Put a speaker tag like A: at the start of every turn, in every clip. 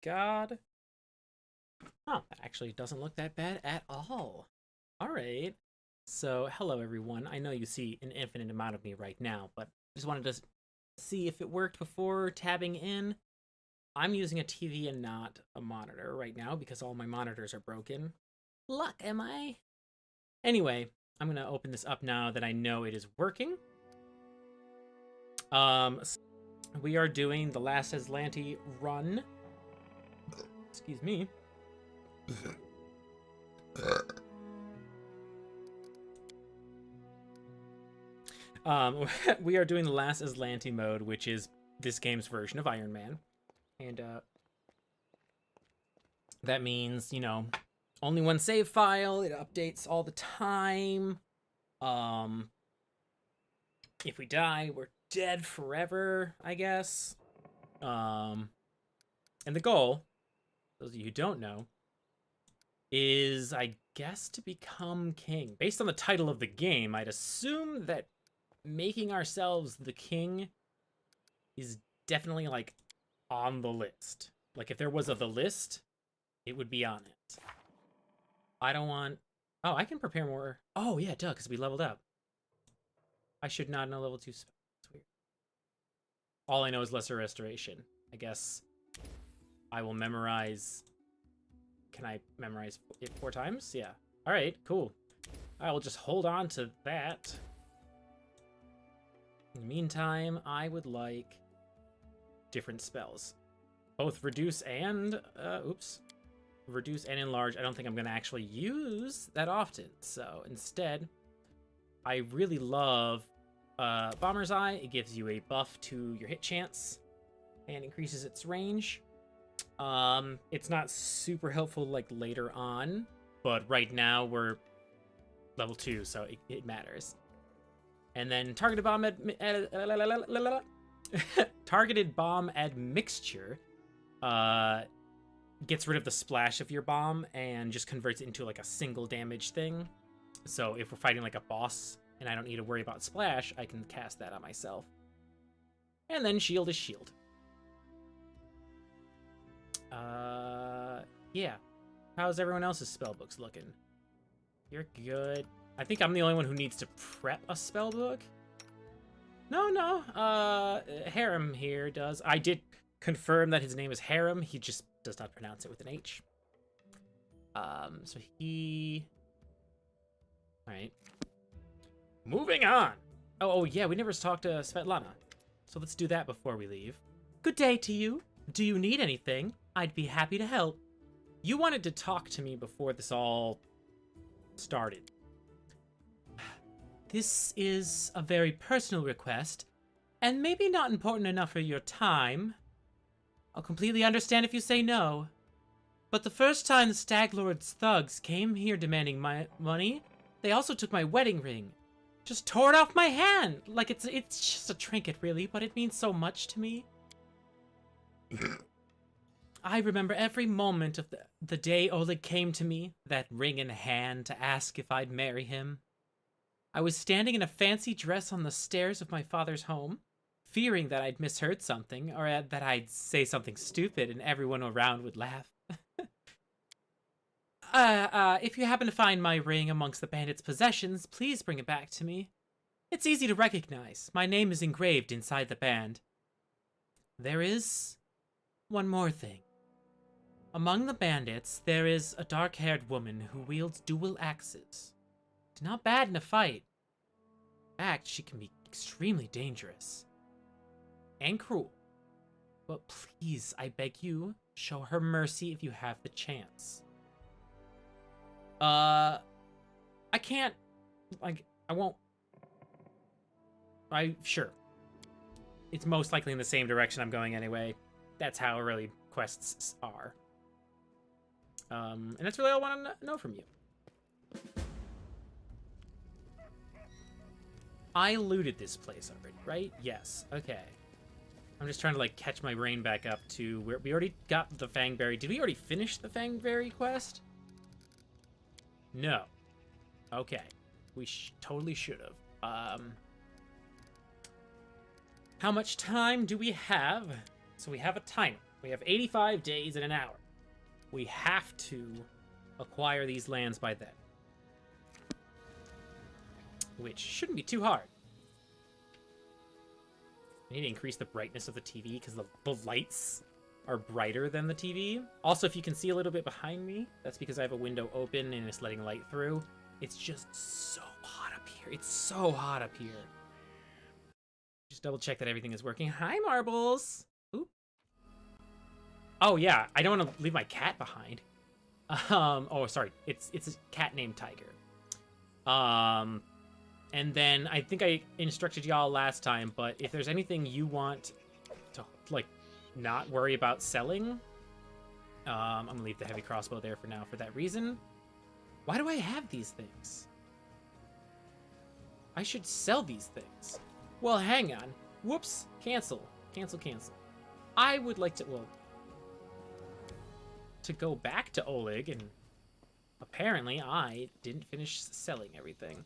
A: God. Oh, that actually doesn't look that bad at all. All right. So, hello everyone. I know you see an infinite amount of me right now, but just wanted to see if it worked before tabbing in. I'm using a TV and not a monitor right now because all my monitors are broken. Luck, am I? Anyway, I'm going to open this up now that I know it is working. So we are doing the Last Aslanti run. Excuse me. We are doing the Last Aslanti mode, which is this game's version of Iron Man. And, that means, you know, only one save file, it updates all the time. If we die, we're dead forever, I guess. And the goal, those of you who don't know, is, I guess, to become king. Based on the title of the game, I'd assume that making ourselves the king is definitely, like, on the list. Like, if there was the list, it would be on it. I don't want... Oh, I can prepare more... Oh, yeah, duh, because we leveled up. I should not know level 2 spell. That's weird. All I know is Lesser Restoration. I guess I will memorize... Can I memorize it 4 times? Yeah. Alright, cool. I will just hold on to that. In the meantime, I would like different spells. Both reduce and... Reduce and enlarge. I don't think I'm going to actually use that often. So instead, I really love Bomber's Eye. It gives you a buff to your hit chance and increases its range. It's not super helpful like later on, but right now we're level 2, so it matters. And then targeted bomb targeted bomb admixture gets rid of the splash of your bomb and just converts it into like a single damage thing. So if we're fighting like a boss and I don't need to worry about splash, I can cast that on myself. And then shield is shield. Yeah. How's everyone else's spellbooks looking? You're good. I think I'm the only one who needs to prep a spellbook. No. Harem here does. I did confirm that his name is Harem. He just does not pronounce it with an H. So he... Alright. Moving on! Oh, yeah, we never talked to Svetlana. So let's do that before we leave. Good day to you. Do you need anything? I'd be happy to help. You wanted to talk to me before this all started. This is a very personal request, and maybe not important enough for your time. I'll completely understand if you say no. But the first time the Stag Lord's thugs came here demanding my money, they also took my wedding ring. Just tore it off my hand! Like it's just a trinket, really, but it means so much to me. I remember every moment of the day Oleg came to me, that ring in hand, to ask if I'd marry him. I was standing in a fancy dress on the stairs of my father's home, fearing that I'd misheard something, or that I'd say something stupid and everyone around would laugh. If you happen to find my ring amongst the bandits' possessions, please bring it back to me. It's easy to recognize. My name is engraved inside the band. There is one more thing. Among the bandits, there is a dark-haired woman who wields dual axes. She's not bad in a fight. In fact, she can be extremely dangerous. And cruel. But please, I beg you, show her mercy if you have the chance. I can't, like, I won't, sure. It's most likely in the same direction I'm going anyway. That's how early quests are. And that's really all I want to know from you. I looted this place already, right? Yes, okay. I'm just trying to, like, catch my brain back up to where we already got the Fangberry. Did we already finish the Fangberry quest? No. Okay. We totally should have. How much time do we have? So we have a timer. We have 85 days and an hour. We have to acquire these lands by then. Which shouldn't be too hard. I need to increase the brightness of the TV because the lights are brighter than the TV. Also, if you can see a little bit behind me, that's because I have a window open and it's letting light through. It's just so hot up here. It's so hot up here. Just double check that everything is working. Hi, Marbles! Oop. Oh, yeah, I don't want to leave my cat behind. Oh, sorry. It's a cat named Tiger. And then I think I instructed y'all last time, but if there's anything you want to, like, not worry about selling, I'm gonna leave the heavy crossbow there for now for that reason. Why do I have these things? I should sell these things. Well, hang on. Whoops. Cancel. Cancel, cancel. I would like to, well, to go back to Oleg, and apparently I didn't finish selling everything.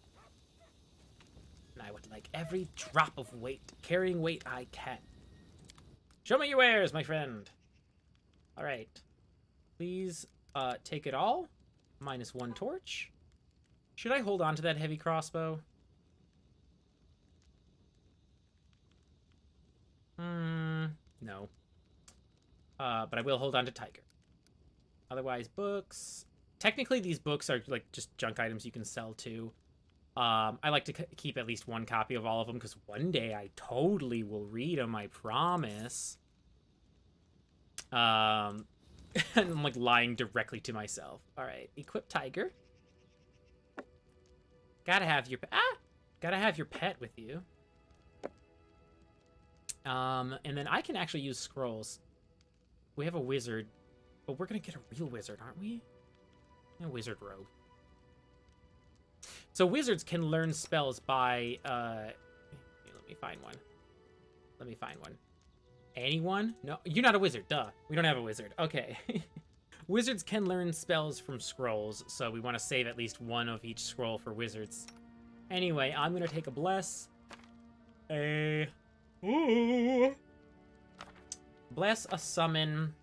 A: And I would like every drop of weight, carrying weight I can. Show me your wares, my friend. All right. Please take it all. -1 torch. Should I hold on to that heavy crossbow? No. But I will hold on to Tiger. Otherwise, books. Technically, these books are like just junk items you can sell too. I like to keep at least one copy of all of them because one day I totally will read them, I promise. And I'm like lying directly to myself. All right, equip Tiger. Gotta have your pet with you. And then I can actually use scrolls. We have a wizard, but we're gonna get a real wizard, aren't we? A wizard rogue. So wizards can learn spells by, let me find one. Let me find one. Anyone? No, you're not a wizard, duh. We don't have a wizard. Okay. Wizards can learn spells from scrolls, so we want to save at least one of each scroll for wizards. Anyway, I'm going to take a bless. Ooh. Bless, a summon.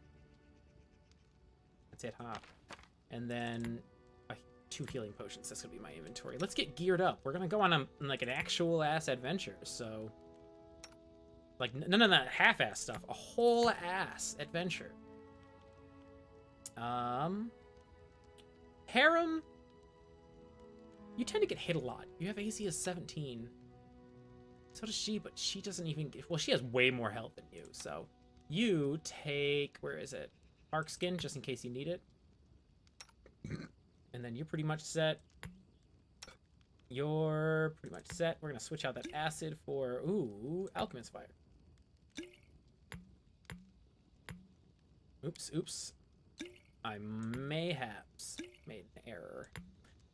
A: That's it, huh? And then 2 healing potions. That's gonna be my inventory. Let's get geared up. We're gonna go on like an actual ass adventure. So, like none of that half-ass stuff. A whole ass adventure. Harem. You tend to get hit a lot. You have AC of 17. So does she, but she doesn't even get. Well, she has way more health than you. So, you take. Where is it? Bark skin, just in case you need it. And then you're pretty much set. You're pretty much set. We're going to switch out that acid for, ooh, Alchemist Fire. Oops, oops. I mayhaps made an error.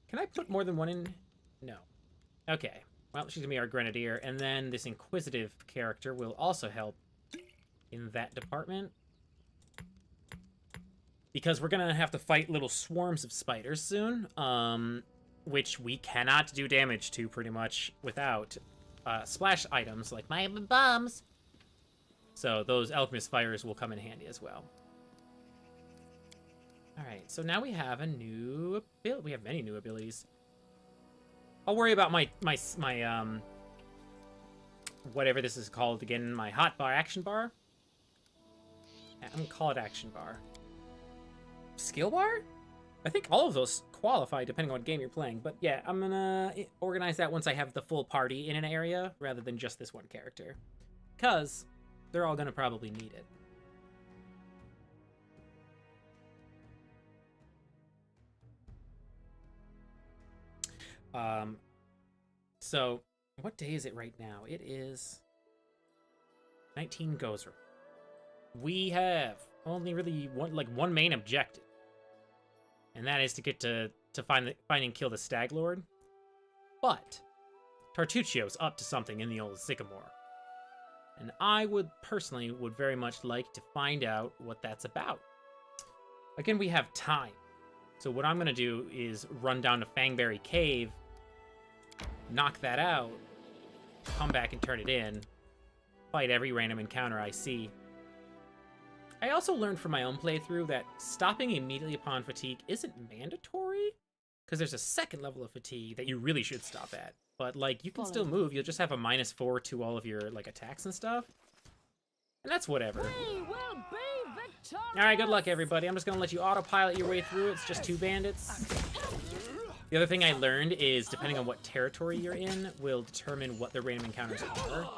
A: Can I put more than one in? No. Okay. Well, she's going to be our Grenadier. And then this Inquisitive character will also help in that department. Because we're going to have to fight little swarms of spiders soon, which we cannot do damage to pretty much without splash items like my bombs. So those Alchemist Fires will come in handy as well. All right, so now we have a new ability. We have many new abilities. I'll worry about my whatever this is called again, my hot bar, action bar. I'm going to call it action bar. Skill bar? I think all of those qualify depending on what game you're playing. But yeah, I'm gonna organize that once I have the full party in an area rather than just this one character. Because they're all gonna probably need it. So what day is it right now? It is 19 Gozer. We have only really one main objective, and that is to get to find and kill the Stag Lord. But Tartuccio's up to something in the old Sycamore, and I would very much like to find out what that's about. Again, we have time, so what I'm gonna do is run down to Fangberry Cave, knock that out, come back and turn it in, fight every random encounter I see. I also learned from my own playthrough that stopping immediately upon fatigue isn't mandatory, because there's a second level of fatigue that you really should stop at. But, like, you can still move. You'll just have a -4 to all of your, like, attacks and stuff. And that's whatever. Alright, good luck, everybody. I'm just gonna let you autopilot your way through. It's just 2 bandits. The other thing I learned is, depending on what territory you're in, will determine what the random encounters are.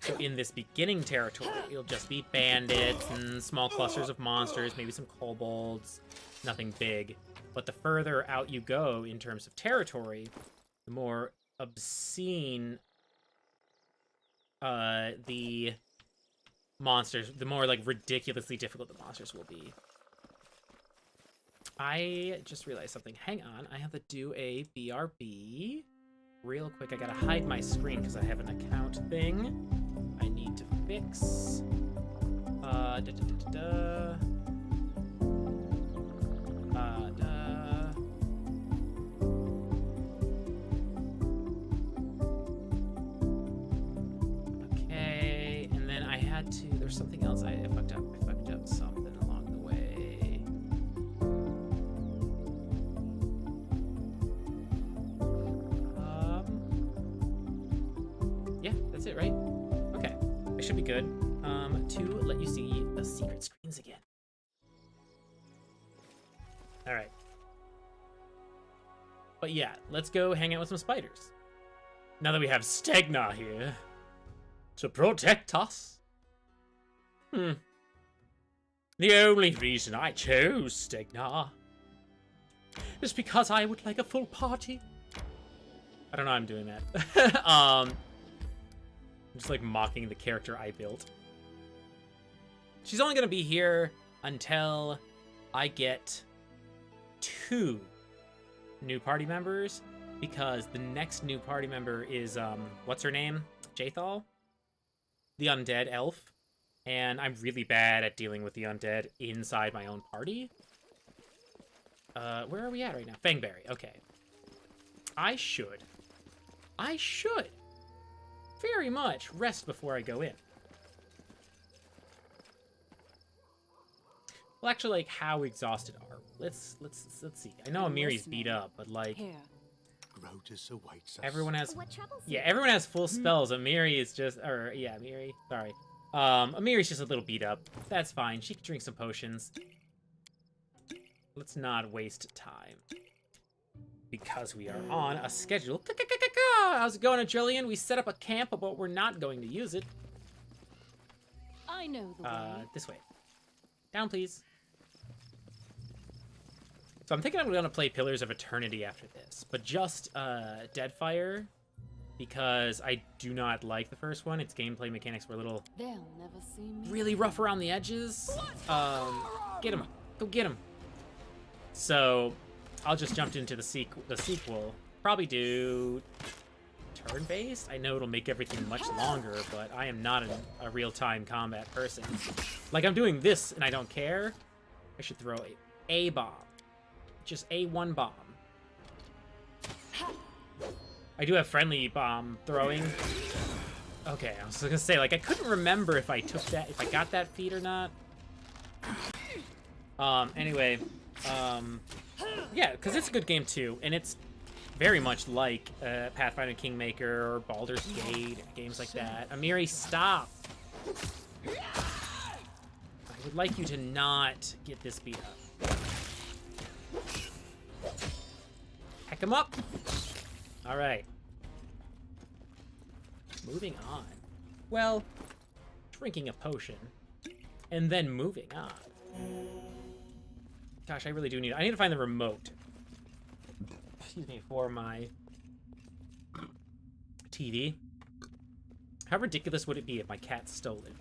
A: So in this beginning territory, it'll just be bandits and small clusters of monsters, maybe some kobolds, nothing big. But the further out you go in terms of territory, the more obscene the monsters, the more, like, ridiculously difficult the monsters will be. I just realized something. Hang on, I have to do a BRB. Real quick, I gotta hide my screen because I have an account thing I need to fix. Okay, and then I had to, there's something else I fucked up. I fucked up something along the way. Yeah, that's it, right? Okay, I should be good. To let you see the secret screens again. All right. But yeah, let's go hang out with some spiders. Now that we have Stegna here to protect us. The only reason I chose Stegna is because I would like a full party. I don't know how I'm doing that. I'm just like mocking the character I built. She's only gonna be here until I get 2 new party members, because the next new party member is, what's her name? Jathal? The undead elf. And I'm really bad at dealing with the undead inside my own party. Where are we at right now? Fangberry, okay. I should very much rest before I go in. Well, actually, like, how exhausted are we? Let's see. I know Amiri's beat up, but, like, everyone has, yeah, everyone has full spells. Amiri is just, or, yeah, Amiri, sorry. Amiri's just a little beat up. That's fine. She can drink some potions. Let's not waste time, because we are on a schedule. How's it going, Jillian? We set up a camp, but we're not going to use it.
B: I know the way.
A: This way. Down, please. So I'm thinking I'm going to play Pillars of Eternity after this, but just Deadfire, because I do not like the first one. Its gameplay mechanics were a little really rough around the edges. Get him. Go get him. So I'll just jump into the sequel. Probably do turn-based. I know it'll make everything much longer, but I am not a real-time combat person. Like, I'm doing this and I don't care. I should throw a bomb. Just A1 bomb. I do have friendly bomb throwing. Okay, I was gonna say, like, I couldn't remember if I took that, if I got that feat or not. Anyway, yeah, because it's a good game too, and it's very much like Pathfinder Kingmaker or Baldur's Gate, games like that. Amiri, stop! I would like you to not get this beat up. Heck him up! Alright. Moving on. Well, drinking a potion, and then moving on. Gosh, I really do need... I need to find the remote. Excuse me, for my TV. How ridiculous would it be if my cat stole it?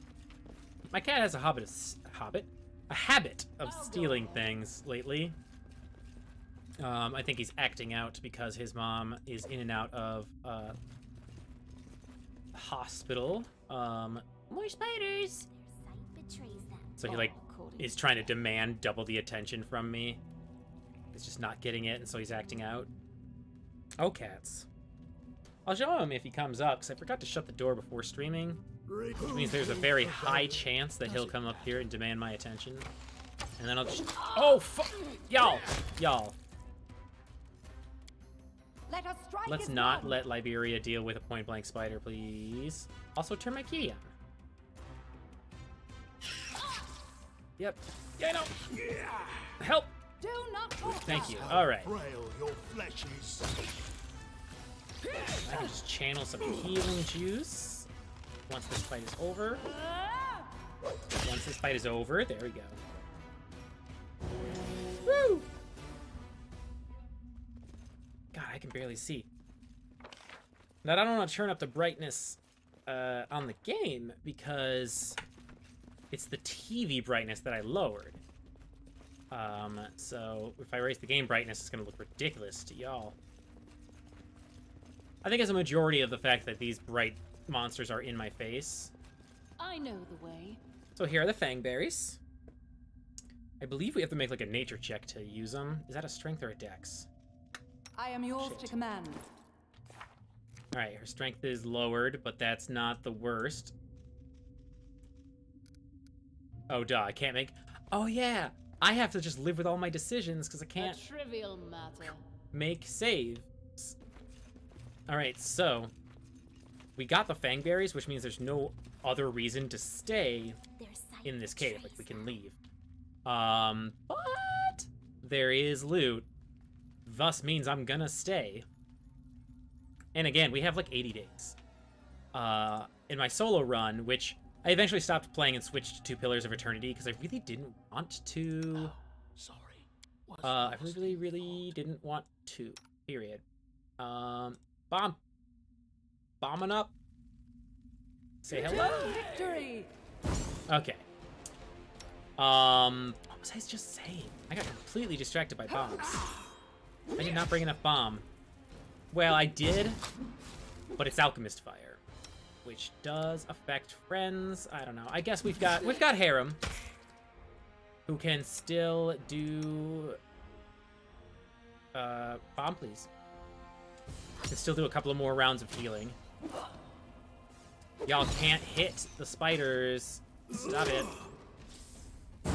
A: My cat has a habit of stealing things lately. I think he's acting out because his mom is in and out of hospital. More spiders. So he, like, is trying to demand double the attention from me. He's just not getting it, and so he's acting out. Oh, cats. I'll show him if he comes up, because I forgot to shut the door before streaming. Which means there's a very high chance that he'll come up here and demand my attention. And then I'll just... Oh, fuck! Y'all! Let's not let Liberia deal with a point-blank spider, please. Also, turn my key on. Yep. Yeah, I know. Help!
B: Do not
A: Thank you. All right.
C: Your flesh is.
A: I can just channel some healing juice once this fight is over. Once this fight is over, there we go. Woo! God, I can barely see. Now, I don't want to turn up the brightness on the game because it's the TV brightness that I lowered. So if I raise the game brightness, it's going to look ridiculous to y'all. I think it's a majority of the fact that these bright monsters are in my face.
B: I know the way.
A: So here are the fangberries. I believe we have to make like a nature check to use them. Is that a strength or a dex?
B: I am yours to command.
A: All right, her strength is lowered, but that's not the worst. Oh, duh, I can't make... Oh, yeah! I have to just live with all my decisions because I can't
B: A trivial matter.
A: make saves. All right, so we got the fangberries, which means there's no other reason to stay in this cave. Like, we can leave. But there is loot. Thus means I'm gonna stay. And again, we have like 80 days. In my solo run, which I eventually stopped playing and switched to 2 Pillars of Eternity because I really didn't want to.
C: Sorry.
A: I really didn't want to. Period. Bomb. Bombing up. Say hello.
B: Victory.
A: Okay. What was I just saying? I got completely distracted by bombs. I did not bring enough bomb. Well, I did, but it's alchemist fire, which does affect friends. I don't know. I guess we've got Harem, who can still do bomb, please. Can still do a couple of more rounds of healing. Y'all can't hit the spiders. Stop it. All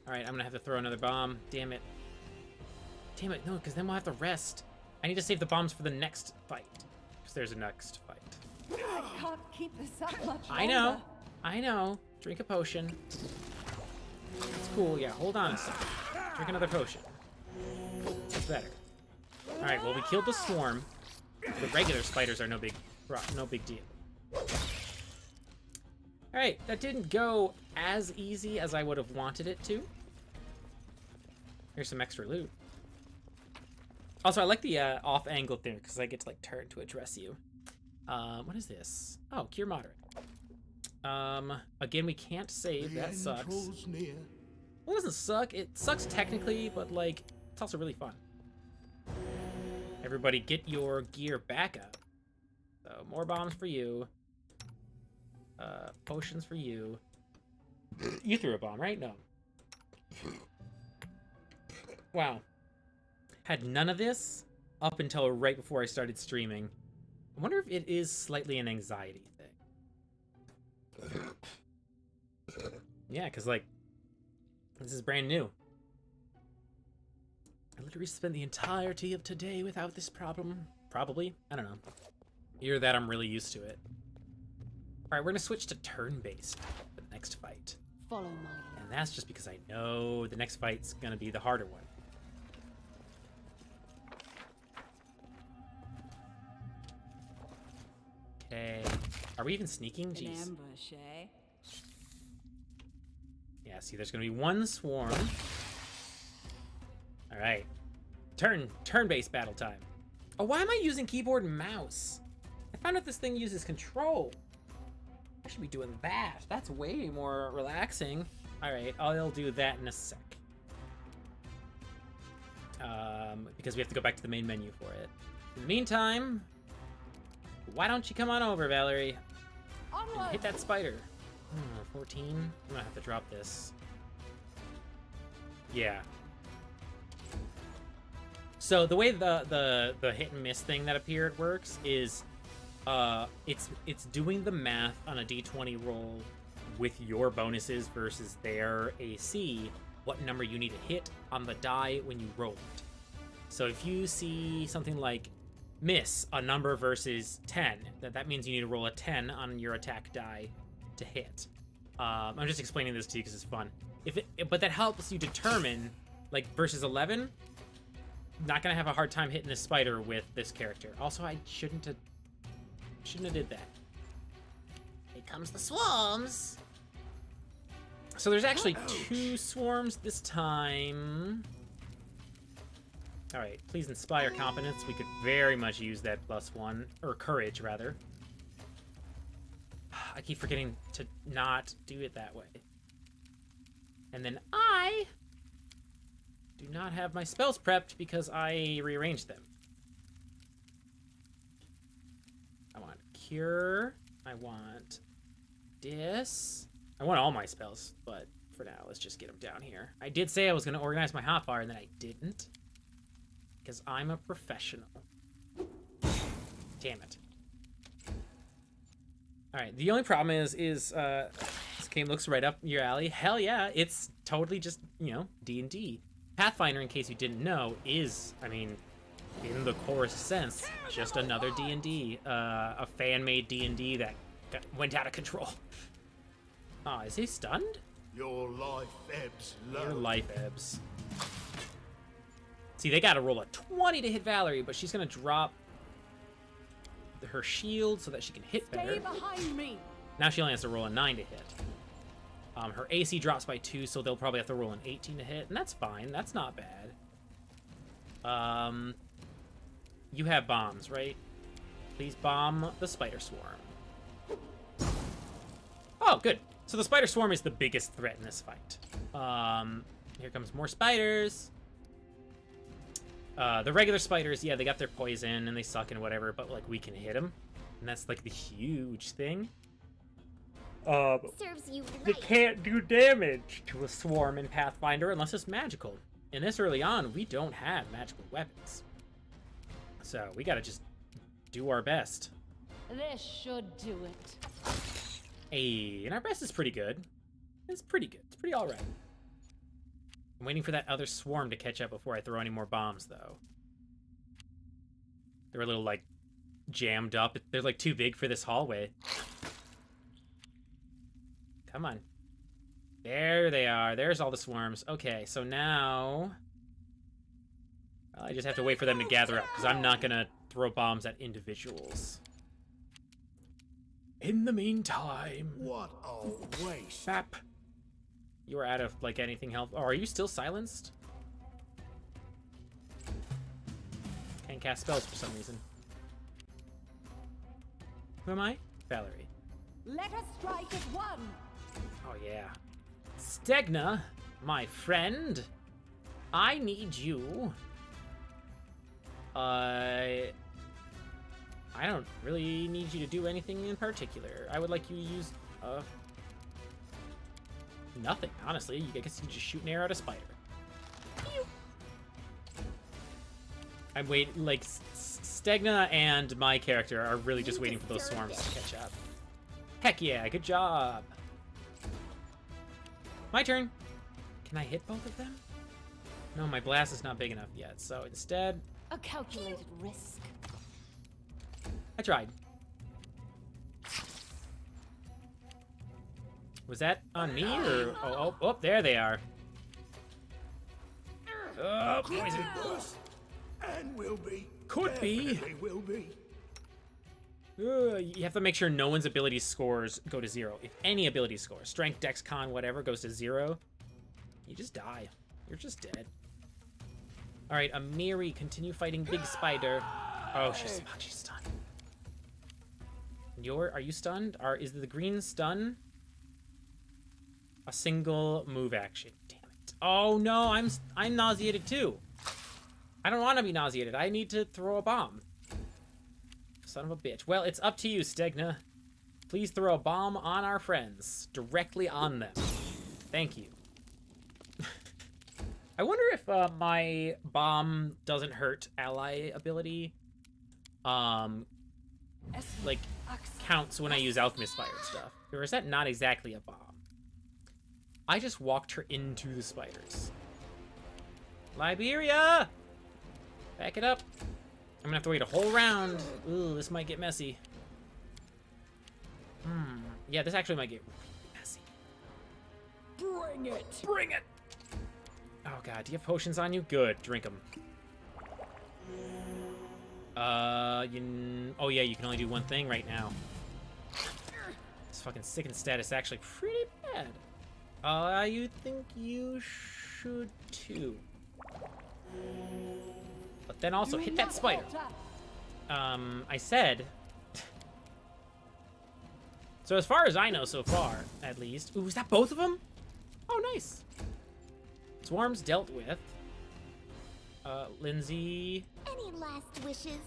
A: right, I'm gonna have to throw another bomb. Damn it. Damn it, no, because then we'll have to rest. I need to save the bombs for the next fight. Because there's a next fight.
B: I can't keep this up much longer.
A: I know. Drink a potion. It's cool, yeah, hold on a second. Drink another potion. That's better. Alright, well, we killed the swarm. The regular spiders are no big deal. Alright, that didn't go as easy as I would have wanted it to. Here's some extra loot. Also, I like the off-angle thing because I get to like turn to address you. What is this? Oh, cure moderate. Again, we can't save. That sucks. Well, it doesn't suck. It sucks technically, but like it's also really fun. Everybody, get your gear back up. So more bombs for you. Potions for you. You threw a bomb, right? No. Wow. Had none of this up until right before I started streaming. I wonder if it is slightly an anxiety thing. Yeah, because, like, this is brand new. I literally spent the entirety of today without this problem. Probably. I don't know. Either that, I'm really used to it. Alright, we're going to switch to turn-based for the next fight.
B: Follow my lead.
A: And that's just because I know the next fight's going to be the harder one. Okay. Are we even sneaking? Jeez.
B: An ambush, eh?
A: Yeah, see, there's gonna be one swarm. Alright. Turn-based battle time. Oh, why am I using keyboard and mouse? I found out this thing uses control. I should be doing that. That's way more relaxing. Alright, I'll do that in a sec. Because we have to go back to the main menu for it. In the meantime, why don't you come on over, Valerie? And hit that spider. 14. I'm gonna have to drop this. Yeah. So the way the hit and miss thing that appeared works is It's doing the math on a d20 roll with your bonuses versus their AC, what number you need to hit on the die when you roll it. So if you see something like miss a number versus 10, that means you need to roll a 10 on your attack die to hit. I'm just explaining this to you because it's fun. But that helps you determine, like versus 11, not gonna have a hard time hitting this spider with this character. Also, I shouldn't have did that. Here comes the swarms. So there's actually 2 swarms this time. All right, please inspire competence. We could very much use that +1, or courage rather. I keep forgetting to not do it that way. And then I do not have my spells prepped because I rearranged them. I want cure. I want this. I want all my spells, but for now, let's just get them down here. I did say I was going to organize my hotbar, and then I didn't. Because I'm a professional. Damn it. Alright, the only problem is this game looks right up your alley. Hell yeah, it's totally just, you know, D&D. Pathfinder, in case you didn't know, is, I mean, in the core sense, just another D&D. A fan-made D&D that went out of control. Oh, is he stunned?
C: Your life ebbs low.
A: Your life ebbs. See, they gotta roll a 20 to hit Valerie, but she's gonna drop her shield so that she can hit better.
B: Stay behind me.
A: Now she only has to roll a 9 to hit. Her AC drops by 2, so they'll probably have to roll an 18 to hit, and that's fine. That's not bad. You have bombs, right? Please bomb the spider swarm. Oh, good. So the spider swarm is the biggest threat in this fight. Here comes more spiders. The regular spiders, yeah, they got their poison and they suck and whatever, but like we can hit them, and that's like the huge thing.
D: Serves you
A: They
D: right.
A: can't do damage to a swarm in Pathfinder unless it's magical. And this early on, we don't have magical weapons, so we gotta just do our best.
B: This should do it.
A: Hey, and our best is pretty good. It's pretty good. It's pretty all right. I'm waiting for that other swarm to catch up before I throw any more bombs, though. They're a little, like, jammed up. They're, like, too big for this hallway. Come on. There they are. There's all the swarms. Okay, so now... Well, I just have to wait for them to gather up, because I'm not going to throw bombs at individuals. In the meantime...
C: What a waste.
A: Bap. You are out of, like, anything health. Oh, are you still silenced? Can't cast spells for some reason. Who am I? Valerie.
B: Let us strike as one.
A: Oh, yeah. Stegna, my friend. I need you. I don't really need you to do anything in particular. I would like you to use, nothing, honestly. I guess you just shoot an arrow at a spider. I'm waiting, like, Stegna and my character are really just waiting for those swarms to catch up. Heck yeah, good job. My turn. Can I hit both of them? No, my blast is not big enough yet, so instead,
B: A calculated risk.
A: I tried. Was that on me, or... Oh, there they are. Oh, poison.
C: And will be.
A: Could be.
C: Definitely will be.
A: You have to make sure no one's ability scores go to 0. If any ability score, strength, dex, con, whatever, goes to 0, you just die. You're just dead. All right, Amiri, continue fighting Big Spider. Oh, she's stunned. Are you stunned? Is the green stun a single move action? Damn it! Oh no, I'm nauseated too. I don't want to be nauseated. I need to throw a bomb. Son of a bitch. Well, it's up to you, Stegna. Please throw a bomb on our friends. Directly on them. Thank you. I wonder if my bomb doesn't hurt ally ability like, counts when I use alchemist fire and stuff. Or is that not exactly a bomb? I just walked her into the spiders. Liberia! Back it up. I'm gonna have to wait a whole round. Ooh, this might get messy. Yeah, this actually might get really messy.
B: Bring it!
A: Bring it! Oh god, do you have potions on you? Good, drink them. Oh yeah, you can only do one thing right now. This fucking sicken status actually pretty bad. You think you should too. But then also hit that spider. I said. So as far as I know so far, at least. Ooh, is that both of them? Oh, nice. Swarms dealt with. Lindsay.
D: Any last wishes?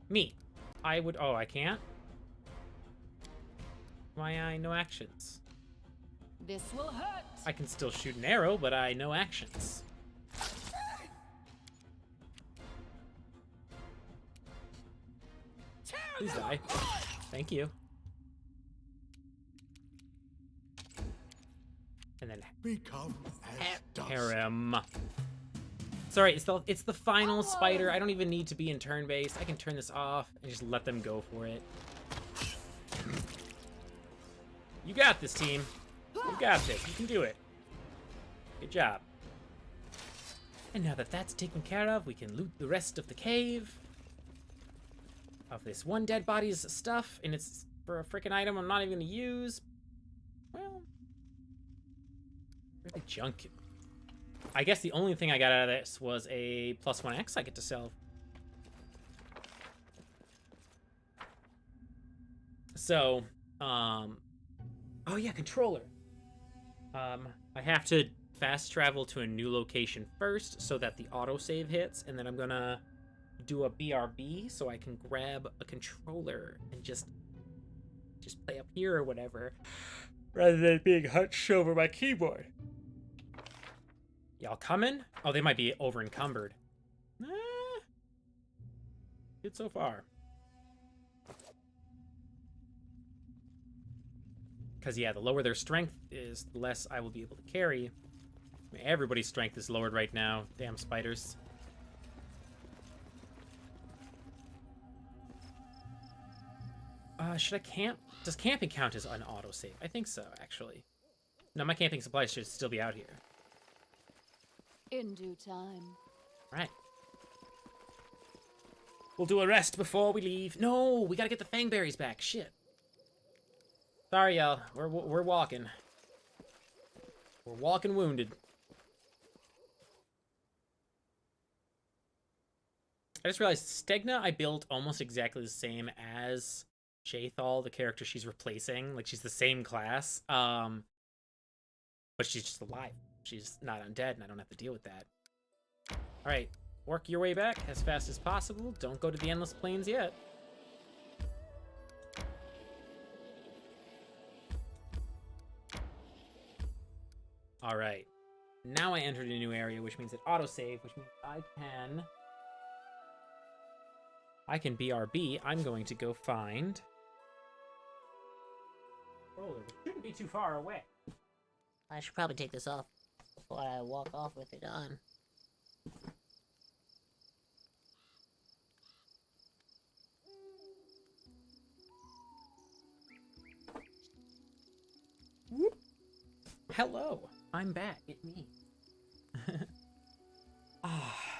A: Me. I would. Oh, I can't? Why I no actions?
B: This will hurt.
A: I can still shoot an arrow, but I no actions. Please die. Thank you. And then
C: Become as dust.
A: harem. Sorry, it's the final spider. I don't even need to be in turn-based. I can turn this off and just let them go for it. You got this, team. You got this. You can do it. Good job. And now that that's taken care of, we can loot the rest of the cave. Of this one dead body's stuff, and it's for a freaking item I'm not even gonna use. Well, really junk. I guess the only thing I got out of this was a +1x I get to sell. So, oh yeah, controller. I have to fast travel to a new location first so that the autosave hits, and then I'm gonna do a BRB so I can grab a controller and just play up here or whatever, rather than being hunched over my keyboard. Y'all coming? Oh, they might be over encumbered. Good so far. Because yeah, the lower their strength is, the less I will be able to carry. I mean, everybody's strength is lowered right now. Damn spiders. Should I camp? Does camping count as an autosave? I think so, actually. No, my camping supplies should still be out here.
B: In due time.
A: Right. We'll do a rest before we leave. No, we gotta get the fangberries back. Shit. Sorry, y'all. We're walking. We're walking wounded. I just realized Stegna I built almost exactly the same as Jaethal, the character she's replacing. Like, she's the same class. But she's just alive. She's not undead, and I don't have to deal with that. Alright, work your way back as fast as possible. Don't go to the Endless Plains yet. Alright. Now I entered a new area, which means it autosave, which means I can BRB. I'm going to go find... Roller. It shouldn't be too far away.
D: I should probably take this off before I walk off with it on.
A: Hello, I'm back. It's me.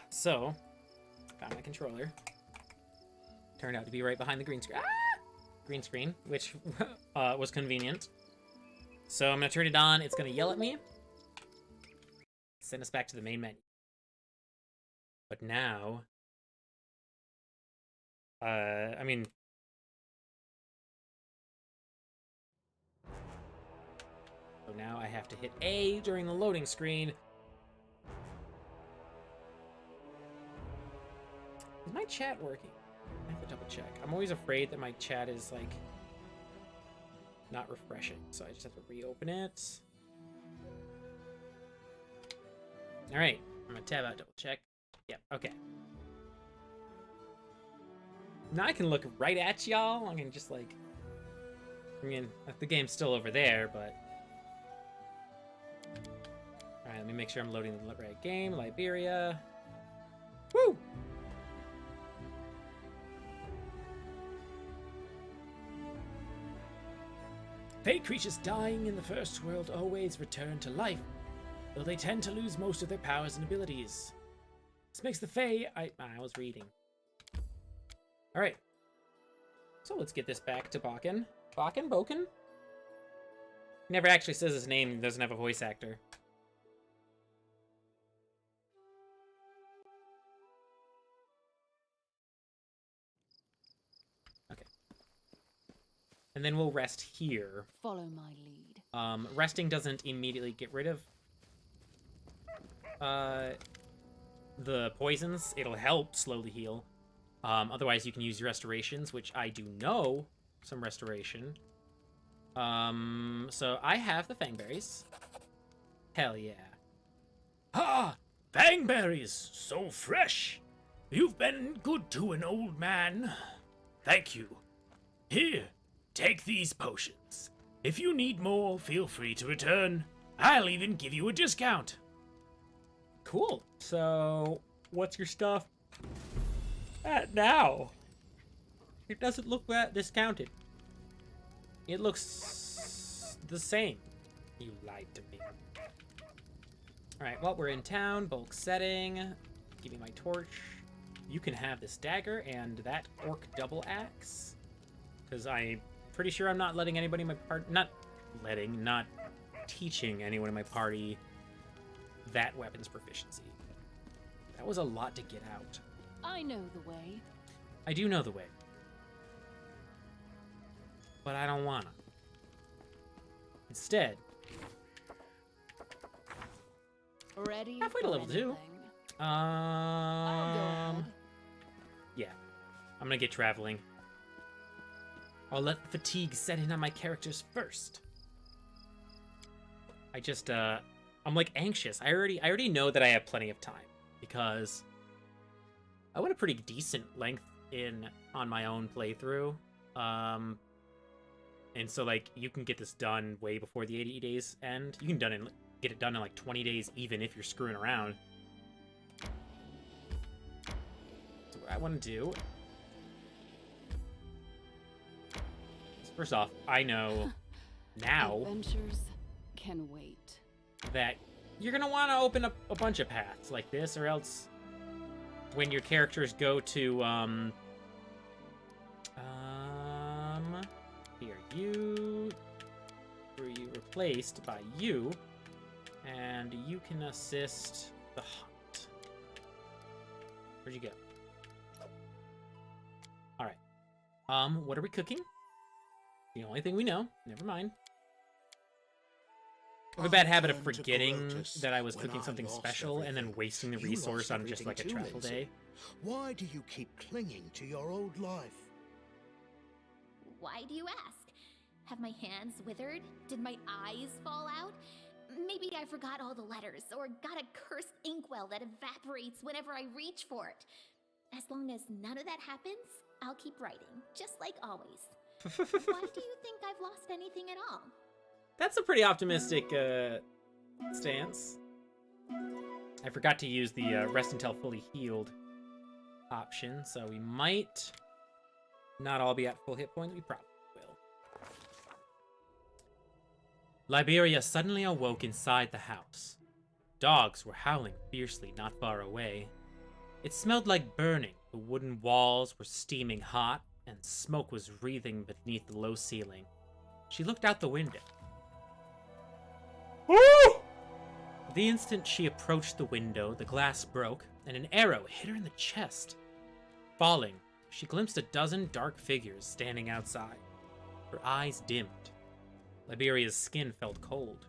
A: So, found my controller. Turned out to be right behind the green screen. Green screen, which was convenient. So I'm gonna turn it on. It's gonna yell at me. Send us back to the main menu. But now, I mean, so now I have to hit A during the loading screen. Is my chat working? I have to double check. I'm always afraid that my chat is like not refreshing, so I just have to reopen it. All right, I'm gonna tab out, double check. Yep, okay. Now I can look right at y'all. I can just like... I mean, the game's still over there, but... Alright, let me make sure I'm loading the right game. Liberia. Woo! Fey creatures dying in the first world always return to life, though they tend to lose most of their powers and abilities. This makes the Fey... I was reading. Alright. So let's get this back to Bakken. Boken? He never actually says his name, he doesn't have a voice actor. Okay. And then we'll rest here.
B: Follow my lead.
A: Resting doesn't immediately get rid of the poisons. It'll help slowly heal. Otherwise, you can use your restorations, which I do know some restoration. So I have the fangberries. Hell yeah.
C: Ah! Fangberries! So fresh! You've been good to an old man. Thank you. Here, take these potions. If you need more, feel free to return. I'll even give you a discount.
A: Cool. So, what's your stuff at now? It doesn't look that discounted. It looks the same. You lied to me. Alright, well, we're in town. Bulk setting. Give me my torch. You can have this dagger and that orc double axe. Because I'm pretty sure I'm not letting anybody in my party... Not teaching anyone in my party that weapon's proficiency. That was a lot to get out.
B: I know the way.
A: I do know the way. But I don't wanna. Instead...
B: Ready
A: halfway to
B: for
A: level 2.
B: anything. I'll go ahead.
A: Yeah. I'm gonna get traveling. I'll let the fatigue set in on my characters first. I just, I'm like anxious. I already know that I have plenty of time because I went a pretty decent length on my own playthrough. And so like you can get this done way before the 80 days end. You can get it done in like 20 days even if you're screwing around. So what I want to do is, first off, I know now
B: Adventures can wait.
A: that you're gonna want to open up a bunch of paths like this, or else when your characters go to here, you were replaced by you, and you can assist the hunt. Where'd you go? All right. What are we cooking? The only thing we know. Never mind. I have a bad habit of forgetting that I was cooking something special and then wasting the resource on just like a travel day.
E: Why do you keep clinging to your old life?
F: Why do you ask? Have my hands withered? Did my eyes fall out? Maybe I forgot all the letters, or got a cursed inkwell that evaporates whenever I reach for it. As long as none of that happens, I'll keep writing, just like always. Why do you think I've lost anything at all?
A: That's a pretty optimistic stance. I forgot to use the rest until fully healed option, so we might not all be at full hit points. We probably will. Liberia suddenly awoke inside the house. Dogs were howling fiercely not far away. It smelled like burning. The wooden walls were steaming hot, and smoke was wreathing beneath the low ceiling. She looked out the window. Woo! The instant she approached the window, the glass broke, and an arrow hit her in the chest. Falling, she glimpsed a dozen dark figures standing outside. Her eyes dimmed. Liberia's skin felt cold.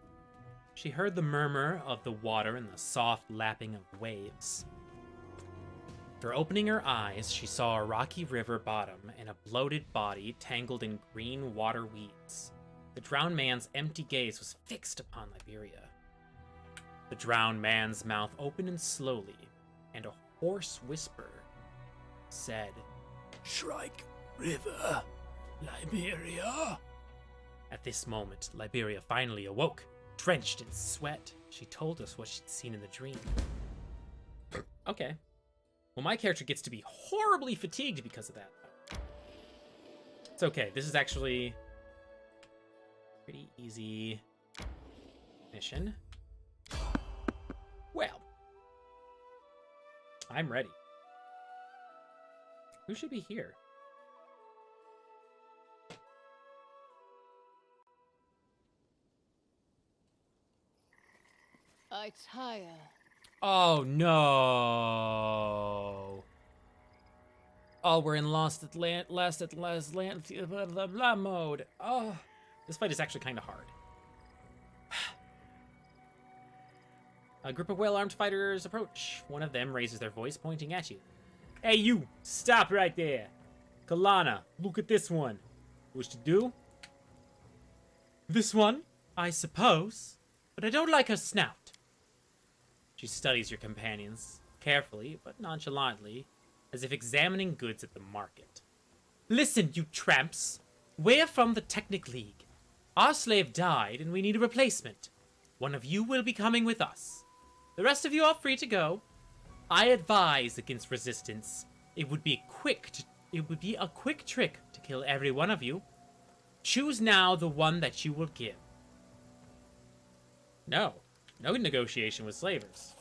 A: She heard the murmur of the water and the soft lapping of waves. After opening her eyes, she saw a rocky river bottom and a bloated body tangled in green water weeds. The drowned man's empty gaze was fixed upon Liberia. The drowned man's mouth opened slowly, and a hoarse whisper said,
C: Shrike River, Liberia.
A: At this moment, Liberia finally awoke. Drenched in sweat, she told us what she'd seen in the dream. Okay. Well, my character gets to be horribly fatigued because of that, though. It's okay. This is actually pretty easy mission. Well, I'm ready. Who should be here?
B: I tire.
A: Oh no! Oh, we're in last blah, blah, blah mode. Oh, this fight is actually kind of hard. A group of well-armed fighters approach. One of them raises their voice, pointing at you. Hey, you! Stop right there! Kalana, look at this one. What to do? This one, I suppose, but I don't like her snout. She studies your companions, carefully but nonchalantly, as if examining goods at the market. Listen, you tramps! We're from the Technic League. Our slave died, and we need a replacement. One of you will be coming with us. The rest of you are free to go. I advise against resistance. It would be a quick trick to kill every one of you. Choose now the one that you will give. No negotiation with slavers.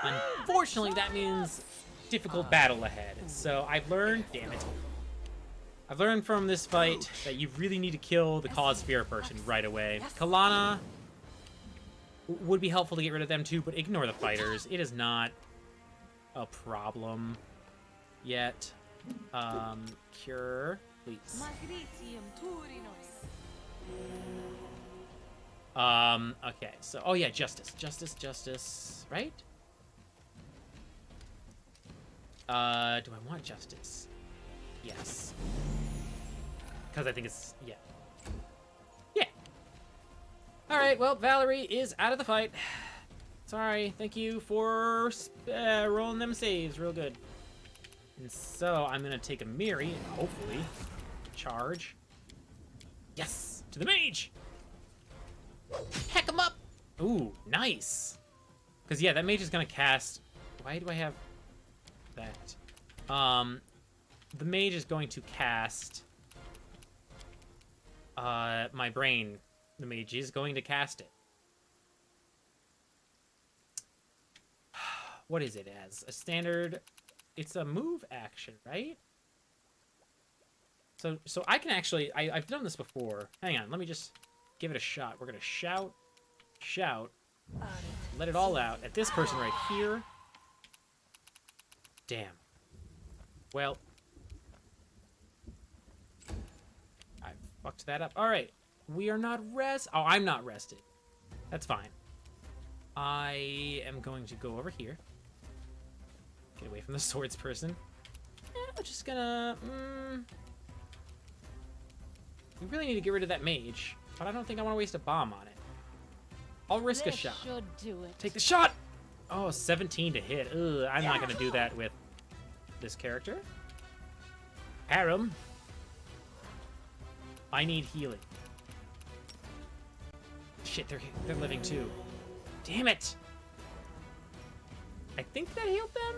A: Unfortunately, that means difficult battle ahead. So I've learned, damn it. I've learned from this fight that you really need to kill the cause fear person right away. Kalana would be helpful to get rid of them too, but ignore the fighters. It is not a problem yet. Cure, please. Okay, so, oh yeah, justice, right? Do I want justice? Yes. Because I think it's, yeah. Yeah. Alright, well, Valerie is out of the fight. Sorry, thank you for rolling them saves real good. And so, I'm gonna take a Miri and hopefully charge. Yes! To the mage! Heck him up! Ooh, nice! Because, yeah, that mage is gonna cast... Why do I have that? The mage is going to cast... my brain. The mage is going to cast it. What is it as? A standard... It's a move action, right? So I can actually... I've done this before. Hang on, let me just give it a shot. We're gonna shout, let it all out at this person right here. Damn. Well... I fucked that up. Alright. We are not Oh, I'm not rested. That's fine. I am going to go over here. Get away from the swords person. I'm just gonna... We really need to get rid of that mage, but I don't think I want to waste a bomb on it. I'll risk a shot.
B: Should do it.
A: Take the shot! Oh, 17 to hit. Ugh, I'm not gonna do that with this character. Harem. I need healing. Shit, they're living too. Damn it! I think that healed them?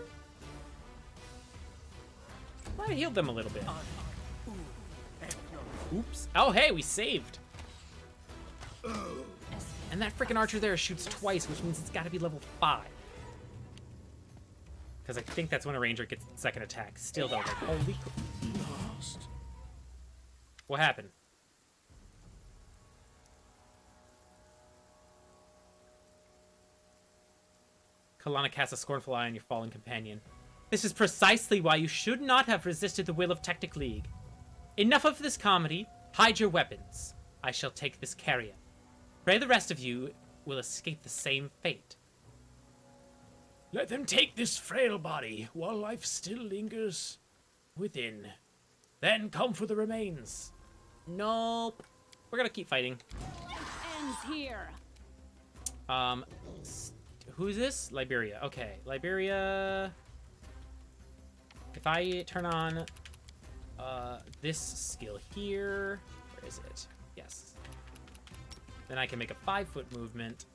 A: Might have healed them a little bit. Oops. Oh, hey, we saved. And that freaking archer there shoots twice, which means it's got to be level 5. Because I think that's when a ranger gets second attack. Still, though, like, holy... What happened? Kalana casts a scornful eye on your fallen companion. This is precisely why you should not have resisted the will of Technic League. Enough of this comedy. Hide your weapons. I shall take this carrier. Pray the rest of you will escape the same fate.
C: Let them take this frail body while life still lingers within. Then come for the remains.
A: Nope. We're gonna keep fighting.
B: Ends here.
A: Who's this? Liberia. Okay, Liberia if I turn on this skill here, where is it? Yes. Then I can make a 5-foot movement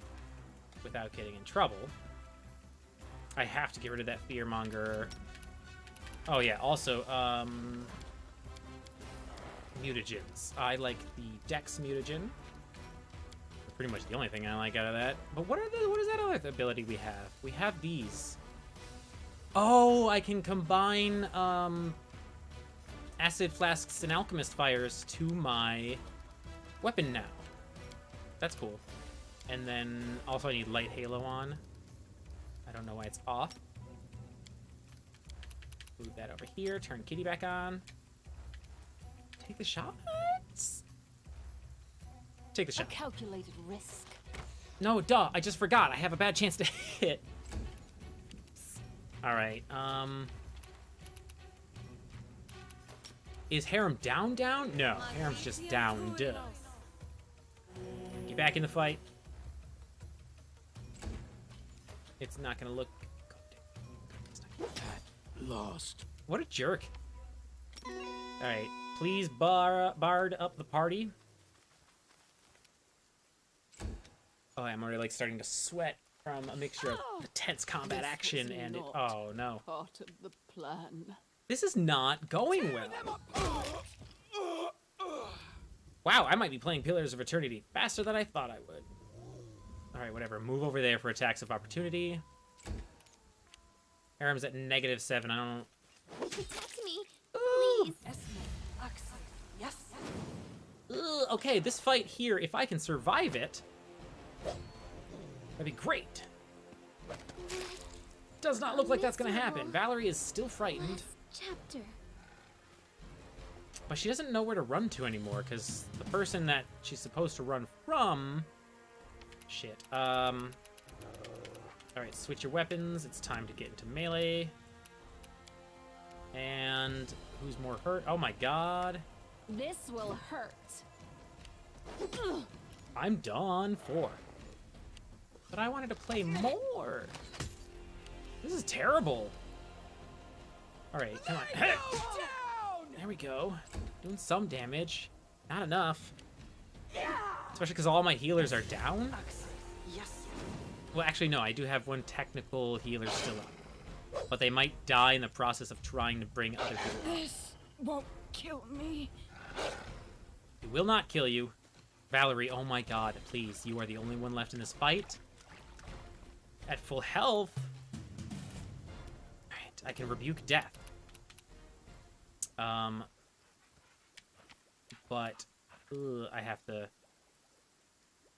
A: without getting in trouble. I have to get rid of that fearmonger. Oh yeah, also, mutagens. I like the Dex mutagen. That's pretty much the only thing I like out of that. But what is that other ability we have? We have these. Oh, I can combine acid flasks and alchemist fires to my weapon now. That's cool. And then also I need light halo on. I don't know why it's off. Move that over here. Turn Kitty back on. Take the shots. Take the
B: A
A: shot.
B: calculated risk.
A: No, duh. I just forgot. I have a bad chance to hit. All right. Is Harem down? No, Harem's just down. Duh. Get back in the fight. It's not gonna look. It's not gonna look bad.
E: Lost.
A: What a jerk. All right, please bard up the party. Oh, I'm already like starting to sweat from a mixture of the tense combat
B: This
A: action
B: was
A: and
B: not
A: oh no,
B: Part of the plan.
A: this is not going well. Wow, I might be playing Pillars of Eternity faster than I thought I would. All right, whatever. Move over there for attacks of opportunity. Harem's at -7. I don't.
F: Protect me,
A: Ooh.
F: please.
B: Yes.
A: Ugh, okay, this fight here, if I can survive it, that'd be great. Does not look like that's gonna happen. Valerie is still frightened,
F: Chapter.
A: but she doesn't know where to run to anymore because the person that she's supposed to run from. Shit. All right, switch your weapons. It's time to get into melee. And who's more hurt? Oh my god.
B: This will hurt.
A: I'm done for. But I wanted to play more. This is terrible. All right, come on. There we go. Doing some damage. Not enough. Especially because all my healers are down. Well, actually, no. I do have one technical healer still up. But they might die in the process of trying to bring other people up.
B: This won't kill me.
A: It will not kill you. Valerie, oh my god, please. You are the only one left in this fight. At full health. Alright, I can rebuke death. But I have to.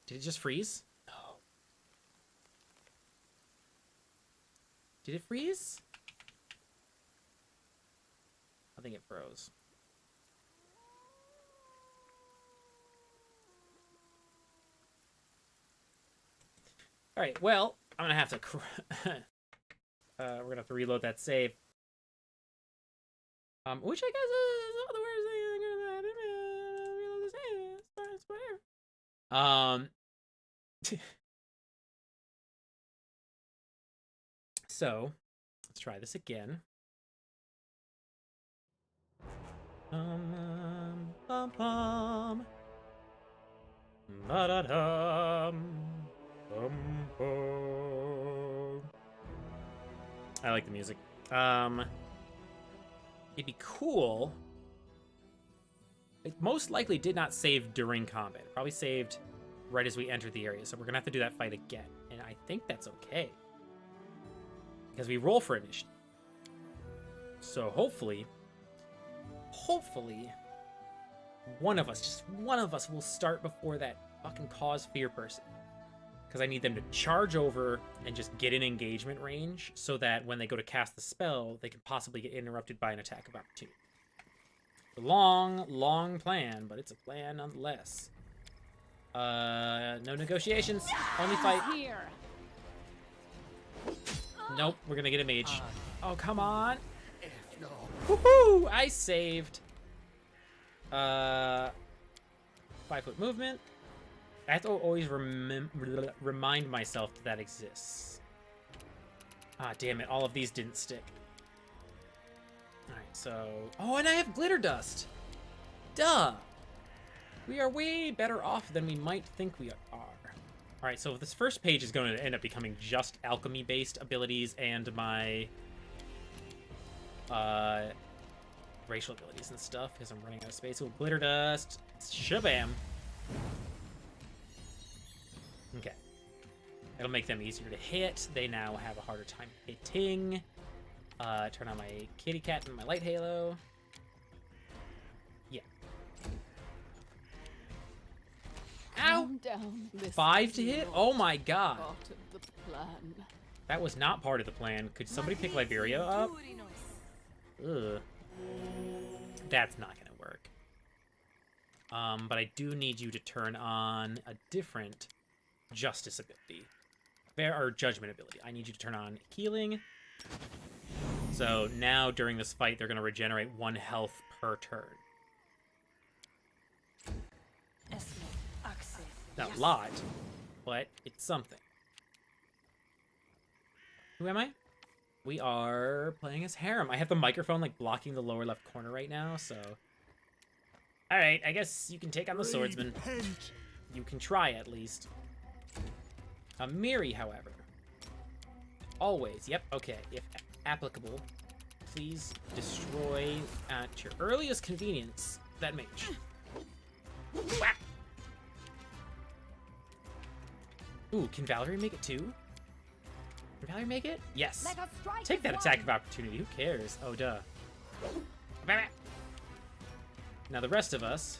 A: Did it just freeze? No. Did it freeze? I think it froze. All right, well, I'm gonna have to. We're gonna have to reload that save. Which I guess is not the worst thing. Reload the save. It's whatever. So, let's try this again. Bum bum. Ba-da-dum. Bum bum. I like the music. It'd be cool. It most likely did not save during combat. It probably saved right as we entered the area. So we're gonna have to do that fight again. And I think that's okay. Because we roll for initiative. So hopefully, one of us, just one of us will start before that fucking cause fear person. Because I need them to charge over and just get in engagement range so that when they go to cast the spell, they can possibly get interrupted by an attack of opportunity. It's a long, long plan, but it's a plan nonetheless. No negotiations. Only fight.
B: Here.
A: Nope, we're gonna get a mage. Oh, come on.
E: No.
A: Woohoo! I saved. 5-foot movement. I have to always remind myself that exists. Ah, damn it. All of these didn't stick. So... Oh, and I have glitter dust! Duh! We are way better off than we might think we are. Alright, so this first page is going to end up becoming just alchemy-based abilities and my... racial abilities and stuff, because I'm running out of space. So glitter dust, shabam. Okay. It'll make them easier to hit. They now have a harder time hitting. Turn on my kitty cat and my light halo. Yeah. Ow!
B: Calm down. This
A: 5
B: is
A: to hit?
B: not
A: Oh my god.
B: part of the plan.
A: That was not part of the plan. Could somebody pick Liberia up? Ugh. That's not gonna work. But I do need you to turn on a different justice ability. Or judgment ability. I need you to turn on healing. So now during this fight, they're gonna regenerate 1 health per turn. Not a lot, but it's something. Who am I? We are playing as Harem. I have the microphone like blocking the lower left corner right now, so... Alright, I guess you can take on the swordsman.
E: Repent.
A: You can try at least. Miri, however. Always, yep, okay. If applicable, please destroy at your earliest convenience that mage. Whack! Ooh, can Valerie make it too? Can Valerie make it? Yes. Take that attack of opportunity. Who cares? Oh, duh. Now the rest of us.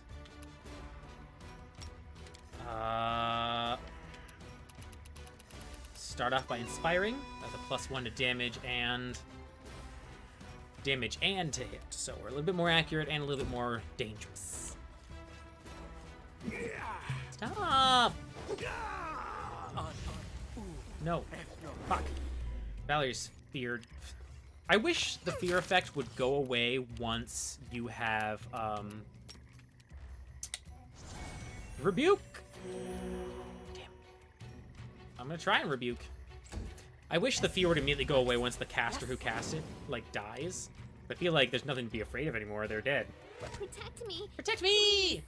A: Start off by inspiring. That's a +1 to damage and to hit. So we're a little bit more accurate and a little bit more dangerous. Stop! No. Fuck. Valerie's feared. I wish the fear effect would go away once you have, rebuke! Damn. I'm gonna try and rebuke. I wish the fear would immediately go away once the caster who cast it, like, dies. I feel like there's nothing to be afraid of anymore. They're dead.
F: Protect me.
A: Protect me!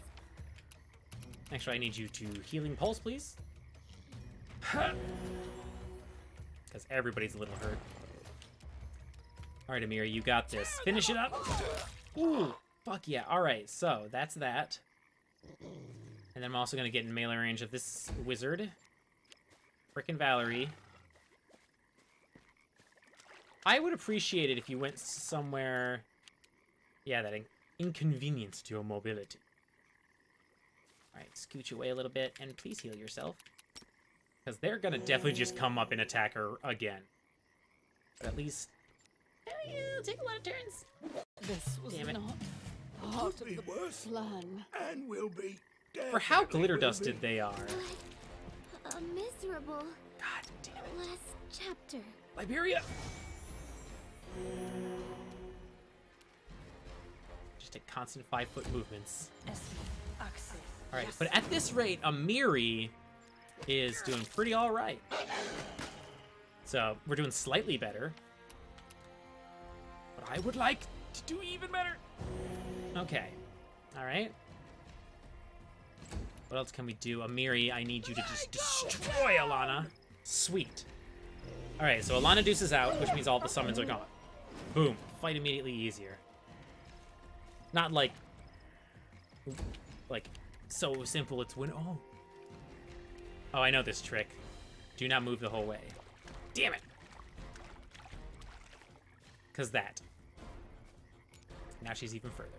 A: Actually, I need you to healing pulse, please. Because everybody's a little hurt. Alright, Amir, you got this. Finish it up! Ooh! Fuck yeah. Alright, so that's that. And then I'm also going to get in melee range of this wizard. Frickin' Valerie. I would appreciate it if you went somewhere... Yeah, that inconvenienced your mobility. Alright, scooch away a little bit, and please heal yourself. Because they're gonna definitely just come up and attack her again. But at least... It'll take a lot of turns.
B: This was
A: Damn it.
B: not part
E: Could
B: of
E: be
B: the
E: worse.
B: plan.
E: And will be.
A: For how
E: Definitely
A: glitter
E: will
A: dusted
E: be.
A: they are.
F: A miserable
A: God damn it.
F: last chapter.
A: Liberia! Just take constant 5-foot movements. Alright, but at this rate, Amiri is doing pretty alright. So, we're doing slightly better. But I would like to do even better. Okay. Alright. What else can we do? Amiri, I need you to just destroy Alana. Sweet. Alright, so Alana deuces out, which means all the summons are gone. Boom. Fight immediately easier. Not like so simple it's win. Oh. Oh, I know this trick. Do not move the whole way. Damn it. Cause that. Now she's even further.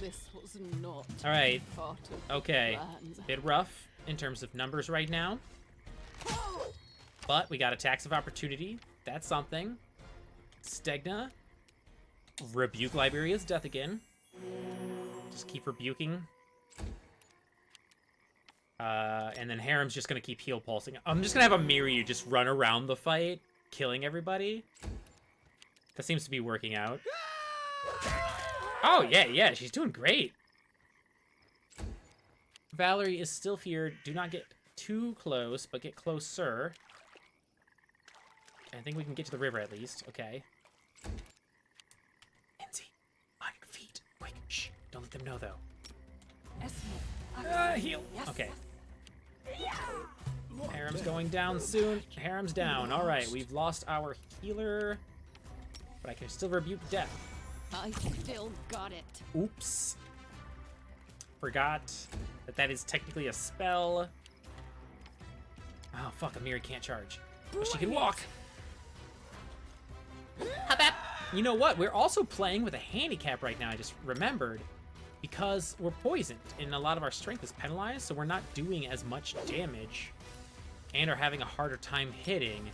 B: This was not
A: All right.
B: part of the
A: Okay.
B: plan.
A: Bit rough in terms of numbers right now. But we got attacks of opportunity. That's something. Stegna. Rebuke Liberia's death again. Just keep rebuking. And then Harem's just gonna keep heal pulsing. I'm just gonna have Amiri just run around the fight, killing everybody. That seems to be working out. Oh, yeah, she's doing great. Valerie is still feared. Do not get too close, but get closer. I think we can get to the river at least. Okay. them know, though.
C: Heal.
A: Okay. Harem's going down soon. Harem's down. All right, we've lost our healer, but I can still rebuke death.
B: I still got it.
A: Oops. Forgot that that is technically a spell. Oh, fuck, Amiri can't charge. But she can walk. How about... You know what? We're also playing with a handicap right now, I just remembered. Because we're poisoned, and a lot of our strength is penalized, so we're not doing as much damage. And are having a harder time hitting.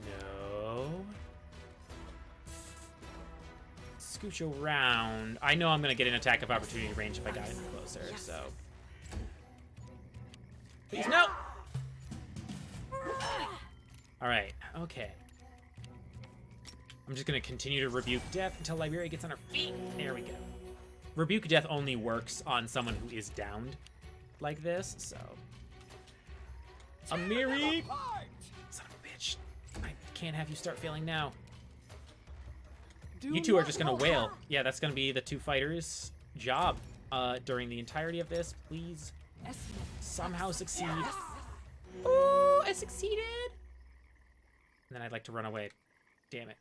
A: No. Scooch around. I know I'm gonna get an attack of opportunity range if I got any closer, so. Please, no! Alright, okay. I'm just gonna continue to rebuke death until Liberia gets on her feet. There we go. Rebuke death only works on someone who is downed like this, so. Amiri! Son of a bitch. I can't have you start failing now. You two are just gonna wail. Yeah, that's gonna be the two fighters' job during the entirety of this. Please somehow succeed. Oh, I succeeded! And then I'd like to run away. Damn it.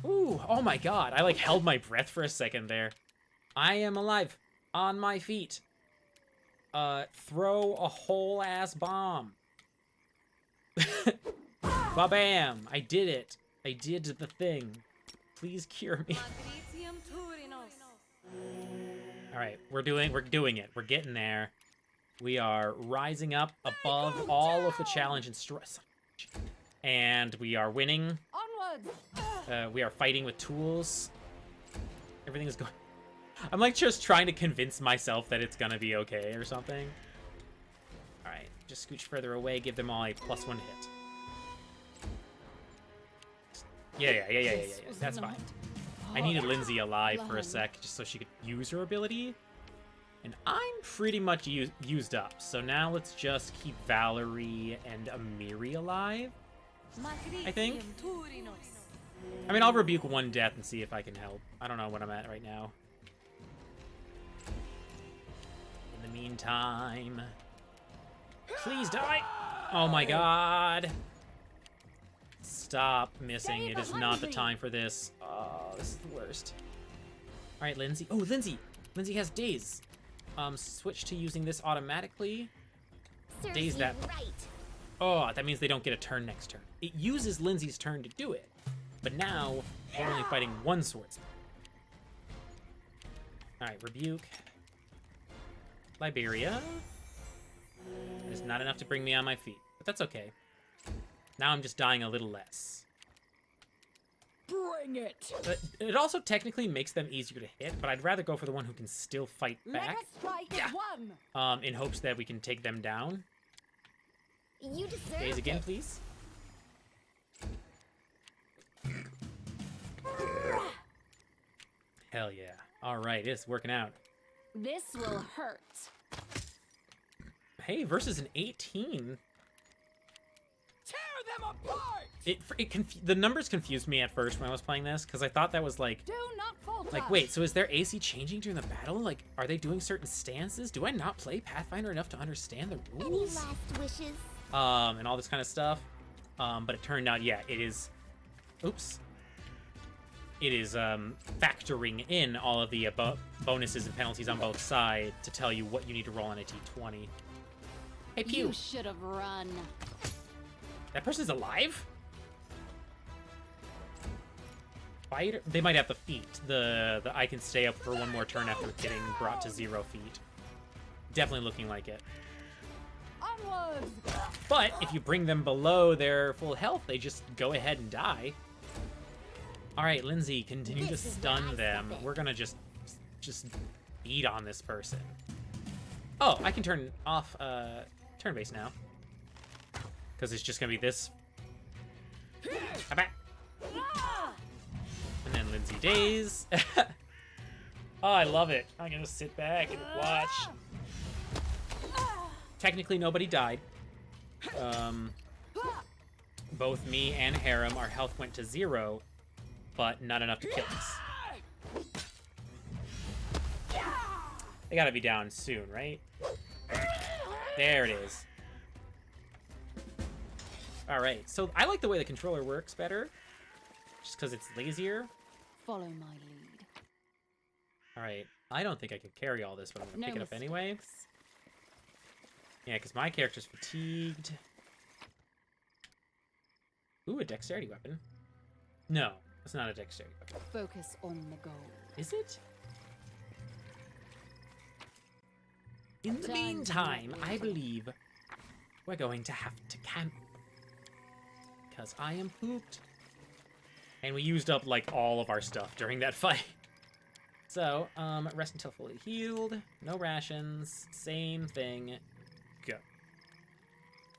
A: Ooh, oh my god. I like held my breath for a second there. I am alive. On my feet. Throw a whole ass bomb. Ba-bam! I did it. I did the thing. Please cure me. Alright, we're doing it. We're getting there. We are rising up above all of the challenge and stress. And we are winning.
B: Onwards.
A: We are fighting with tools. Everything is going... I'm like just trying to convince myself that it's gonna be okay or something. Alright, just scooch further away, give them all a +1 hit. Yeah. That's fine. I needed Lindsay alive for a sec just so she could use her ability. And I'm pretty much used up. So now let's just keep Valerie and Amiri alive, I think. I mean, I'll rebuke one death and see if I can help. I don't know what I'm at right now. In the meantime... Please die! Oh my god! Stop missing. It is not the time for this. Oh, this is the worst. Alright, Lindsay. Oh, Lindsay! Lindsay has daze. Switch to using this automatically. Daze that.
F: Right.
A: Oh, that means they don't get a turn next turn. It uses Lindsay's turn to do it. But now, we're only fighting one swordsman. Alright, rebuke. Liberia. That is not enough to bring me on my feet, but that's okay. Now I'm just dying a little less.
B: Bring it.
A: But it also technically makes them easier to hit, but I'd rather go for the one who can still fight back. In hopes that we can take them down.
F: You deserve
A: Daze again,
F: it.
A: please. Hell yeah. Alright, it's working out.
F: This will hurt.
A: Hey, versus an 18.
B: Tear them apart.
A: The numbers confused me at first when I was playing this, because I thought that was like...
B: Do not falter.
A: Like, wait, so is their AC changing during the battle? Like, are they doing certain stances? Do I not play Pathfinder enough to understand the
F: Any
A: rules?
F: last wishes?
A: And all this kind of stuff. But it turned out, yeah, it is... Oops. It is, factoring in all of the bonuses and penalties on both sides to tell you what you need to roll on a T20. Hey, Pew!
B: You should have run.
A: That person's alive? Fighter? They might have the feet. The I can stay up for one more turn after getting brought to 0 feet. Definitely looking like it.
B: Onwards.
A: But if you bring them below their full health, they just go ahead and die. Alright, Lindsay, continue to stun them. We're gonna just beat on this person. Oh, I can turn off turn base now. Because it's just gonna be this. And then Lindsay daze. Oh, I love it. I'm gonna sit back and watch. Technically, nobody died. Both me and Harem, our health went to 0. but not enough to kill us. They gotta be down soon, right? There it is. Alright, so I like the way the controller works better. Just because it's lazier.
B: Follow my lead.
A: Alright, I don't think I could carry all this, but I'm gonna
B: No
A: pick it up anyway.
B: mistakes.
A: Yeah, because my character's fatigued. Ooh, a dexterity weapon. No, it's not a dexterity weapon.
B: Focus on the goal.
A: Is it? In the
B: Time
A: meantime,
B: to
A: I believe we're going to have to camp. Because I am pooped. And we used up, like, all of our stuff during that fight. So, rest until fully healed. No rations. Same thing. Go.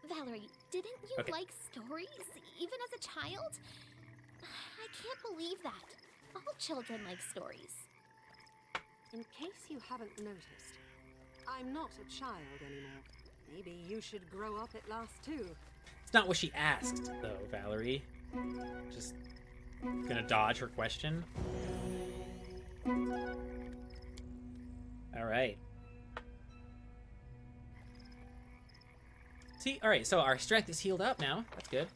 F: Valerie, didn't you
A: Okay.
F: like stories, even as a child? I can't believe that. All children like stories.
G: In case you haven't noticed, I'm not a child anymore. Maybe you should grow up at last too.
A: It's not what she asked, though, Valerie. Just gonna dodge her question. Alright. See, alright, so our strength is healed up now. That's good.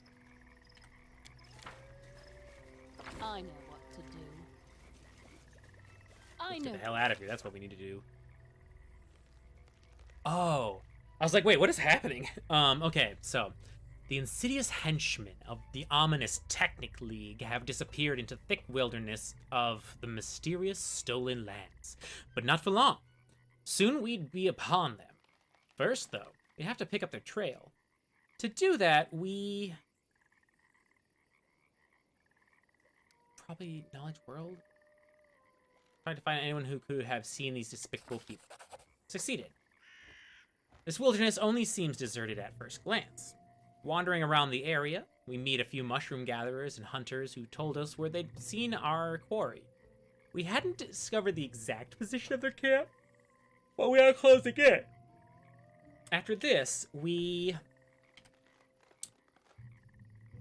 B: I know what to do. I
A: Let's
B: know.
A: get the hell out of here. That's what we need to do. Oh. I was like, wait, what is happening? Okay, so the insidious henchmen of the ominous Technic League have disappeared into thick wilderness of the mysterious stolen lands. But not for long. Soon we'd be upon them. First, though, we have to pick up their trail. To do that, we... probably Knowledge World? Trying to find anyone who could have seen these despicable people. Succeeded. This wilderness only seems deserted at first glance. Wandering around the area, we meet a few mushroom gatherers and hunters who told us where they'd seen our quarry. We hadn't discovered the exact position of their camp, but we are closing in. After this, we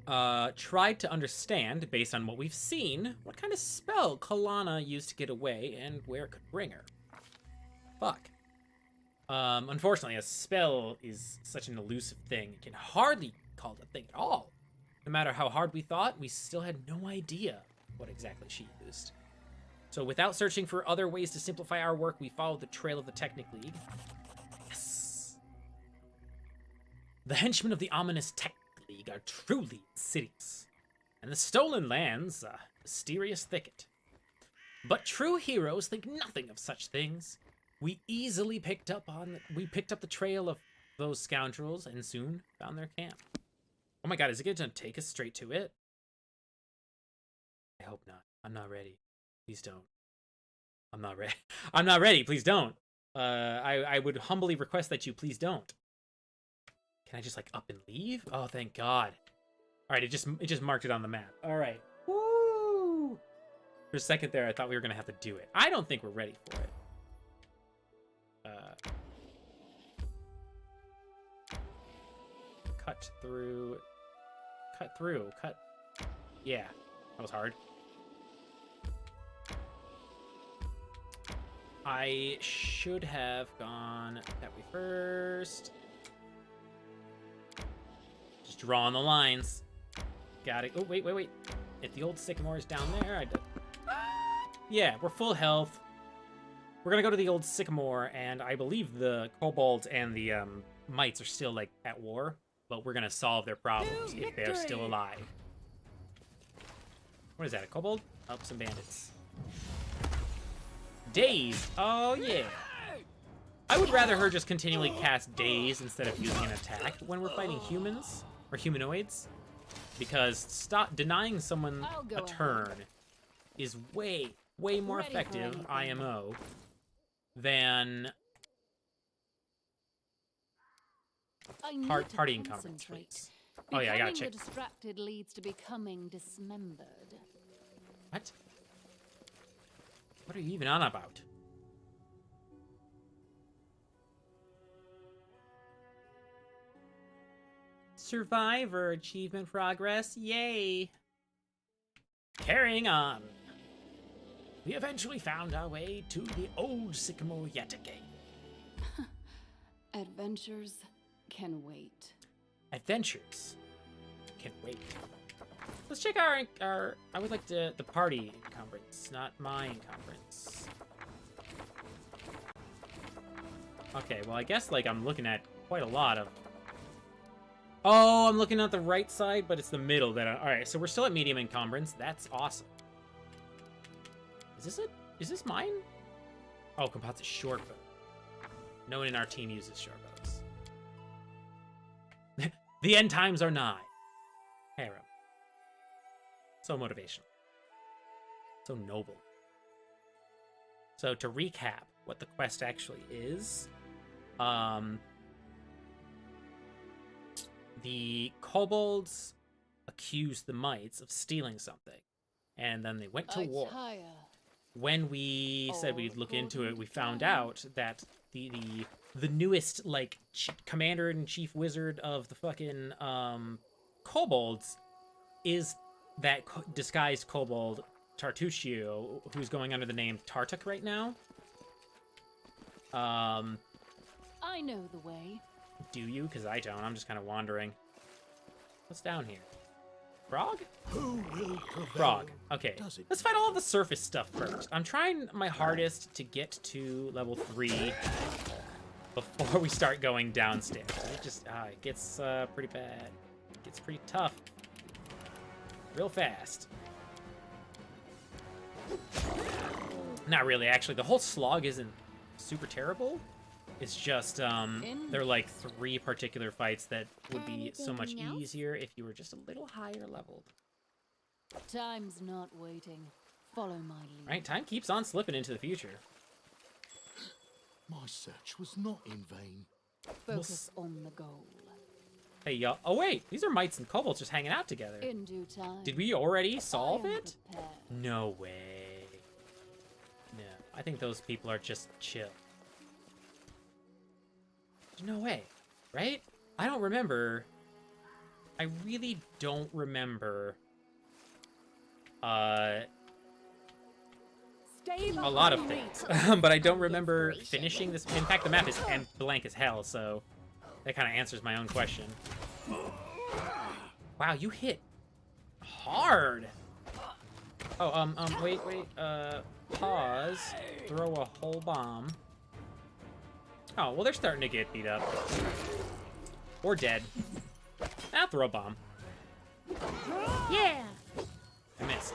A: tried to understand, based on what we've seen, what kind of spell Kalana used to get away and where it could bring her. Fuck. Unfortunately, a spell is such an elusive thing, it can hardly be called a thing at all. No matter how hard we thought, we still had no idea what exactly she used. So without searching for other ways to simplify our work, we followed the trail of the Technic League. Yes! The henchmen of the ominous Technic League are truly insidious, and the stolen lands a mysterious thicket. But true heroes think nothing of such things. We easily picked up the trail of those scoundrels and soon found their camp. Oh my god, is it going to take us straight to it? I hope not. I'm not ready. Please don't. I'm not ready. I'm not ready. Please don't. I would humbly request that you please don't. Can I just like up and leave? Oh, thank God. All right, it just marked it on the map. All right. Woo! For a second there, I thought we were gonna have to do it. I don't think we're ready for it. Cut through. Cut through. Cut. Yeah, that was hard. I should have gone that way first. Just drawing the lines. Got it. Oh, wait. If the old sycamore is down there, I did. Yeah, we're full health. We're gonna go to the old sycamore, and I believe the kobolds and the mites are still, like, at war. But we're gonna solve their problems if they're still alive. What is that, a kobold? Oh, some bandits. Daze. Oh, yeah. I would rather her just continually cast Daze instead of using an attack when we're fighting humans, or humanoids. Because denying someone a turn is way more effective, IMO, than partying conference, please. Oh yeah, I gotta check.
B: Becoming the distracted leads to becoming dismembered.
A: What? What are you even on about? Survivor achievement progress, yay! Carrying on.
C: We eventually found our way to the old sycamore yet again.
B: Adventures can wait.
A: Adventures. Can't wait. Let's check our I would like the party encumbrance, not my encumbrance. Okay, well I guess like I'm looking at quite a lot of. Oh, I'm looking at the right side, but it's the middle that alright, so we're still at medium encumbrance. That's awesome. Is this mine? Oh, composite short bow. No one in our team uses short bows. The end times are nigh. Harem. So motivational. So noble. So to recap what the quest actually is, the kobolds accused the mites of stealing something, and then they went to war. When we said we'd look into it, we found out that the newest like commander-in-chief wizard of the fucking kobolds is that disguised kobold Tartuccio, who's going under the name Tartuk right now.
B: I know the way.
A: Do you? Because I don't. I'm just kind of wandering. What's down here? Frog?
E: Who will prevail?
A: Frog. Okay.
E: Does it
A: Let's fight all of the surface stuff first. I'm trying my hardest to get to level 3 before we start going downstairs. It gets pretty bad. It gets pretty tough. Real fast. Not really, actually. The whole slog isn't super terrible. It's just, there are like 3 particular fights that would be so much
F: Anything else?
A: easier if you were just a little higher leveled.
B: Time's not waiting. Follow my lead.
A: Right? Time keeps on slipping into the future.
E: My search was not in vain.
B: Focus on the goal.
A: Hey, y'all. Oh, wait. These are mites and kobolds just hanging out together.
B: In due time.
A: Did we already solve
B: I am
A: it?
B: prepared.
A: No way. No. I think those people are just chill. No way. Right? I don't remember. I really don't remember.
B: Stay
A: A lot of
B: behind me.
A: things. But I don't remember finishing this. In fact, the map is blank as hell, so that kind of answers my own question. Wow, you hit hard. Oh, wait. Pause. Throw a whole bomb. Oh, well, they're starting to get beat up. Or dead. I'll throw a bomb. Yeah! I missed.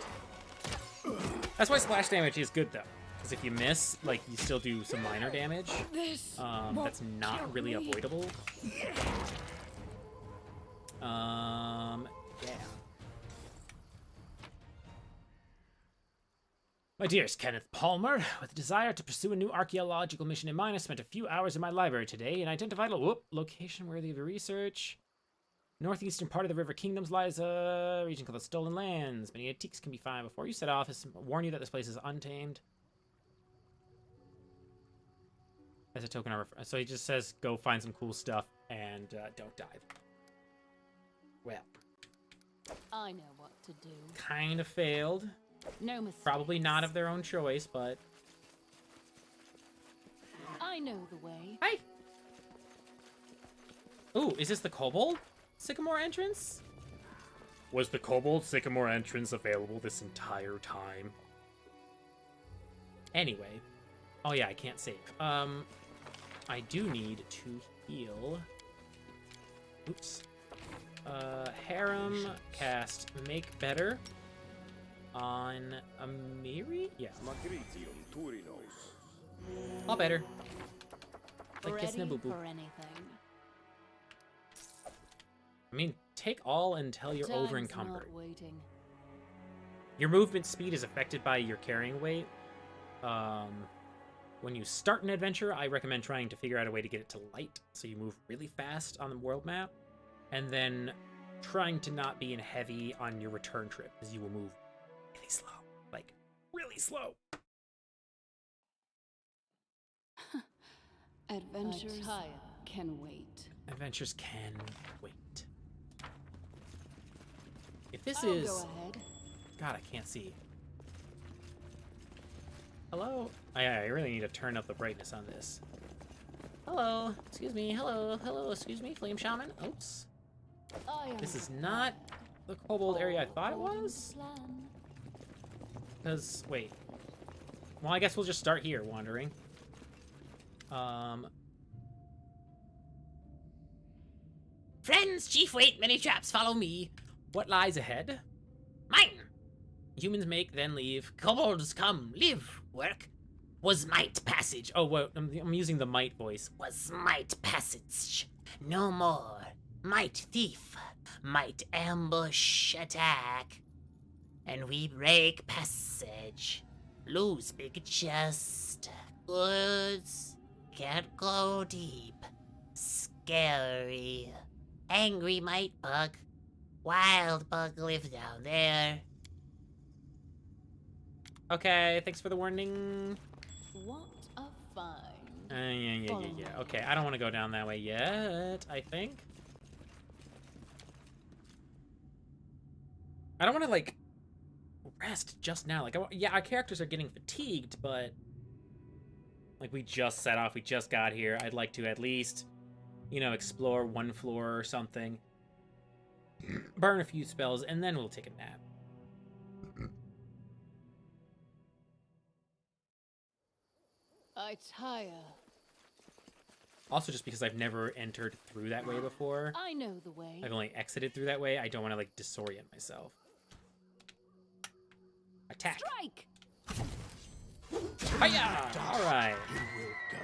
A: That's why splash damage is good, though. Because if you miss, like, you still do some minor damage. That's not really avoidable. Yeah.
C: My dearest Kenneth Palmer, with a desire to pursue a new archaeological mission in mind, I spent a few hours in my library today and identified a
A: Location worthy of your research. Northeastern part of the River Kingdoms lies a region called the Stolen Lands. Many antiques can be found. Before you set off, warn you that this place is untamed. As a token of so he just says go find some cool stuff and don't dive. Well,
B: I know what to do.
A: kind of failed.
B: No mistakes.
A: Probably not of their own choice, but
B: I know the way.
A: hi. Ooh, is this the Kobold Sycamore entrance? Was the Kobold Sycamore entrance available this entire time? Anyway. Oh yeah, I can't save. I do need to heal. Oops. Harem cast Make Better on Amiri? Yeah. All better. Like
B: Ready
A: kissing a boo-boo.
B: for anything.
A: I mean, take all until you're
B: Time's
A: over encumbered.
B: not waiting.
A: Your movement speed is affected by your carrying weight. When you start an adventure, I recommend trying to figure out a way to get it to light, so you move really fast on the world map, and then trying to not be in heavy on your return trip, because you will move really slow. Like, really slow.
B: Adventures can wait.
A: Adventures can wait. If this
B: I'll
A: is...
B: go ahead.
A: God, I can't see. Hello? I really need to turn up the brightness on this. Hello. Excuse me. Hello. Hello. Excuse me. Flame Shaman. Oops. This is not the kobold area I thought it was. Because, wait. Well, I guess we'll just start here, wandering.
D: Friends, chief, wait, many traps, follow me.
A: What lies ahead?
D: Mine.
A: Humans make, then leave.
D: Kobolds come, live, work. Was might passage.
A: Oh, wait, I'm using the might voice.
D: Was might passage. No more. Might thief. Might ambush attack. And we break passage. Lose big chest. Goods. Can't go deep. Scary. Angry might bug. Wild bug live down there.
A: Okay, thanks for the warning.
B: What a find.
A: Yeah. Okay, I don't want to go down that way yet, I think. I don't want to, like, rest just now. Like, yeah, our characters are getting fatigued, but... Like, we just set off, we just got here. I'd like to at least, you know, explore one floor or something. Burn a few spells, and then we'll take a nap.
B: I tire.
A: Also, just because I've never entered through that way before.
B: I know the way.
A: I've only exited through that way. I don't want to, like, disorient myself. Attack!
B: Strike!
A: Hiya! Alright.
E: You will go.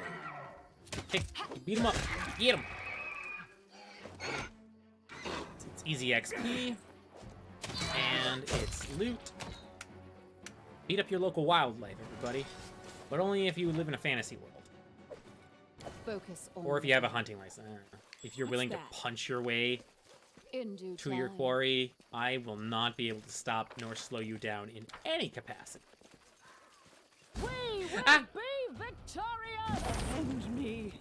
A: Kick. Beat him up. Get him. It's easy XP. And it's loot. Beat up your local wildlife, everybody. But only if you live in a fantasy world.
B: Focus on.
A: Or if you have a hunting license. I don't know. If you're
B: What's
A: willing
B: that?
A: to punch your way
B: In due
A: to your
B: time.
A: quarry, I will not be able to stop nor slow you down in any capacity.
B: We will
A: Ah!
B: be victorious! Avenge me.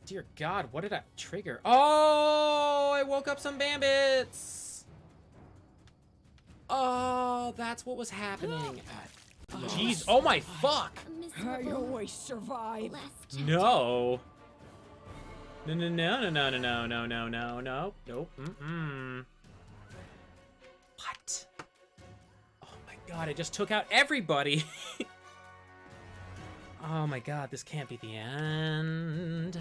A: Dear God, what did I trigger? Oh, I woke up some bandits. Oh, that's what was happening. Jeez, oh my fuck.
F: Survive.
A: No. No. Nope. What? Oh my God, I just took out everybody. Oh my God, this can't be the end.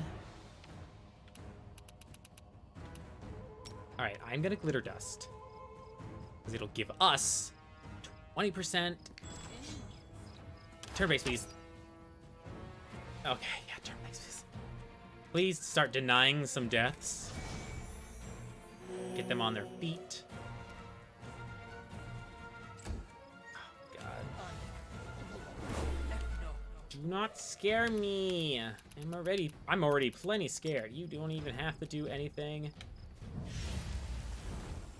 A: All right, I'm gonna glitter dust. Because it'll give us 20%. Turn base, please. Okay, yeah, turn base, please. Please start denying some deaths. Get them on their feet. Oh, God. Do not scare me. I'm already plenty scared. You don't even have to do anything.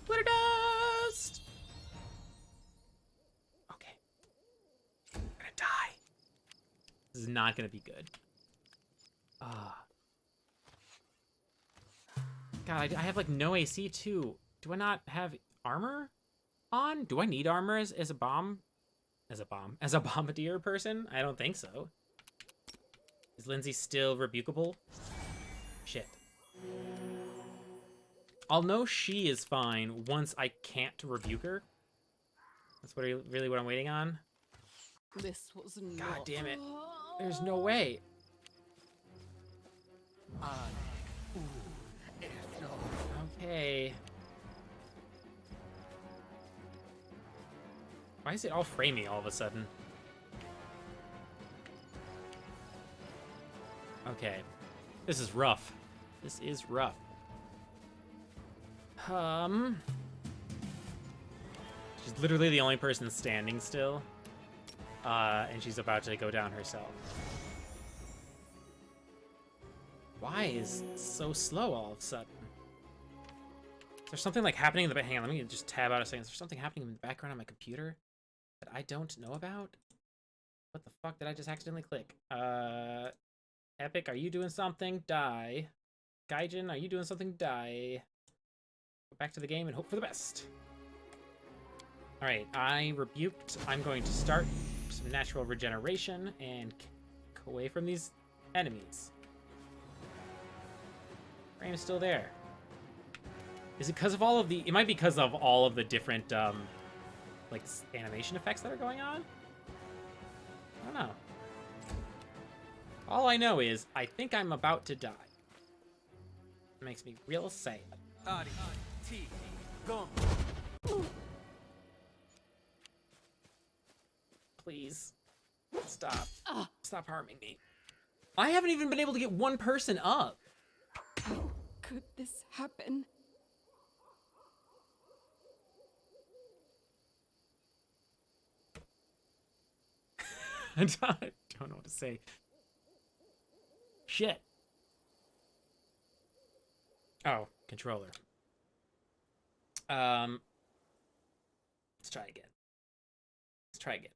A: Glitter dust! Okay. I'm gonna die. This is not gonna be good. God, I have like no AC too. Do I not have armor on? Do I need armor as a bombardier person? I don't think so. Is Lindsay still rebukable? Shit. I'll know she is fine once I can't rebuke her. That's really what I'm waiting on.
B: This was not.
A: God damn it. There's no way. Okay. Why is it all framey all of a sudden? Okay. This is rough. This is rough. She's literally the only person standing still. And she's about to go down herself. Why is it so slow all of a sudden? Is there something like happening in the back? Hang on, let me just tab out a second. Is there something happening in the background on my computer that I don't know about? What the fuck did I just accidentally click? Epic, are you doing something? Die. Gaijin, are you doing something? Die. Go back to the game and hope for the best. Alright, I rebuked. I'm going to start some natural regeneration and kick away from these enemies. Frame's still there. Is it because of all of the... It might be because of all of the different, like, animation effects that are going on? I don't know. All I know is, I think I'm about to die. It makes me real sad. Please. Stop. Stop harming me. I haven't even been able to get one person up.
G: How could this happen?
A: I don't know what to say. Shit. Oh, controller. Let's try again. Let's try again.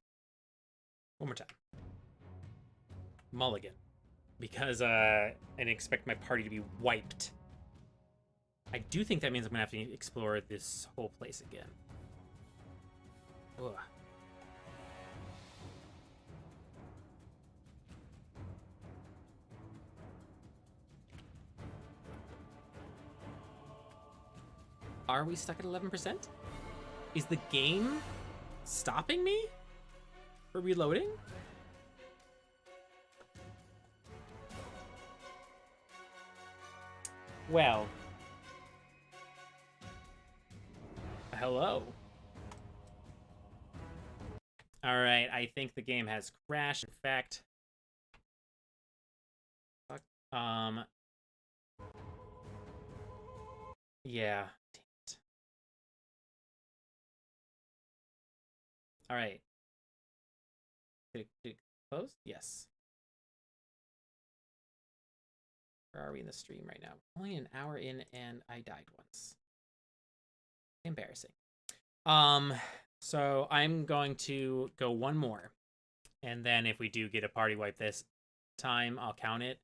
A: One more time. Mulligan. Because, I didn't expect my party to be wiped. I do think that means I'm gonna have to explore this whole place again. Ugh. Are we stuck at 11%? Is the game stopping me for reloading? Well. Hello. Alright, I think the game has crashed. In fact, yeah. Damn it. Alright. Did it close? Yes. Where are we in the stream right now? Only an hour in and I died once. Embarrassing. So I'm going to go one more. And then if we do get a party wipe this time, I'll count it.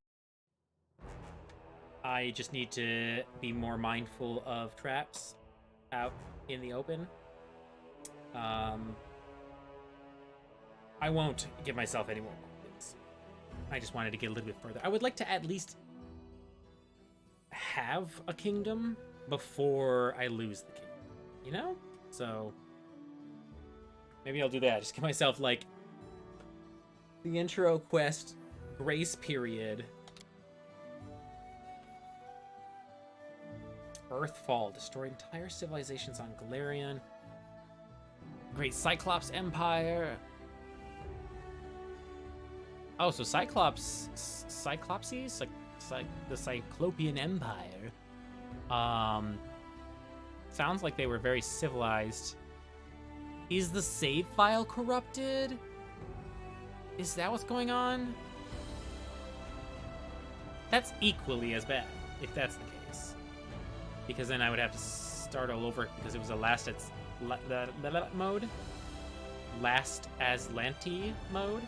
A: I just need to be more mindful of traps out in the open. I won't give myself any more points. I just wanted to get a little bit further. I would like to at least have a kingdom before I lose the kingdom, you know? So maybe I'll do that. Just give myself like the intro quest grace period. Earthfall, destroy entire civilizations on Galarian. Great Cyclops Empire. Oh, so Cyclopses? Like the Cyclopean Empire. Sounds like they were very civilized. Is the save file corrupted? Is that what's going on? That's equally as bad, if that's the case. Because then I would have to start all over because it was a last as mode. Last as Lanty mode.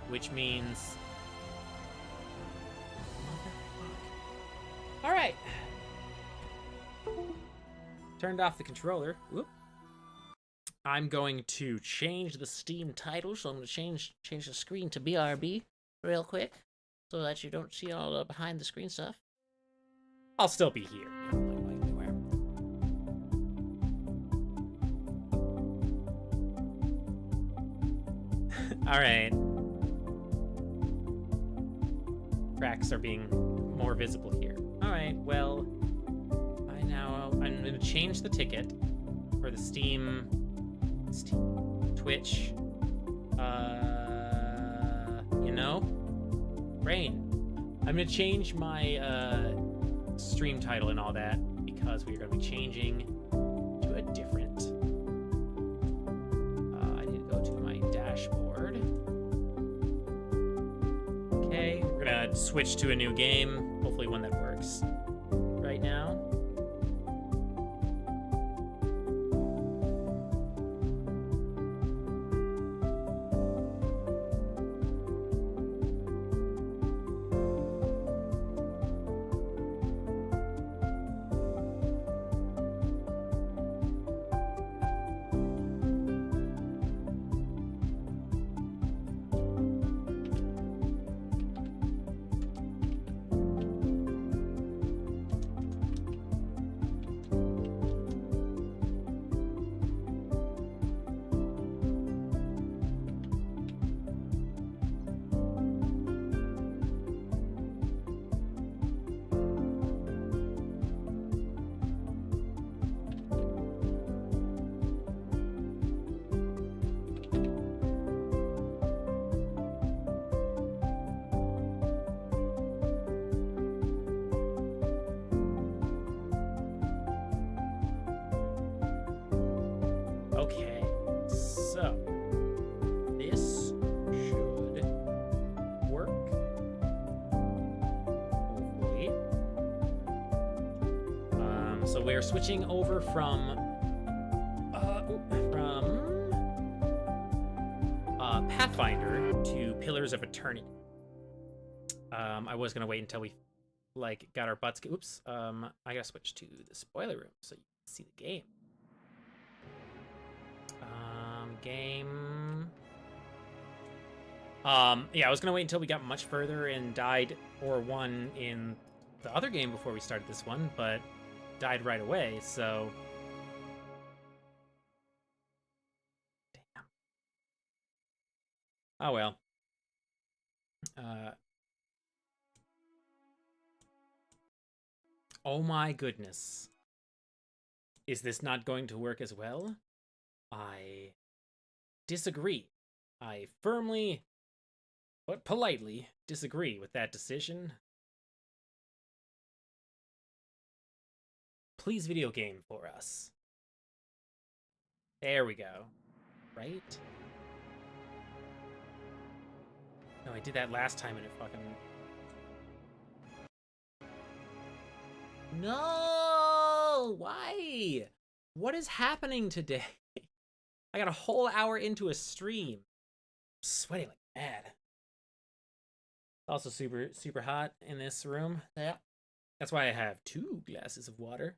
A: Which means... Motherfuck. Alright. Turned off the controller. Whoop. I'm going to change the Steam title, so I'm going to change the screen to BRB real quick, so that you don't see all the behind the screen stuff. I'll still be here. All right. Tracks are being more visible here. All right. Well, I'm going to change the ticket for the Steam Twitch. You know, Brain. I'm going to change my stream title and all that because we are going to be changing to a different. I need to go to my dashboard. Okay, we're going to switch to a new game, hopefully one that works right now. Okay, so this should work. Hopefully. So we're switching over from Pathfinder to Pillars of Eternity. I was gonna wait until we like got our butts. Oops. I gotta switch to the spoiler room so you can see the game. Game. Yeah, I was gonna wait until we got much further and died or won in the other game before we started this one, but died right away. So. Damn. Oh well. Oh my goodness. Is this not going to work as well? I disagree. I firmly, but politely, disagree with that decision. Please video game for us. There we go. Right? No, I did that last time and it fucking... No! Why? What is happening today? I got a whole hour into a stream. I'm sweating like mad. Also super hot in this room. Yeah. That's why I have 2 glasses of water.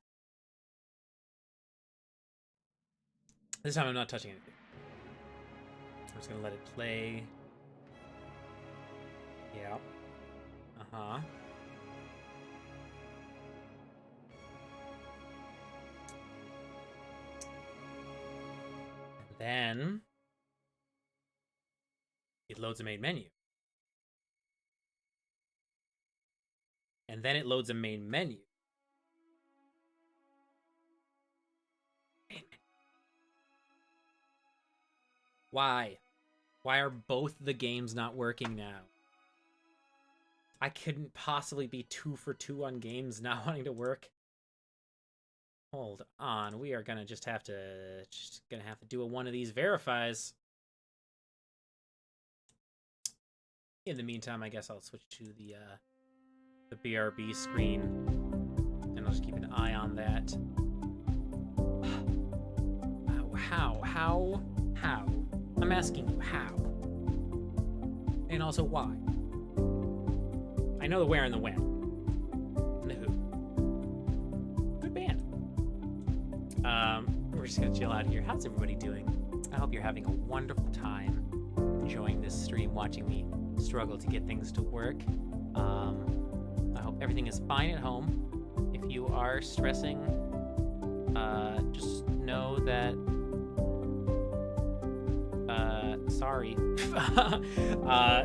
A: This time I'm not touching anything. I'm just gonna let it play. Yeah. Uh-huh. Then it loads a main menu. And then it loads a main menu. Why? Why are both the games not working now? I couldn't possibly be 2 for 2 on games not wanting to work. Hold on, we are gonna just have to do one of these verifies. In the meantime, I guess I'll switch to the BRB screen, and I'll just keep an eye on that. How? I'm asking you how, and also why. I know the where and the when, and the who. Good band. We're just gonna chill out here. How's everybody doing? I hope you're having a wonderful time enjoying this stream, watching me struggle to get things to work. I hope everything is fine at home. If you are stressing, just know that, sorry.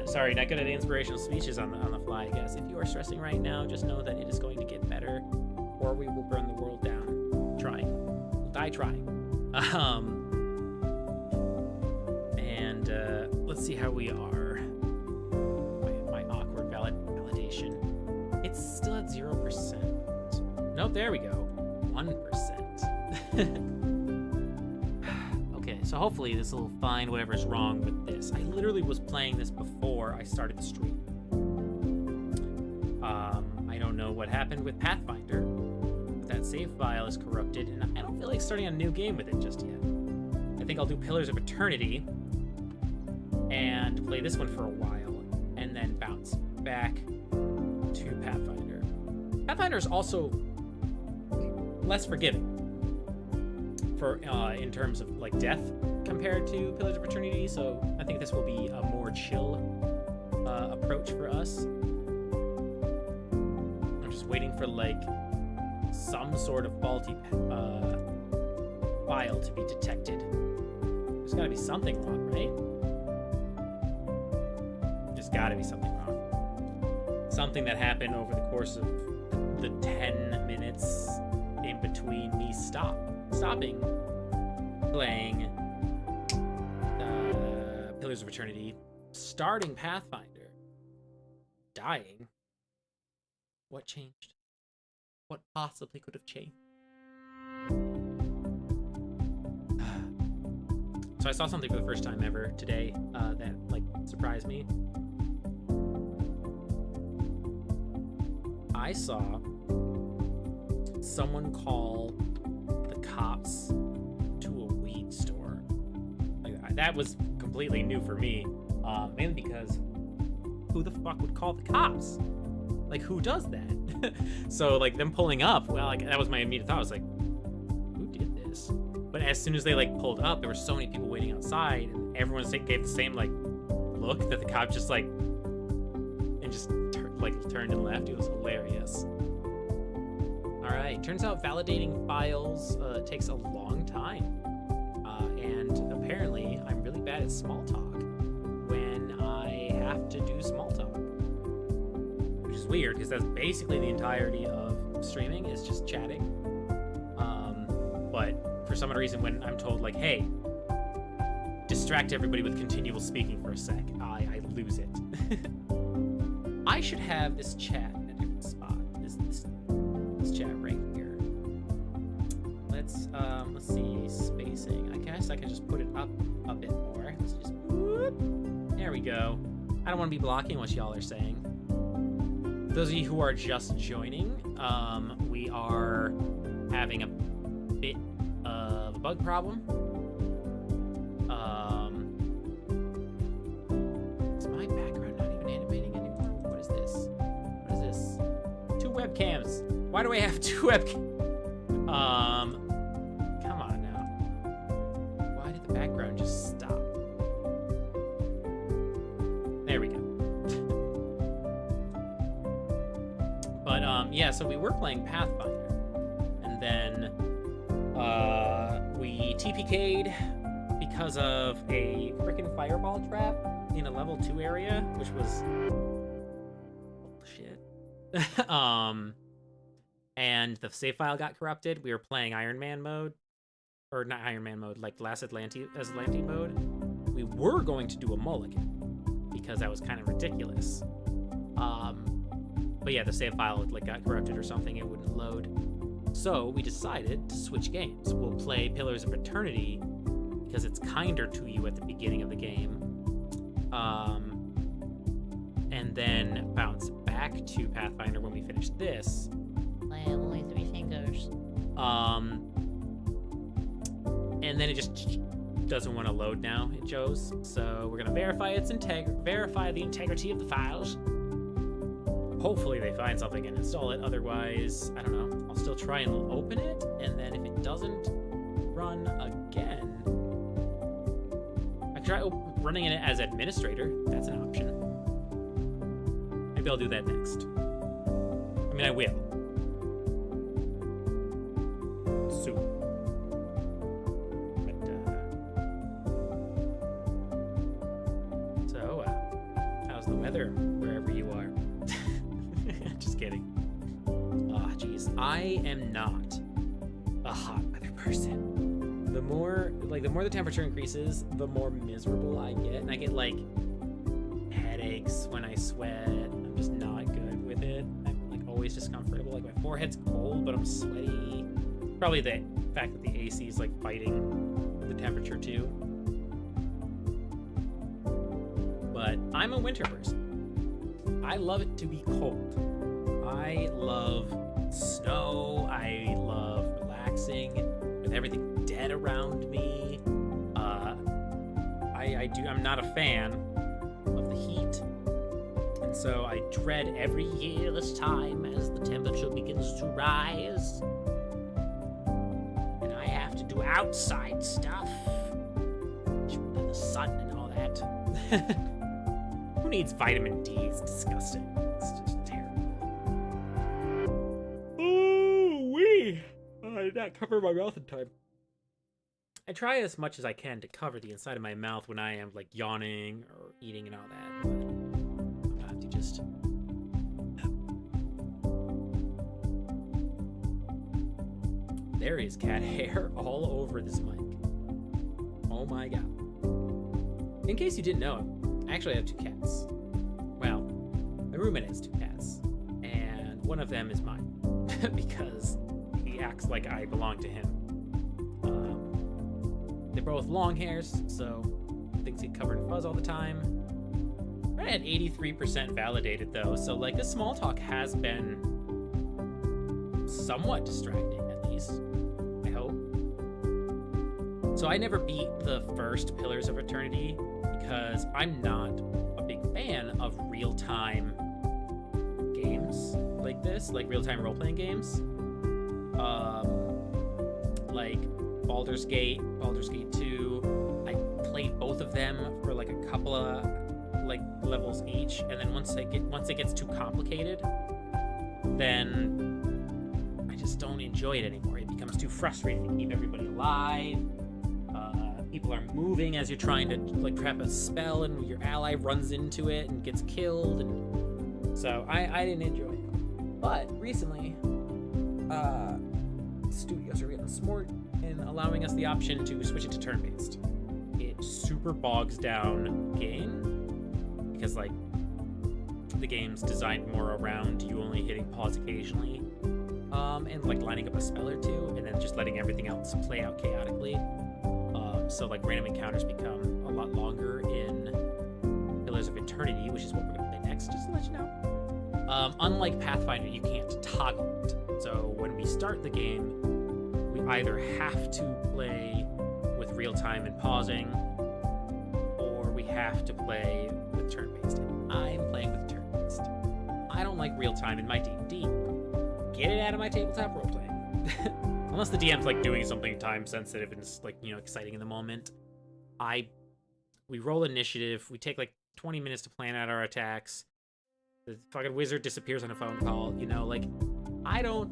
A: Sorry, not good at inspirational speeches on the fly, I guess. If you are stressing right now, just know that it is going to get better, or we will burn the world down. Trying. We'll die trying. Let's see how we are. My awkward validation. It's still at 0%. Nope, there we go. 1%. Okay, so hopefully this will find whatever's wrong with this. I literally was playing this before I started the stream. I don't know what happened with Pathfinder, but that save file is corrupted, and I don't feel like starting a new game with it just yet. I think I'll do Pillars of Eternity and play this one for a while, and then bounce back to Pathfinder. Pathfinder is also less forgiving for in terms of like death compared to Pillars of Eternity, so I think this will be a more chill approach for us. I'm just waiting for like some sort of faulty file to be detected. There's gotta be something wrong, right? There's gotta be something wrong. Something that happened over the course of the 10 minutes in between me stopping playing Pillars of Eternity, starting Pathfinder, dying. What changed? What possibly could have changed? So I saw something for the first time ever today that like surprised me. I saw someone call the cops to a weed store. Like, that was completely new for me, mainly because who the fuck would call the cops? Like, who does that? So like them pulling up, well, like that was my immediate thought. I was like, who did this? But as soon as they like pulled up, there were so many people waiting outside, and everyone gave the same like look that the cop just like and just turned and left. It was hilarious. All right, turns out validating files takes a long time, and apparently I'm really bad at small talk when I have to do small talk, which is weird because that's basically the entirety of streaming is just chatting. But for some reason, when I'm told like, "Hey, distract everybody with continual speaking for a sec," I lose it. I should have this chat in a different spot. This chat right here. Let's see spacing. I guess I can just put it up a bit more. Let's just whoop. There we go. I don't want to be blocking what y'all are saying. Those of you who are just joining, we are having a bit of a bug problem. Is my background not even animating anymore? What is this? What is this? 2 webcams. Why do I have 2 webcams? Come on now. Why did the background just stop? There we go. But yeah, so we were playing Pathfinder, and then we TPK'd because of a freaking fireball trap in a level 2 area, which was bullshit. And the save file got corrupted. We were playing Iron Man mode, or not Iron Man mode, like Last Atlantean mode. We were going to do a mulligan because that was kind of ridiculous. But yeah, the save file like got corrupted or something. It wouldn't load. So we decided to switch games. We'll play Pillars of Eternity because it's kinder to you at the beginning of the game. And then bounce back to Pathfinder when we finish this.
D: I have only 3 fingers.
A: And then it just doesn't want to load now, it shows. So we're gonna verify verify the integrity of the files. Hopefully they find something and install it. Otherwise, I don't know. I'll still try and open it, and then if it doesn't run again, I can try running it as administrator. That's an option. Maybe I'll do that next. I mean, I will. Soon. But, so, how's the weather wherever you are? Just kidding. Ah, jeez. I am not a hot weather person. The more the temperature increases, the more miserable I get. And I get, like, headaches when I sweat. I'm just not good with it. I'm, like, always discomfortable. Like, my forehead's cold, but I'm sweaty. Probably the fact that the AC is, like, fighting the temperature, too. But I'm a winter person. I love it to be cold. I love snow. I love relaxing with everything dead around me. I'm not a fan of the heat. And so I dread every year this time as the temperature begins to rise. And I have to do outside stuff. The sun and all that. Who needs vitamin D? It's disgusting. It's just terrible. Oh, wee! I did not cover my mouth in time. I try as much as I can to cover the inside of my mouth when I am, like, yawning or eating and all that, but I'm gonna have to just... There is cat hair all over this mic. Oh my god. In case you didn't know, I actually have 2 cats. Well, my roommate has 2 cats, and one of them is mine, because he acts like I belong to him. They're both long hairs, so things get covered in fuzz all the time. We're at 83% validated though, so like this small talk has been somewhat distracting at least. I hope. So I never beat the first Pillars of Eternity because I'm not a big fan of real-time games like this, like real-time role-playing games. Like Baldur's Gate, Baldur's Gate 2. I played both of them for like a couple of like levels each, and then once it gets too complicated, then I just don't enjoy it anymore. It becomes too frustrating to keep everybody alive. People are moving as you're trying to like prep a spell, and your ally runs into it and gets killed, and so I didn't enjoy it. But recently, studios are getting smart and allowing us the option to switch it to turn-based. It super bogs down game because like the game's designed more around you only hitting pause occasionally, and like lining up a spell or two, and then just letting everything else play out chaotically. So like random encounters become a lot longer in Pillars of Eternity, which is what we're gonna play next, just to let you know. Unlike Pathfinder, you can't toggle it. So when we start the game, we either have to play with real time and pausing, or we have to play with turn-based. And I'm playing with turn-based. I don't like real time in my D&D. Get it out of my tabletop role-playing. Unless the DM's like doing something time sensitive and it's like, you know, exciting in the moment. We roll initiative. We take like 20 minutes to plan out our attacks. The fucking wizard disappears on a phone call. You know, like, I don't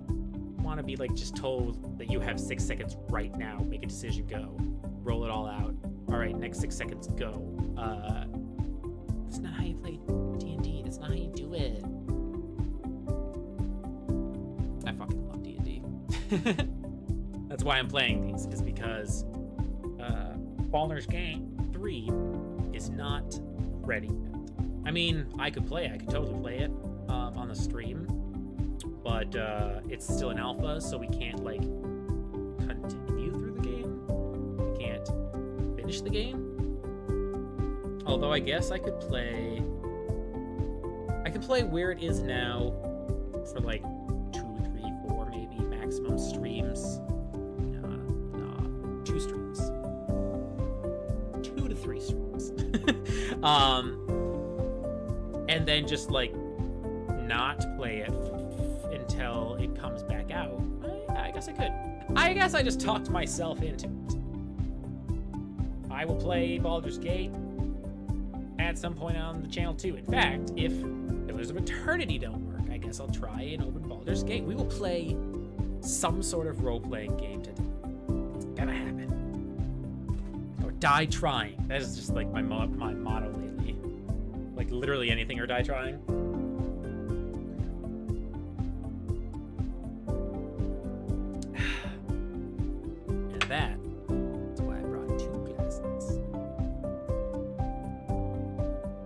A: want to be like just told that you have 6 seconds right now. Make a decision, go. Roll it all out. All right, next 6 seconds, go. That's not how you play D&D. That's not how you do it. I fucking love D&D. That's why I'm playing these, is because Baldur's Gate 3 is not ready yet. I mean, I could totally play it on the stream, but it's still an alpha, so we can't like continue through the game. We can't finish the game. Although I guess I could play where it is now for like 2, 3, 4 maybe maximum streams. 2 streams. 2 to 3 streams. And then just like not play it until it comes back out. I guess I could. I guess I just talked myself into it. I will play Baldur's Gate at some point on the channel too. In fact, if Pillars of Eternity don't work, I guess I'll try and open Baldur's Gate. We will play some sort of role-playing game today. It's gonna happen. Or die trying. That is just like my motto lately. Like literally anything or die trying. And that's why I brought 2 glasses.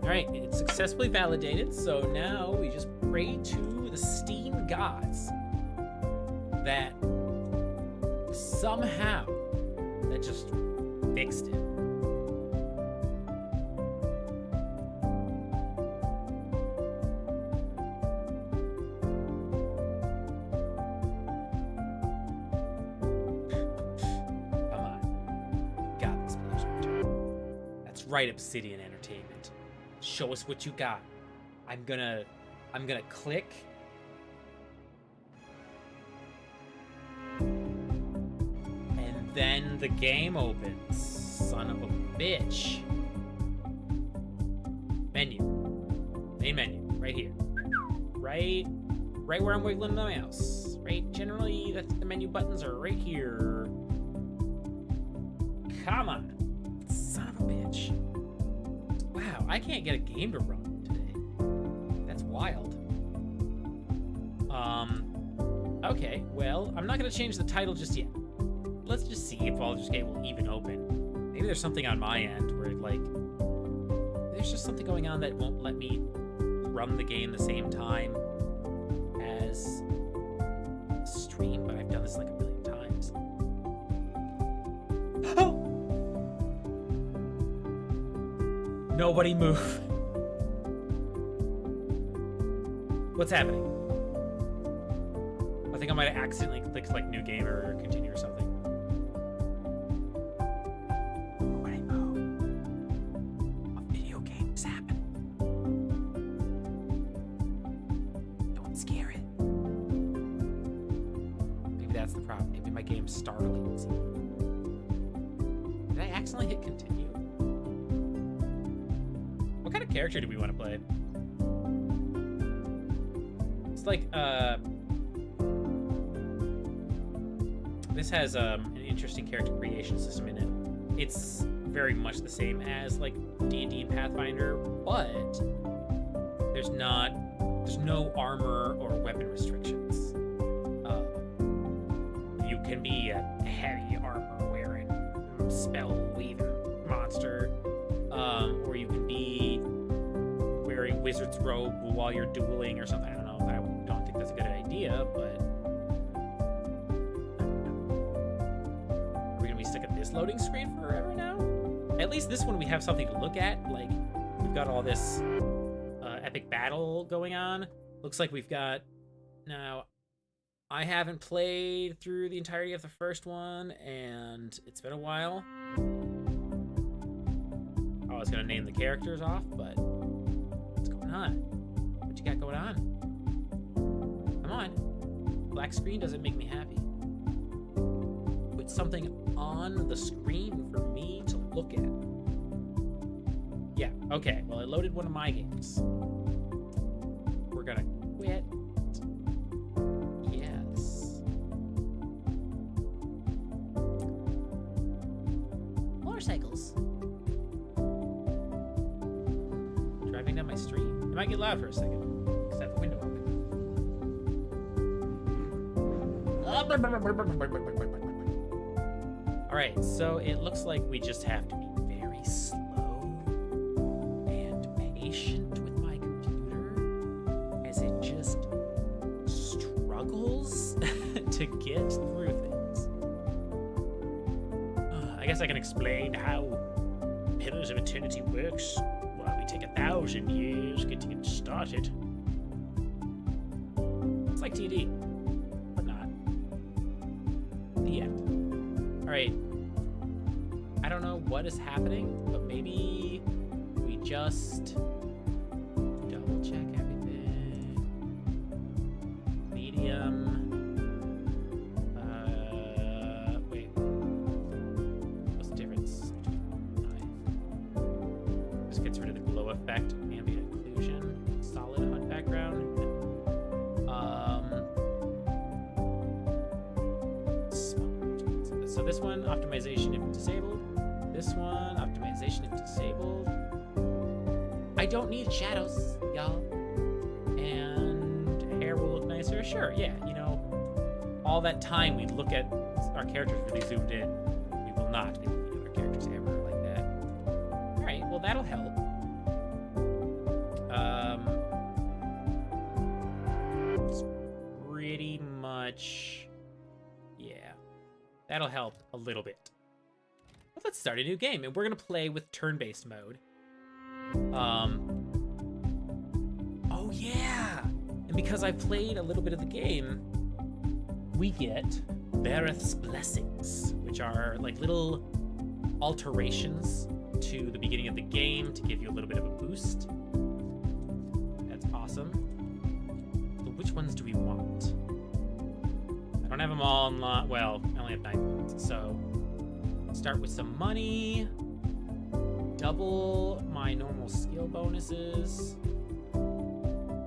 A: Alright, it's successfully validated, so now we just pray to the Steam gods that somehow that just fixed it. Come on. Got this, Blizzard. That's right, Obsidian Entertainment. Show us what you got. I'm gonna click. And then the game opens. Son of a bitch. Menu. Main menu. Right here. Right where I'm wiggling the mouse. Right, generally the menu buttons are right here. Come on. Son of a bitch. Wow, I can't get a game to run today. That's wild. Okay, well, I'm not gonna change the title just yet. Let's just see if Baldur's Gate will even open. Maybe there's something on my end where, like, there's just something going on that won't let me run the game the same time as stream, but I've done this like a million times. Oh! Nobody move. What's happening? I think I might have accidentally clicked like new game or continue or something. Nobody move. A video game is happening. Don't scare it. Maybe that's the problem. Maybe my game's startling. Did I accidentally hit continue? What kind of character do we want to play? It's like, this has an interesting character creation system in it. It's very much the same as like D&D and Pathfinder, but there's no armor or weapon restrictions. You can be a heavy armor wearing spell weaving monster, or you can be wearing wizard's robe while you're dueling or something. I don't know. I don't think that's a good idea, but are we gonna be stuck at this loading screen forever now? At least this one we have something to look at. Like, we've got all this epic battle going on. Looks like we've got... Now, I haven't played through the entirety of the first one, and it's been a while. I was gonna name the characters off, but what's going on? What you got going on? Come on. Black screen doesn't make me happy. Put something on the screen for me to look at. Yeah, okay. Well, it loaded one of my games. We're gonna quit. Yes.
D: Motorcycles.
A: Driving down my street. It might get loud for a second. Because I have the window open. Alright, so it looks like we just have to be very slow and patient with my computer as it just struggles to get through things. I guess I can explain how Pillars of Eternity works while we take 1,000 years getting it started. It's like TD, but not. The end. Alright. I don't know what is happening, but maybe we just double check everything. Medium. Wait. What's the difference? Just gets rid of the glow effect, ambient occlusion, solid HUD background. So this one, optimization if disabled. This one, optimization if disabled. I don't need shadows, y'all. And hair will look nicer. Sure, yeah, you know, all that time we look at our characters really zoomed in, we will not be looking at our characters ever like that. All right, well, that'll help. It's pretty much, yeah. That'll help a little bit. Well, let's start a new game, and we're gonna play with turn-based mode. Oh yeah! And because I've played a little bit of the game, we get Bareth's Blessings, which are like little alterations to the beginning of the game to give you a little bit of a boost. That's awesome. So which ones do we want? I don't have them all in lot. Well, I only have 9 minutes, so start with some money. Double my normal skill bonuses.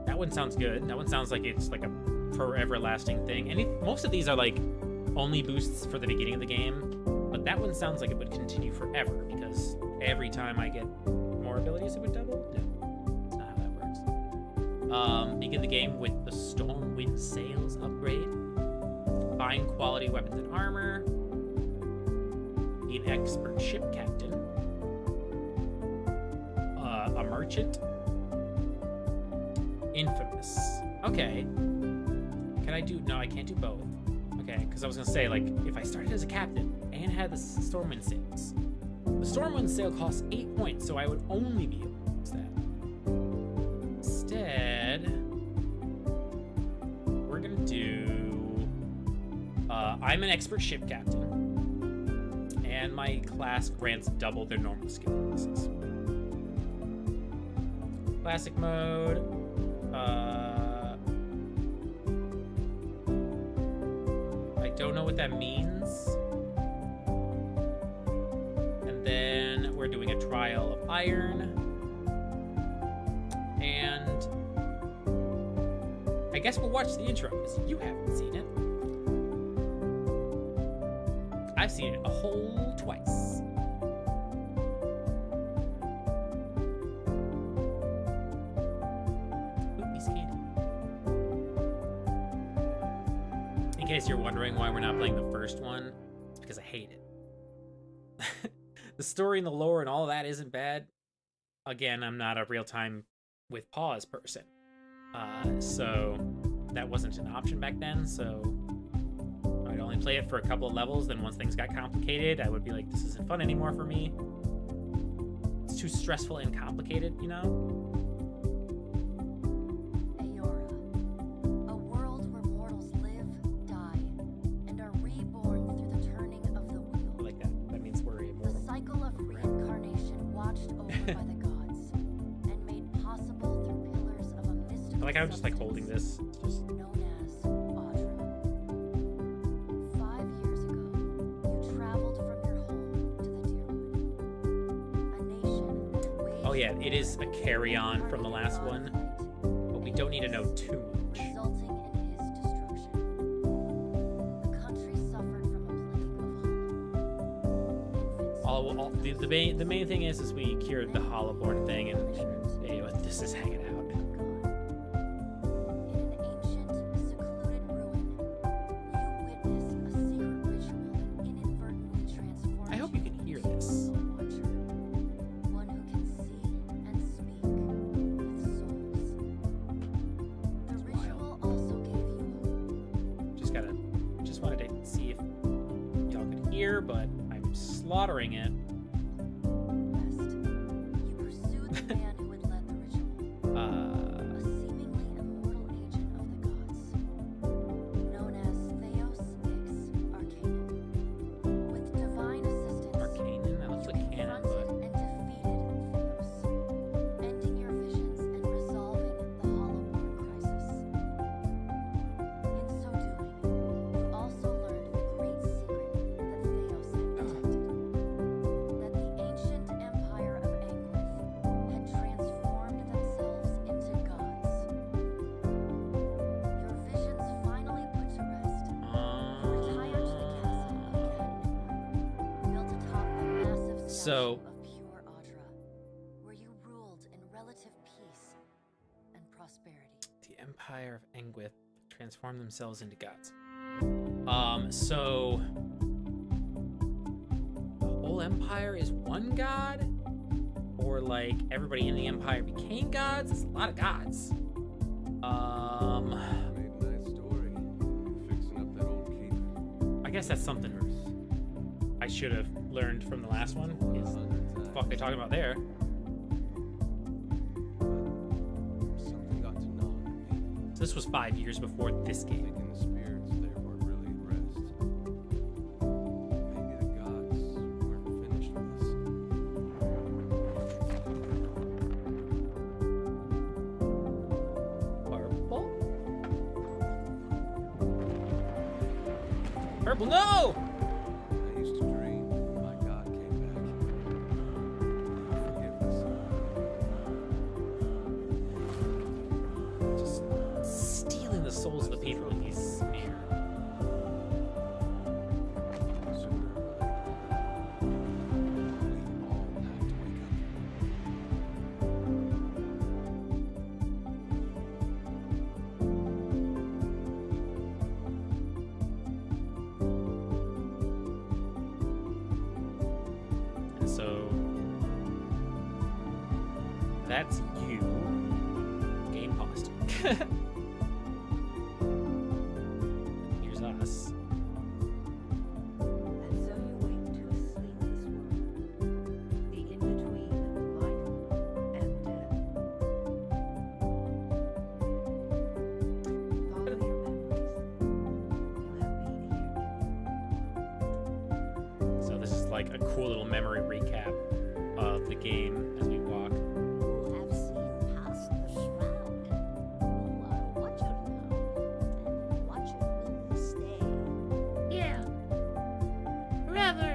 A: That one sounds good. That one sounds like it's like a forever lasting thing. And most of these are like only boosts for the beginning of the game, but that one sounds like it would continue forever because every time I get more abilities, it would double. No, that's not how that works. Begin the game with the Stormwind Sails upgrade. Fine quality weapons and armor. Be an expert ship captain. A merchant. Infamous. Okay. Can I do... No, I can't do both. Okay, because I was going to say, like, if I started as a captain and had the Stormwind Sails, the Stormwind Sail costs 8 points, so I would only be able to use that. Instead, we're gonna do. I'm an expert ship captain, and my class grants double their normal skill bonuses. Classic mode. I don't know what that means. And then we're doing a trial of iron. And I guess we'll watch the intro because you haven't seen it. I've seen it a whole twice. Oopies candy. In case you're wondering why we're not playing the first one, it's because I hate it. The story and the lore and all of that isn't bad. Again, I'm not a real-time with pause person. So that wasn't an option back then, so I'd only play it for a couple of levels, then once things got complicated, I would be like, this isn't fun anymore for me. It's too stressful and complicated, you know?
B: Aora, a world where mortals live, die, and are reborn through the turning of the wheel.
A: I like that. That means we're
B: The
A: immortal.
B: cycle of reincarnation watched over by the gods and made possible through pillars of a mystical
A: I like how I'm just like holding
B: substance
A: this. It's just
B: known as Audra. 5 years ago, you traveled from your home to the Deerwood, a nation that waged
A: oh yeah, it is a carry-on from the last
B: God
A: one,
B: fight,
A: but we don't need to know too much.
B: resulting in his destruction. The country suffered from a plague of hollow.
A: The main thing is we cured the Hollowborn thing, and this is hanging out.
B: In an ancient, secluded ruin, you witness a secret ritual that inadvertently transforms
A: I hope you can hear this.
B: into a watcher, one who can see and speak with souls. The ritual also gave you
A: Just wanted to see if y'all could hear, but I'm slaughtering it.
B: rest. You pursued the man who had led the ritual. A seemingly immortal agent of the gods, known as Theos Ix Arcanan. With divine assistance,
A: Arcanan? That looks like
B: you
A: canon,
B: confronted
A: but
B: and defeated Theos, ending your visions and resolving the Hollowborn crisis. In so doing, you also learned the great secret that Theos had protected. That the ancient empire of Anguith had transformed themselves into gods. Your visions finally put to rest. You retired to the castle of Cadnor, built atop a massive statue
A: So-
B: of pure Audra, where you ruled in relative peace and prosperity.
A: the Empire of Engwith transformed themselves into gods. So the whole empire is one god? Or like everybody in the empire became gods? It's a lot of gods.
H: Made a nice story. Fixing up that old keep.
A: I guess that's something I should have learned from the last one. Is what the fuck they talking about there?
H: Something got to gnaw at me.
A: So this was 5 years before this game.
H: Thinking the spirits there weren't really at rest. Maybe the gods weren't finished with us.
A: Purple? Purple, no!
H: I used to dream my god came back. Forgiveness.
A: Just stealing the souls of the people he's smeared.
H: Sooner or later, we all have to wake up.
A: And so that's you. Game paused. Here's us.
G: And so you wake to a sleepless world.
A: cool little memory recap of the game as we walk.
B: You have seen past the shroud. You are watcher now, and watcher will stay.
D: Yeah. Forever.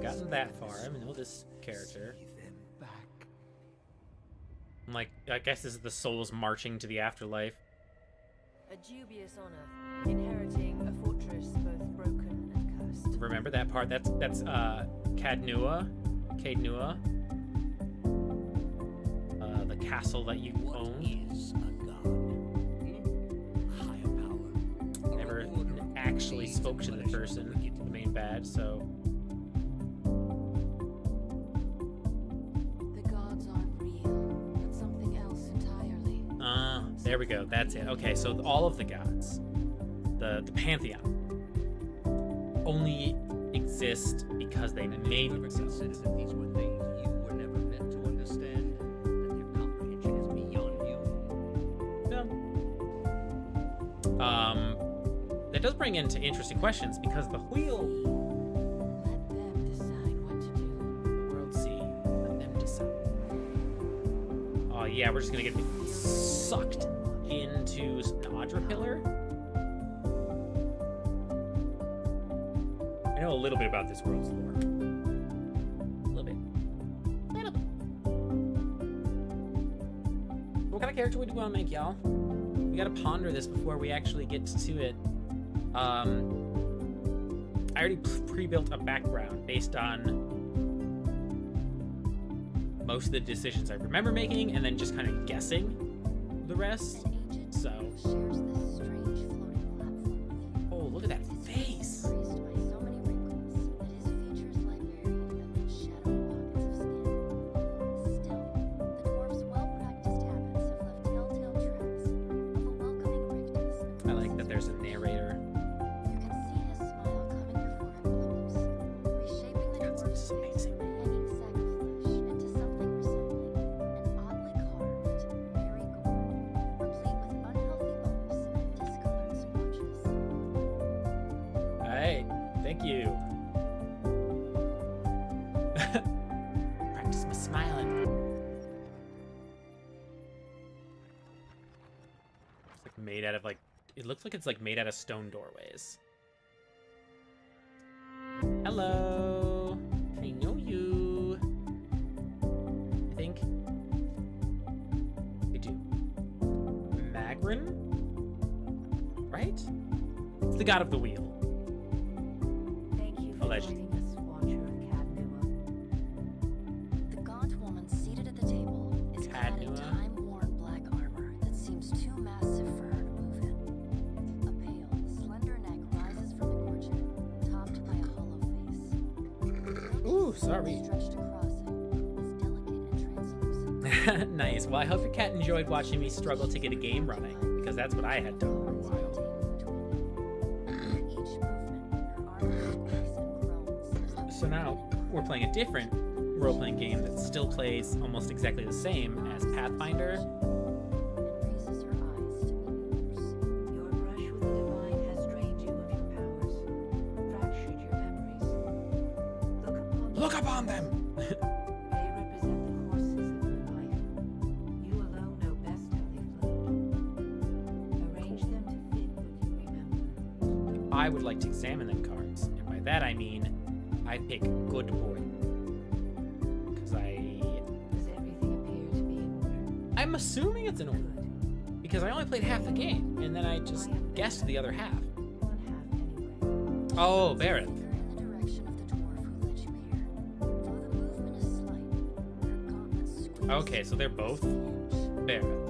A: Gotten that far. I know this character. I'm like, I guess this is the souls marching to the afterlife.
I: A dubious honor, inheriting a fortress both broken and cursed.
A: Remember that part? That's Cadnua, the castle that you own.
E: Is a god? Higher power.
A: Never actually spoke to the person, the main bad, so.
B: The gods aren't real, but something else entirely.
A: There we go. That's it. Okay, so all of the gods, the pantheon, only exist because they made themselves.
E: That these were things you were never meant to understand, that their comprehension is beyond you.
A: No. That does bring into interesting questions because the wheel.
B: Let them decide what to do.
A: World Sea. Let them decide. Oh yeah, we're just gonna get sucked into Snodra Pillar. I know a little bit about this world's lore. A little bit. What kind of character we do want to make, y'all? We gotta ponder this before we actually get to it. I already pre-built a background based on most of the decisions I remember making, and then just kind of guessing the rest.
B: An agent
A: So,
B: who shares this strange floating platform with you.
A: oh, look at that
B: His
A: face.
B: graced by so many wrinkles that his features lie buried amid shadowy pockets of skin. Still, the dwarf's well-practiced habits have left telltale tracks of a welcoming rictus.
A: I like that there's a narrator.
B: You can see his smile coming before him blooms, reshaping the
A: God,
B: dwarf's
A: this is
B: face
A: amazing.
B: from a hanging sack of flesh into something resembling an oddly carved, berry gourd, replete with unhealthy bumps and discolored splotches.
A: Alright, thank you. Practice my smiling. It's like made out of like, it looks like it's like made out of stone doorways. Hello. I know you. I think. I do. Magrin? Right? It's the god of the wheel.
I: Thank you for
A: Allegedly.
I: joining us, Watcher of Cadnua.
B: The gaunt woman seated at the table is clad in
A: Cadnua.
B: time-worn black armor that seems too massive for her to move in. A pale, slender neck rises from the gorget, topped by a hollow face. The
A: Ooh,
B: round
A: sorry.
B: skin stretched across it is delicate and translucent.
A: Nice. Well, I hope your cat enjoyed watching me struggle to get a game running, because that's what I had done for a while.
B: Each movement, her armor creaks and groans as
A: So now we're playing a different role-playing game that still plays almost exactly the same as Pathfinder.
B: and raises her eyes to meet yours.
I: Your brush with the divine has drained you of your powers, fractured your memories.
A: Look upon them!
I: They represent the courses of your life. You alone know best how they flowed. Arrange them to fit what you remember.
A: I would like to examine them cards, and by that I mean I pick good boy. Because
I: Does everything appear to be in order?
A: I'm assuming it's in order.
I: Good.
A: Because I only played half the game, and then I just guessed the other half.
I: One half anyway.
A: Oh, Barrett.
B: Finger in the direction of the dwarf who led you here. Though the movement is slight, her gauntlet squeezes
A: Okay, so they're both
B: inch.
A: Barrett.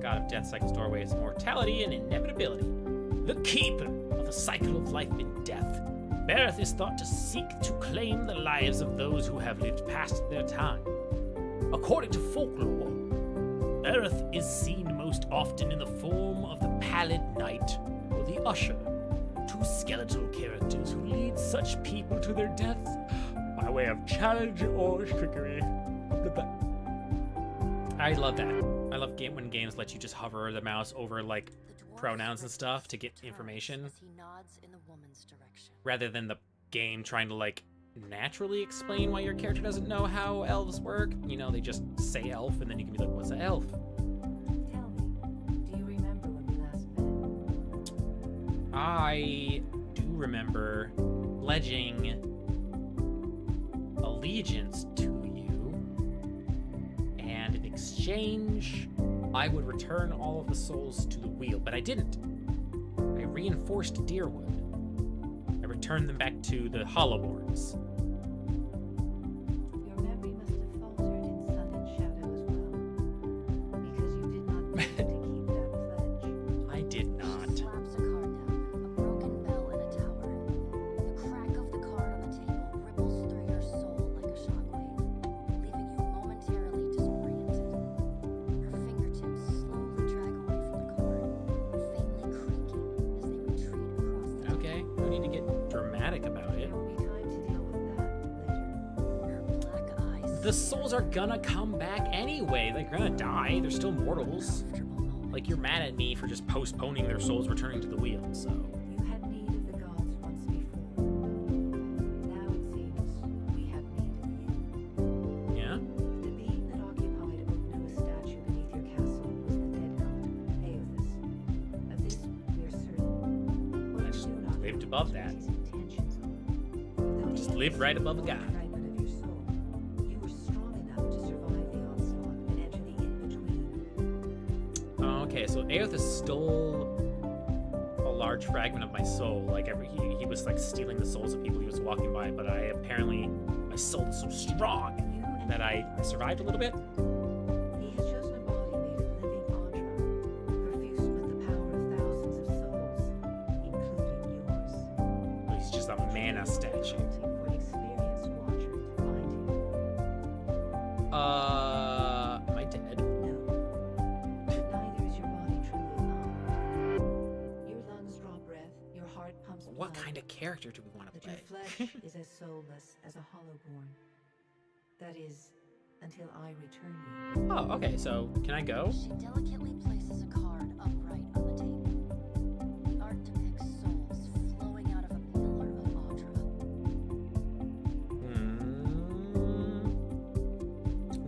A: God of Death cycles doorways, mortality and inevitability.
C: The keeper of the cycle of life and death, Bereth is thought to seek to claim the lives of those who have lived past their time. According to folklore, Bereth is seen most often in the form of the Pallid Knight or the Usher, two skeletal characters who lead such people to their deaths by way of challenge or trickery.
A: I love that. I love when games let you just hover the mouse over like pronouns and stuff to get information,
B: As he nods in the woman's direction.
A: rather than the game trying to like naturally explain why your character doesn't know how elves work. You know, they just say elf, and then you can be like, "What's an elf?"
I: Tell me, do you remember when we last met?
A: I do remember pledging allegiance to you, and in exchange, I would return all of the souls to the wheel, but I didn't. I reinforced Deerwood. I returned them back to the Hollowborns.
I: Your memory must have faltered in sun and shadow as well, because you did not need to keep that pledge.
A: I did
F: He
A: not.
F: slaps a card down, a broken bell in a tower. The crack of the card on the table ripples through your soul like a shockwave, leaving you momentarily disoriented. Her fingertips slowly drag away from the card, faintly creaking as they retreat across the table.
A: Okay, no need to get dramatic about it.
I: There will be time to deal with that later.
F: Her black eyes.
A: The souls are gonna come back anyway. They're gonna die. They're still mortals.
F: Comfortable moment.
A: Like, you're mad at me for just postponing their souls returning to the wheel, so.
I: You had need of the gods once before. Now it seems we have need of you.
A: Yeah?
I: The being that occupied a Nua statue beneath your castle was the dead god, Aothis. Of this we are certain. What
A: I
I: you
A: just
I: do not
A: lived
I: know
A: above
I: is
A: that.
I: what his intentions are. Though
A: Just
I: Aothis
A: lived right above a
I: was
A: god.
I: one fragment of your soul, you were strong enough to survive the onslaught and enter the in-between.
A: Oh, okay, so Aothis stole a large fragment of my soul. Like, he was like stealing the souls of people he was walking by, but my soul is so strong
I: You and
A: that I survived a little bit.
I: He has chosen a body made of living entrails, profuse with the power of thousands of souls, including yours.
A: He's just a mana statue.
I: For an experienced watcher to find him.
A: Am I dead?
I: No. But neither is your body truly alive. Your lungs draw breath, your heart pumps blood.
A: What kind of character do we want to
I: But your
A: play?
I: flesh is as soulless as a hollowborn. That is, until I return you.
A: Oh, okay, so can I go?
F: She delicately places a card upright on the table. The art depicts souls flowing out of a pillar of Audra.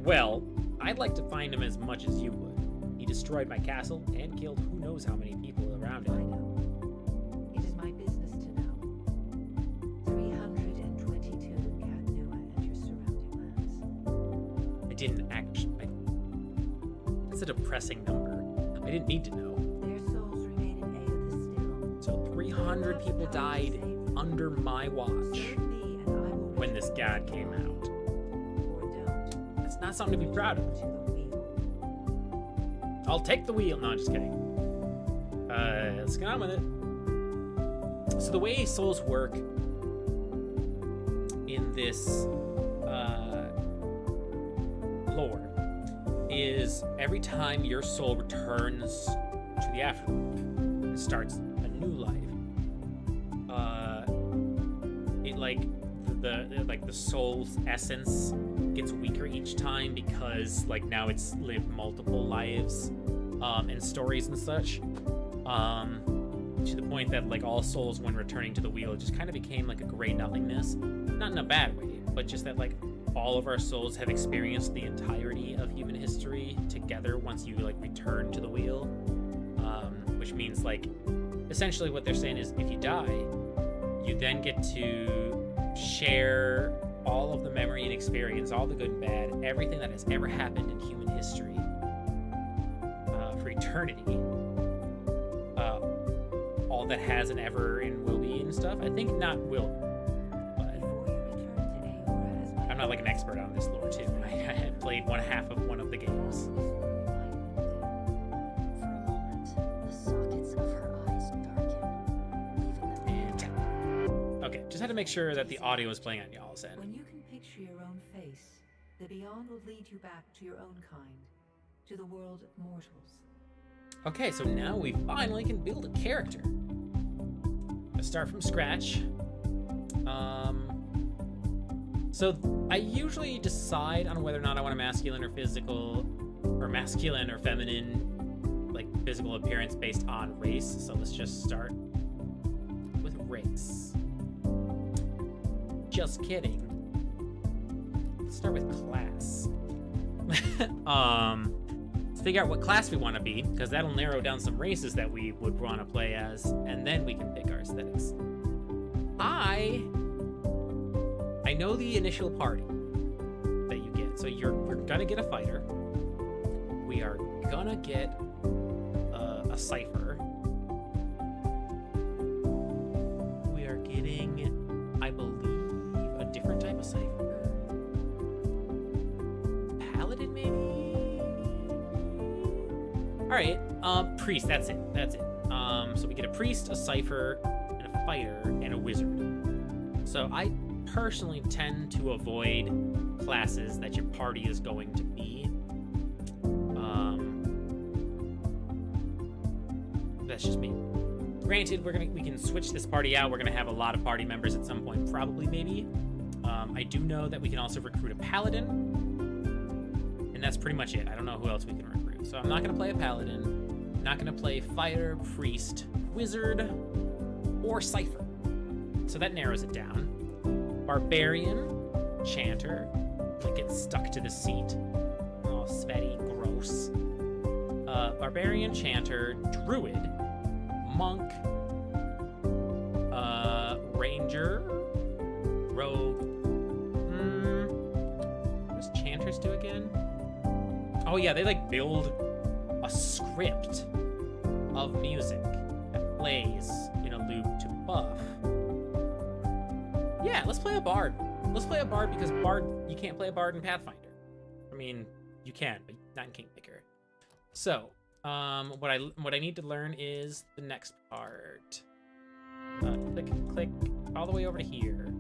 A: Well, I'd like to find him as much as you would. He destroyed my castle and killed who knows how many people around
I: I
A: it.
I: know. It is my business to know. 322 Cat Nua and your surrounding lands.
A: I didn't actually. That's a depressing number. I didn't need to know.
I: Their souls remain in Aothis still.
A: So 300 people died under my watch
I: Serve me and I will
A: when this god came out.
I: or don't.
A: That's not something to be proud of.
I: To the wheel.
A: I'll take the wheel. No, I'm just kidding. Let's get on with it. So the way souls work in this lore is every time your soul returns to the afterlife, it starts a new life. The soul's essence gets weaker each time because like now it's lived multiple lives and stories and such. To the point that like all souls when returning to the wheel just kind of became like a gray nothingness. Not in a bad way, but just that like all of our souls have experienced the entirety of human history together once you like return to the wheel. Which means like essentially what they're saying is if you die, you then get to share all of the memory and experience, all the good and bad, everything that has ever happened in human history for eternity. All that has and ever and will be and stuff. I think not will, but
I: Before you return to Aora as my
A: I'm not like an expert on this lore too. I had played one half of one of the games.
F: For a moment, the sockets of her eyes darken, leaving them
A: And okay, just had to make sure that the audio is playing on y'all's end.
I: When you can picture your own face, the beyond will lead you back to your own kind, to the world of mortals.
A: Okay, so now we finally can build a character. Let's start from scratch. So I usually decide on whether or not I want a masculine or physical, or masculine or feminine, like physical appearance based on race. So let's just start with race. Just kidding. Let's start with class. Let's figure out what class we want to be, because that'll narrow down some races that we would want to play as, and then we can pick our aesthetics. I know the initial party that you get. So we're gonna get a fighter. We are gonna get a cipher. We are getting, I believe, a different type of cipher. Paladin, maybe? Alright, priest, that's it. So we get a priest, a cipher, and a fighter, and a wizard. So I personally tend to avoid classes that your party is going to be. That's just me. Granted, we can switch this party out. We're gonna have a lot of party members at some point, probably, maybe. I do know that we can also recruit a paladin, and that's pretty much it. I don't know who else we can recruit. So I'm not gonna play a paladin. I'm not gonna play fighter, priest, wizard, or cipher. So that narrows it down. Barbarian, chanter, like get stuck to the seat. Oh, sweaty, gross. Barbarian, chanter, druid, monk, ranger, rogue. What does chanters do again? Oh yeah, they like build a script of music that plays in a loop to buff. Yeah, let's play a bard. Let's play a bard because bard, you can't play a bard in Pathfinder. I mean, you can, but not in Kingmaker. So, what I need to learn is the next part. Click all the way over to here.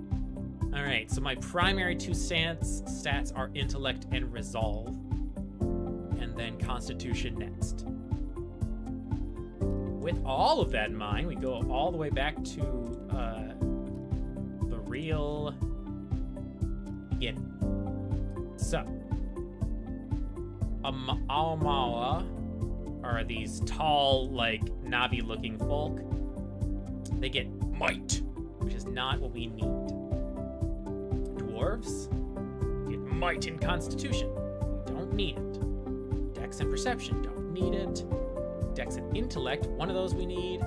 A: All right, so my primary two stats are intellect and resolve, and then constitution next. With all of that in mind, we go all the way back to the real beginning. So, Aomawa are these tall, like, Navi-looking folk. They get might, which is not what we need. Dwarves get might and constitution. We don't need it. Dex and perception, don't need it. Dex and intellect, one of those we need.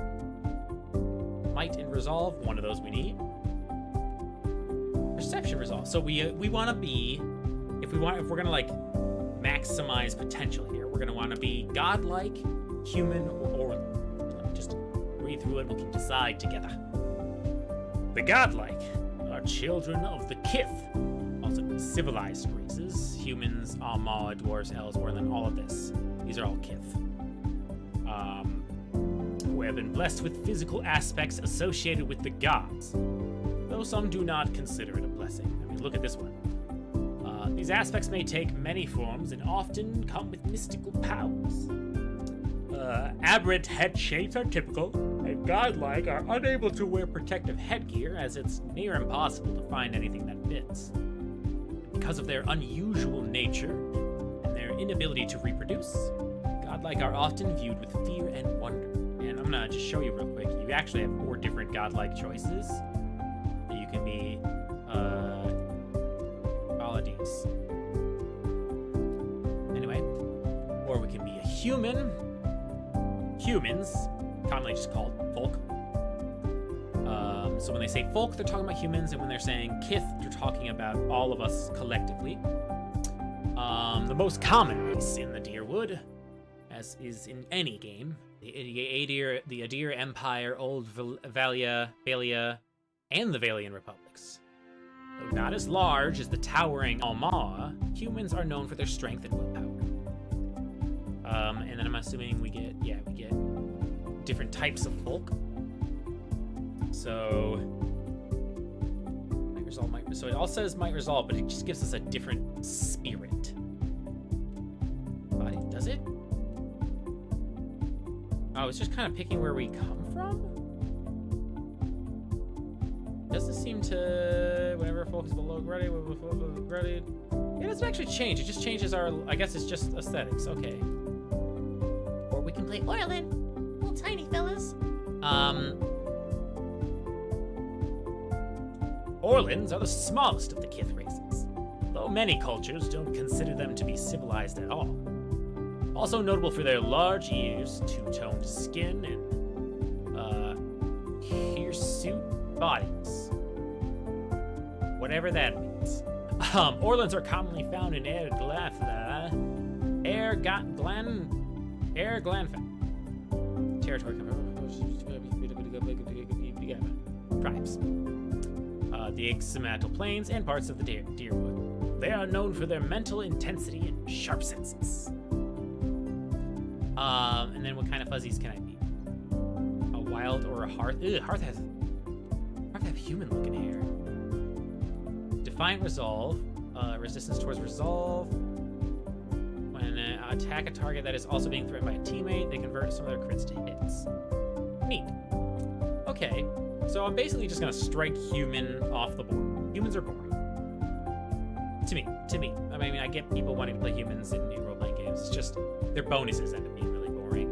A: Might and resolve, one of those we need. Perception resolve. So we want to be, if we're gonna like maximize potential here, we're gonna want to be godlike, human, or let me just read through it. We can decide together. The godlike are children of the kith, also civilized races. Humans, Alma, dwarves, elves, Orlin, all of this. These are all kith. Who have been blessed with physical aspects associated with the gods, though some do not consider it a blessing. I mean, look at this one. These aspects may take many forms and often come with mystical powers. Aberrant head shapes are typical, and godlike are unable to wear protective headgear as it's near impossible to find anything that fits. Because of their unusual nature and their inability to reproduce, godlike are often viewed with fear and wonder. And I'm gonna just show you real quick. You actually have 4 different godlike choices. You can be all of these. Anyway, or we can be a human. Humans, commonly just called folk. So when they say folk, they're talking about humans, and when they're saying kith, they're talking about all of us collectively. The most common race in the Deerwood, as is in any game, the Adir Empire, Old Valia, and the Valian Republics. Though not as large as the towering Almaa, humans are known for their strength and willpower. And then I'm assuming we get different types of folk. So might resolve, so it all says might resolve, but it just gives us a different spirit. Body, does it? Oh, it's just kind of picking where we come from? Doesn't seem to, whenever focus below ready, it doesn't actually change. It just changes our, I guess it's just aesthetics. Okay. Or we can play
D: the Orlin. Little tiny fellas.
C: Orlins are the smallest of the Kith races, though many cultures don't consider them to be civilized at all. Also notable for their large ears, two-toned skin, and hirsute bodies. Whatever that means. Orlins are commonly found in Air Glanfan territory. Tribes. The Ixamantal Plains and parts of the Deerwood. They are known for their mental intensity and sharp senses. And then what kind of fuzzies can I be? A wild or a hearth? Ew, hearth have human-looking hair. Defiant resolve. Resistance towards resolve. When attack a target that is also being threatened by a teammate, they convert some of their crits to hits. Neat. Okay, so I'm basically just gonna strike human off the board. Humans are boring. To me. I mean, I get people wanting to play humans in role-playing games. It's just their bonuses end up being really boring,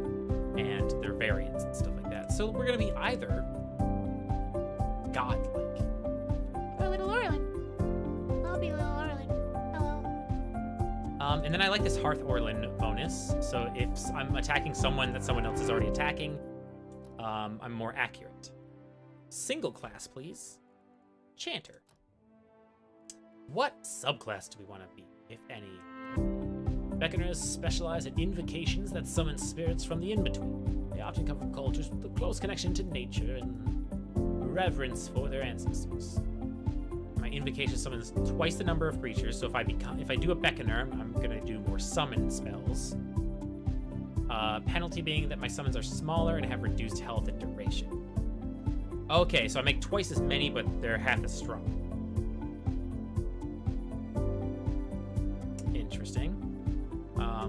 C: and their variants and stuff like that. So we're gonna be either godlike.
D: Or little Orlin. I'll be little Orlin. Hello.
C: And then I like this Hearth Orlin bonus. So if I'm attacking someone that someone else is already attacking, I'm more accurate. Single class, please. Chanter. What subclass do we want to be, if any? Beckoners specialize in invocations that summon spirits from the in-between. They often come from cultures with a close connection to nature and reverence for their ancestors. My invocation summons twice the number of creatures, so if I do a Beckoner, I'm gonna do more summon spells. Penalty being that my summons are smaller and have reduced health and duration. Okay, so I make twice as many, but they're half as strong. Interesting.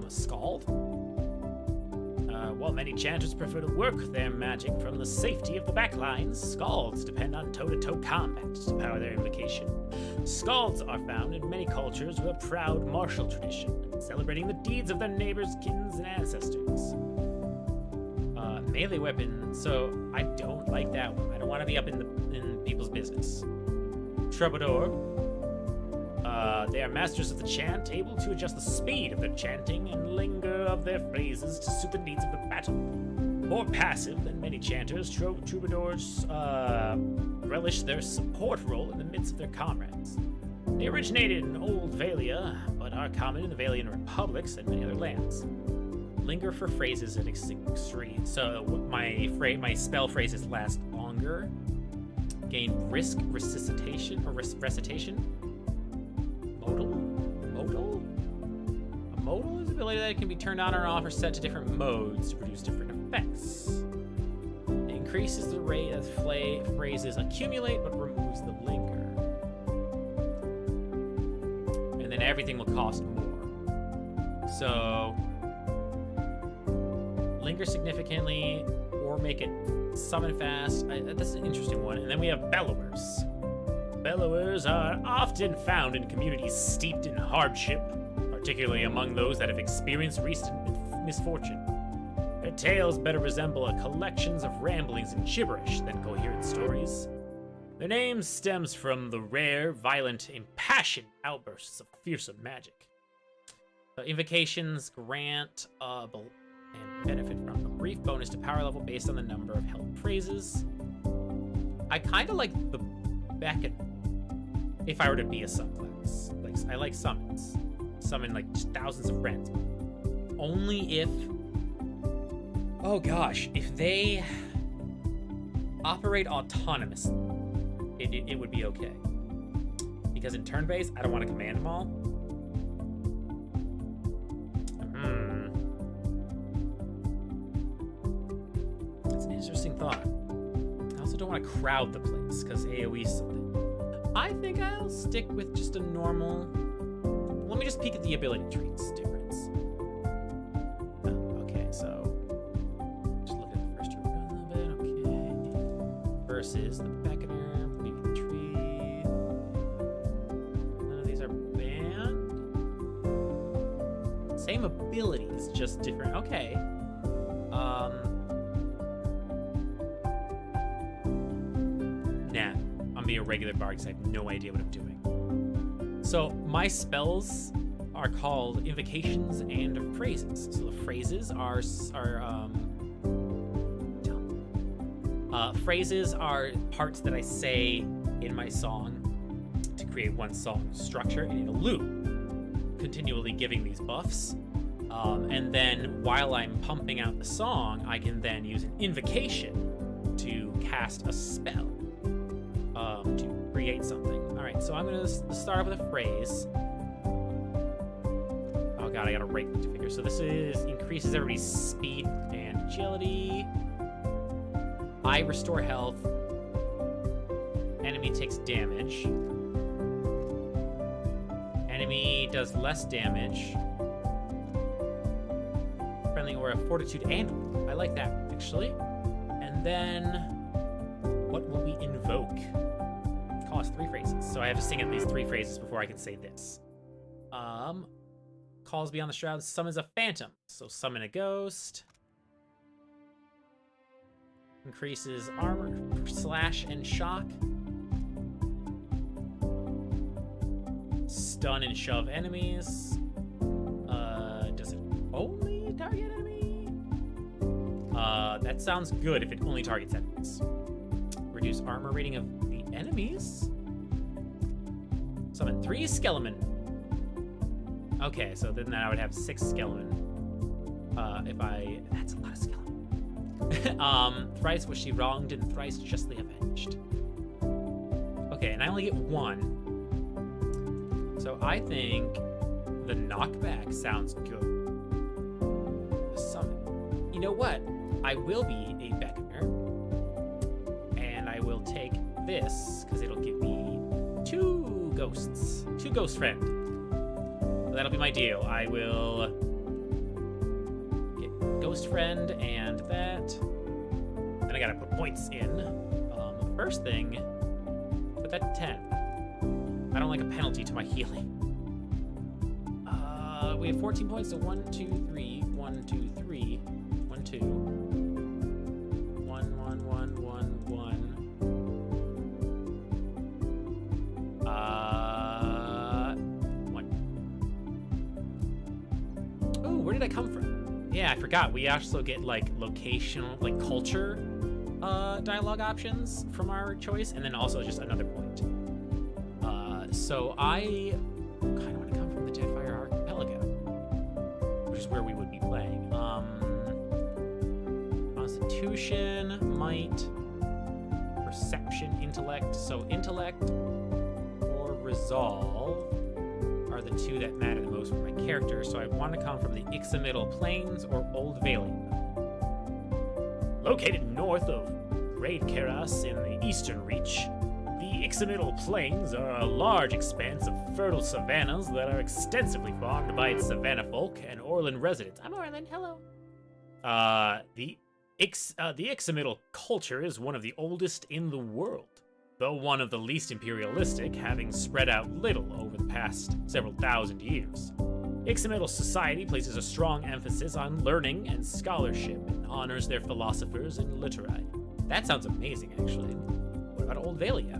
C: Scald. While many chanters prefer to work their magic from the safety of the backlines, Scalds depend on toe-to-toe combat to power their invocation. Scalds are found in many cultures with a proud martial tradition, celebrating the deeds of their neighbors, kins, and ancestors. Melee weapon, so I don't like that one. I don't want to be up in people's business. Troubadour. They are masters of the chant, able to adjust the speed of their chanting and linger of their phrases to suit the needs of the battle. More passive than many chanters, troubadours relish their support role in the midst of their comrades. They originated in Old Valia, but are common in the Valian republics and many other lands. Linger for phrases at extreme, so my spell phrases last longer. Gain brisk recitation or recitation. Modal? A modal is an ability that can be turned on or off or set to different modes to produce different effects. It increases the rate as phrases accumulate but removes the linger. And then everything will cost more. So linger significantly or make it summon fast. That's an interesting one. And then we have bellowers. Bellowers are often found in communities steeped in hardship, particularly among those that have experienced recent misfortune. Their tales better resemble a collections of ramblings and gibberish than coherent stories. Their name stems from the rare, violent, impassioned outbursts of fearsome magic. Invocations grant and benefit from a brief bonus to power level based on the number of held phrases. I kind of like the Beckon if I were to be a subclass. I like summons. Summon like just thousands of friends. Only if, oh gosh, if they operate autonomously, it would be okay. Because in turn-based, I don't want to command them all. That's an interesting thought. I also don't want to crowd the place, because AoE is something. I think I'll stick with just a normal... Let me just peek at the ability trees difference. Okay, so... Just look at the first two a little bit, okay. Versus the Beckoner, maybe the tree. None of these are banned. Same abilities, just different. Okay.
A: snap. I'm gonna be a regular bard because I have no idea what I'm doing. So my spells are called invocations and phrases. So the phrases phrases are parts that I say in my song to create one song structure in a loop, continually giving these buffs. And then while I'm pumping out the song, I can then use an invocation to cast a spell to create something. All right, so I'm gonna start off with a phrase. Oh god, I gotta rate the figure. So this increases everybody's speed and agility. I restore health. Enemy takes damage. Enemy does less damage. Friendly aura, fortitude, and I like that actually. And then what will we invoke? It costs 3 phrases, so I have to sing at least 3 phrases before I can say this. Calls beyond the shrouds, summons a phantom. So summon a ghost. Increases armor, slash, and shock. Stun and shove enemies. Does it only target enemy? That sounds good if it only targets enemies. Reduce armor rating of the enemies. Summon 3 skeleton. Okay, so then I would have 6 skeleton. That's a lot of skeleton. Thrice was she wronged and thrice justly avenged. Okay, and I only get 1. So I think the knockback sounds good. The summon. You know what? I will be a beckoner. And I will take this, because it'll give me 2 ghosts. 2 ghost friend. So that'll be my deal. I will get ghost friend and that. Then I gotta put points in. First thing, put that to 10. I don't like a penalty to my healing. We have 14 points, so 1, 2, 3, 1, 2, 3, 1, 2, 1, 1, 1, 1, 1. Ooh, where did I come from? Yeah, I forgot. We also get like locational, like culture dialogue options from our choice, and then also just another point. So I kind of want to come from the Deadfire Archipelago, which is where we would be playing. Constitution, might, perception, intellect. So intellect or resolve are the 2 that matter the most for my character. So I want to come from the Ixamiddle Plains or Old Valia.
C: Located north of Great Keras in the Eastern Reach, the Ixamiddle Plains are a large expanse of fertile savannas that are extensively farmed by its savanna folk and Orland residents. I'm Orland, hello. The Ixamiddle culture is one of the oldest in the world, though one of the least imperialistic, having spread out little over the past several thousand years. Ixamiddle society places a strong emphasis on learning and scholarship and honors their philosophers and literati. That sounds amazing, actually. What about Old Valia?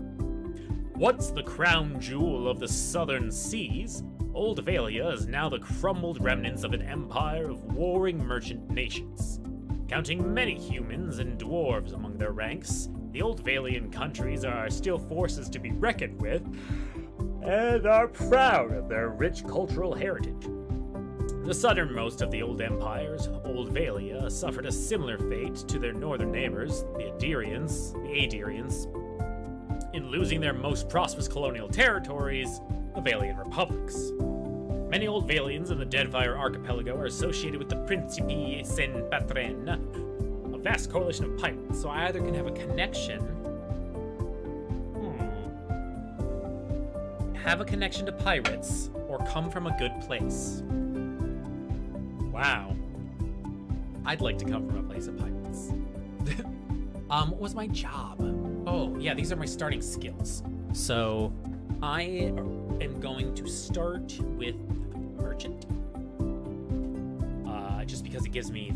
C: Once the crown jewel of the southern seas, Old Valia is now the crumbled remnants of an empire of warring merchant nations. Counting many humans and dwarves among their ranks, the Old Valian countries are still forces to be reckoned with, and are proud of their rich cultural heritage. The southernmost of the old empires, Old Valia, suffered a similar fate to their northern neighbors, the Adirians, in losing their most prosperous colonial territories, the Valian republics. Many Old Valians in the Deadfire Archipelago are associated with the Principi Sen Patren, a vast coalition of pirates, so I either can have a connection... have a connection to pirates, or come from a good place. Wow. I'd like to come from a place of pirates. What was my job? Oh, yeah, these are my starting skills. So, I am going to start with Merchant. Just because it gives me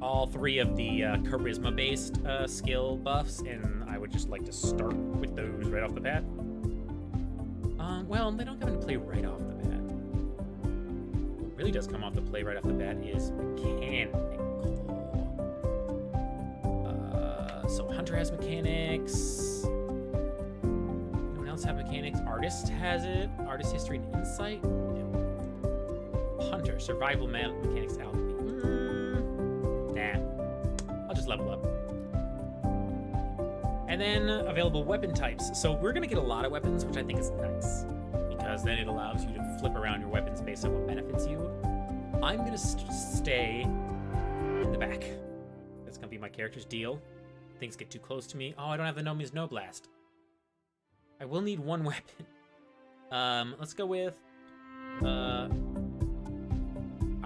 A: all 3 of the charisma-based skill buffs, and I would just like to start with those right off the bat. Well, they don't come into play right off the bat. What really does come off the play right off the bat is mechanical. So Hunter has mechanics. Anyone else have mechanics? Artist has it. Artist history and insight. Yeah. Hunter, survival mechanics, alchemy. Nah. I'll just level up. And then available weapon types. So we're gonna get a lot of weapons, which I think is nice, because then it allows you to flip around your weapons based on what benefits you. I'm gonna stay in the back. That's gonna be my character's deal. Things get too close to me. Oh, I don't have the Nomi's No Blast. I will need 1 weapon. Let's go with... I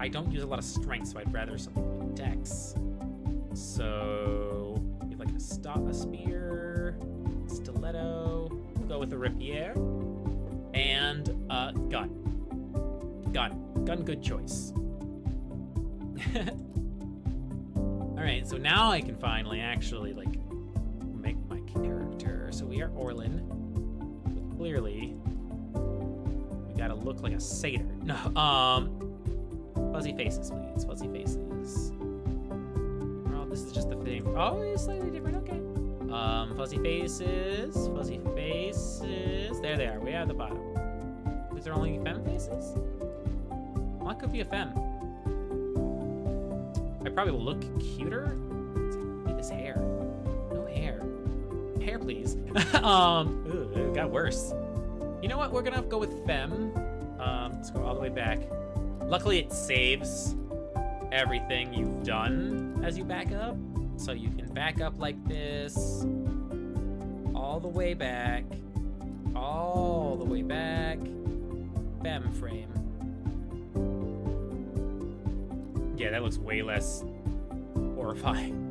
A: don't use a lot of strength, so I'd rather something like Dex. So... we have like a spear, stiletto. We'll go with a rapier. And, gun. Gun, good choice. Alright, so now I can finally actually, like, make my character. So we are Orlin. But clearly, we gotta look like a satyr. No, fuzzy faces, please. Fuzzy faces. Oh, this is just the thing. Oh, it's slightly different, okay. Fuzzy faces. Fuzzy faces. There they are, way at the bottom. Is there only femme faces? Well, that could be a femme. I probably will look cuter. Look at this hair. No hair. Hair, please. Ooh, it got worse. You know what? We're gonna go with femme. Let's go all the way back. Luckily, it saves everything you've done as you back up. So you can back up like this. All the way back. All the way back. Femme frame. Yeah, that looks way less horrifying.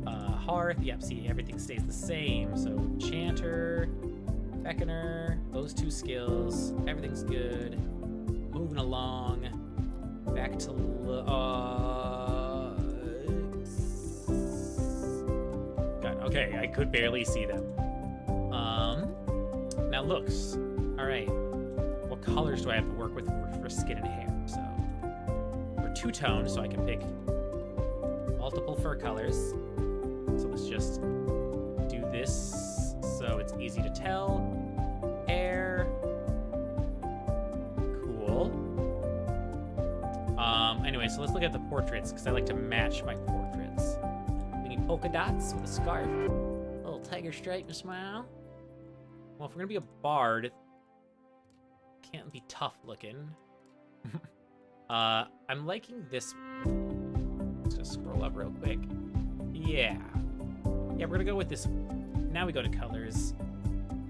A: Hearth, yep, see, everything stays the same. So, Chanter, Beckoner, those 2 skills, everything's good. Moving along, back to God, okay, I could barely see them. Now looks, all right. What colors do I have to work with for skin and hair? So. 2-tone, so I can pick multiple fur colors. So let's just do this so it's easy to tell. Hair. Cool. Anyway, so let's look at the portraits, because I like to match my portraits. We need polka dots with a scarf. A little tiger stripe and a smile. Well, if we're gonna be a bard, can't be tough looking. I'm liking this. Let's just scroll up real quick. Yeah, we're gonna go with this. Now we go to colors.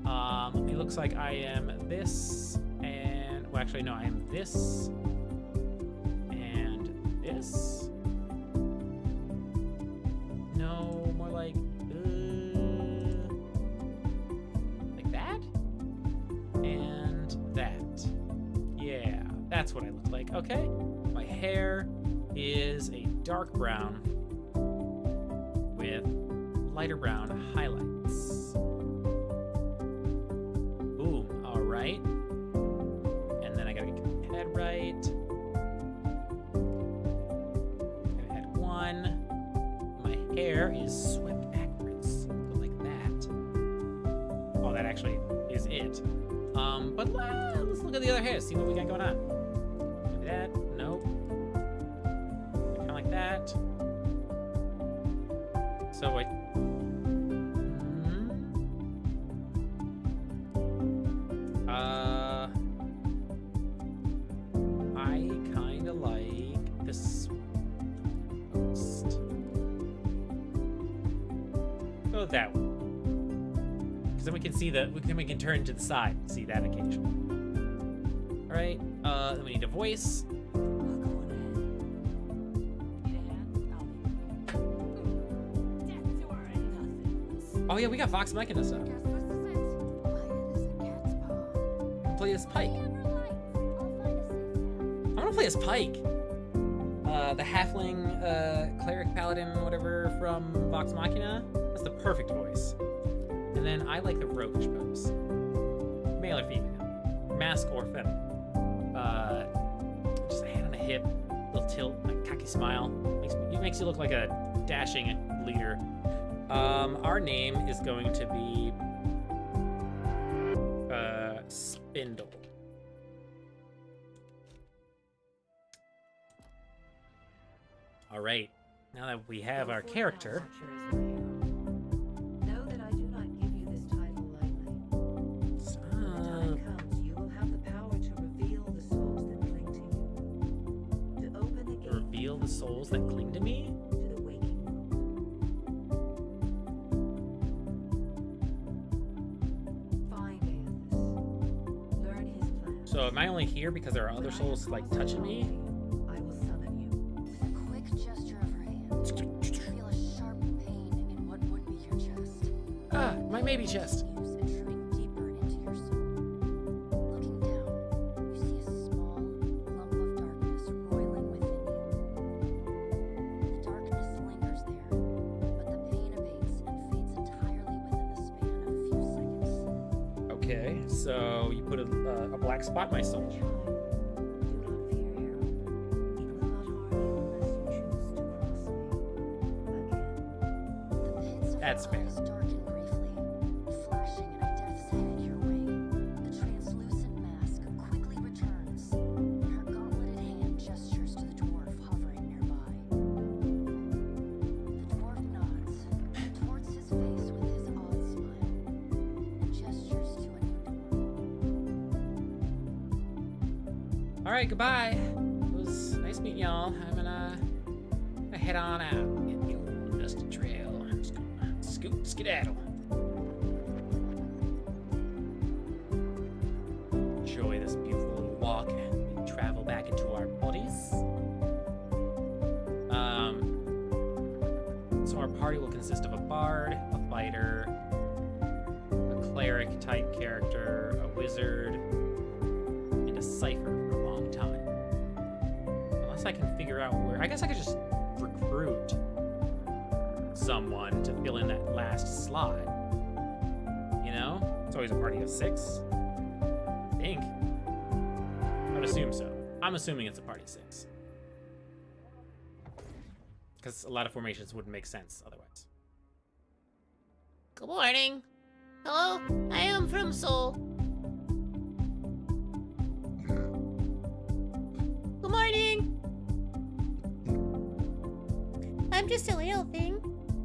A: It looks like I am this, and well, actually, no, I am this and this. No, more like that and that. Yeah, that's what I look like. Okay, my hair is a dark brown with lighter brown highlights. Boom, all right. And then I gotta get my head right. Gotta head 1. My hair is swept backwards. Go like that. Oh, that actually is it. But let's look at the other hair, see what we got going on. Maybe that, nope. Kind of like that. So I kind of like this most. Go that way. Because then we can see we can turn to the side and see that occasionally. All right. Then we need a voice. Oh yeah, we got Vox Mike in this up. Play as Pike. I'm gonna play as Pike. the halfling cleric paladin whatever from Vox Machina. That's the perfect voice. And then I like the roguish pose. Male or female, mask or feminine. Just a hand on a hip, little tilt, like cocky smile. Makes you look like a dashing leader. Our name is going to be Spindle. All right. Now that we have our character,
I: Know that I do not give you this title lightly. When the time comes, you will have the power to reveal the souls that cling to you. To open the gate
A: reveal the souls that cling to me.
I: to the waking world. Find Aethys. Learn his plan.
A: So am I only here because there are other souls like touching me?
I: I will summon you.
B: With a quick gesture of her hand, you feel a sharp pain in what would be your chest.
A: Ah, my maybe chest.
B: Continues intruding deeper into your soul. Looking down, you see a small lump of darkness roiling within you. The darkness lingers there, but the pain abates and fades entirely within the span of a few seconds.
A: Okay, so you put a black spot in my soul.
I: Do not fear, Harold. He will not harm you unless you choose to cross me. Again.
B: The pits of
A: That's
B: her
A: fair.
B: eyes darken briefly, flashing in a death's head your way. The translucent mask quickly returns. Her gauntleted hand gestures to the dwarf hovering nearby. The dwarf nods towards his face with his odd smile and gestures to a new door.
A: All right, goodbye. It was nice meeting y'all. I'm gonna head on out. Get the old dusty trail. I'm just gonna skedaddle. Enjoy this beautiful little walk. We travel back into our bodies. So our party will consist of a bard, a fighter, a cleric type character, a wizard, and a cipher for a long time. Unless I can figure out where. I guess I could just recruit someone to fill in that last slot. You know? It's always a party of 6. I think. I would assume so. I'm assuming it's a party of 6. Because a lot of formations wouldn't make sense otherwise.
D: Good morning. Hello, I am from Seoul. Good morning. I'm just a little thing.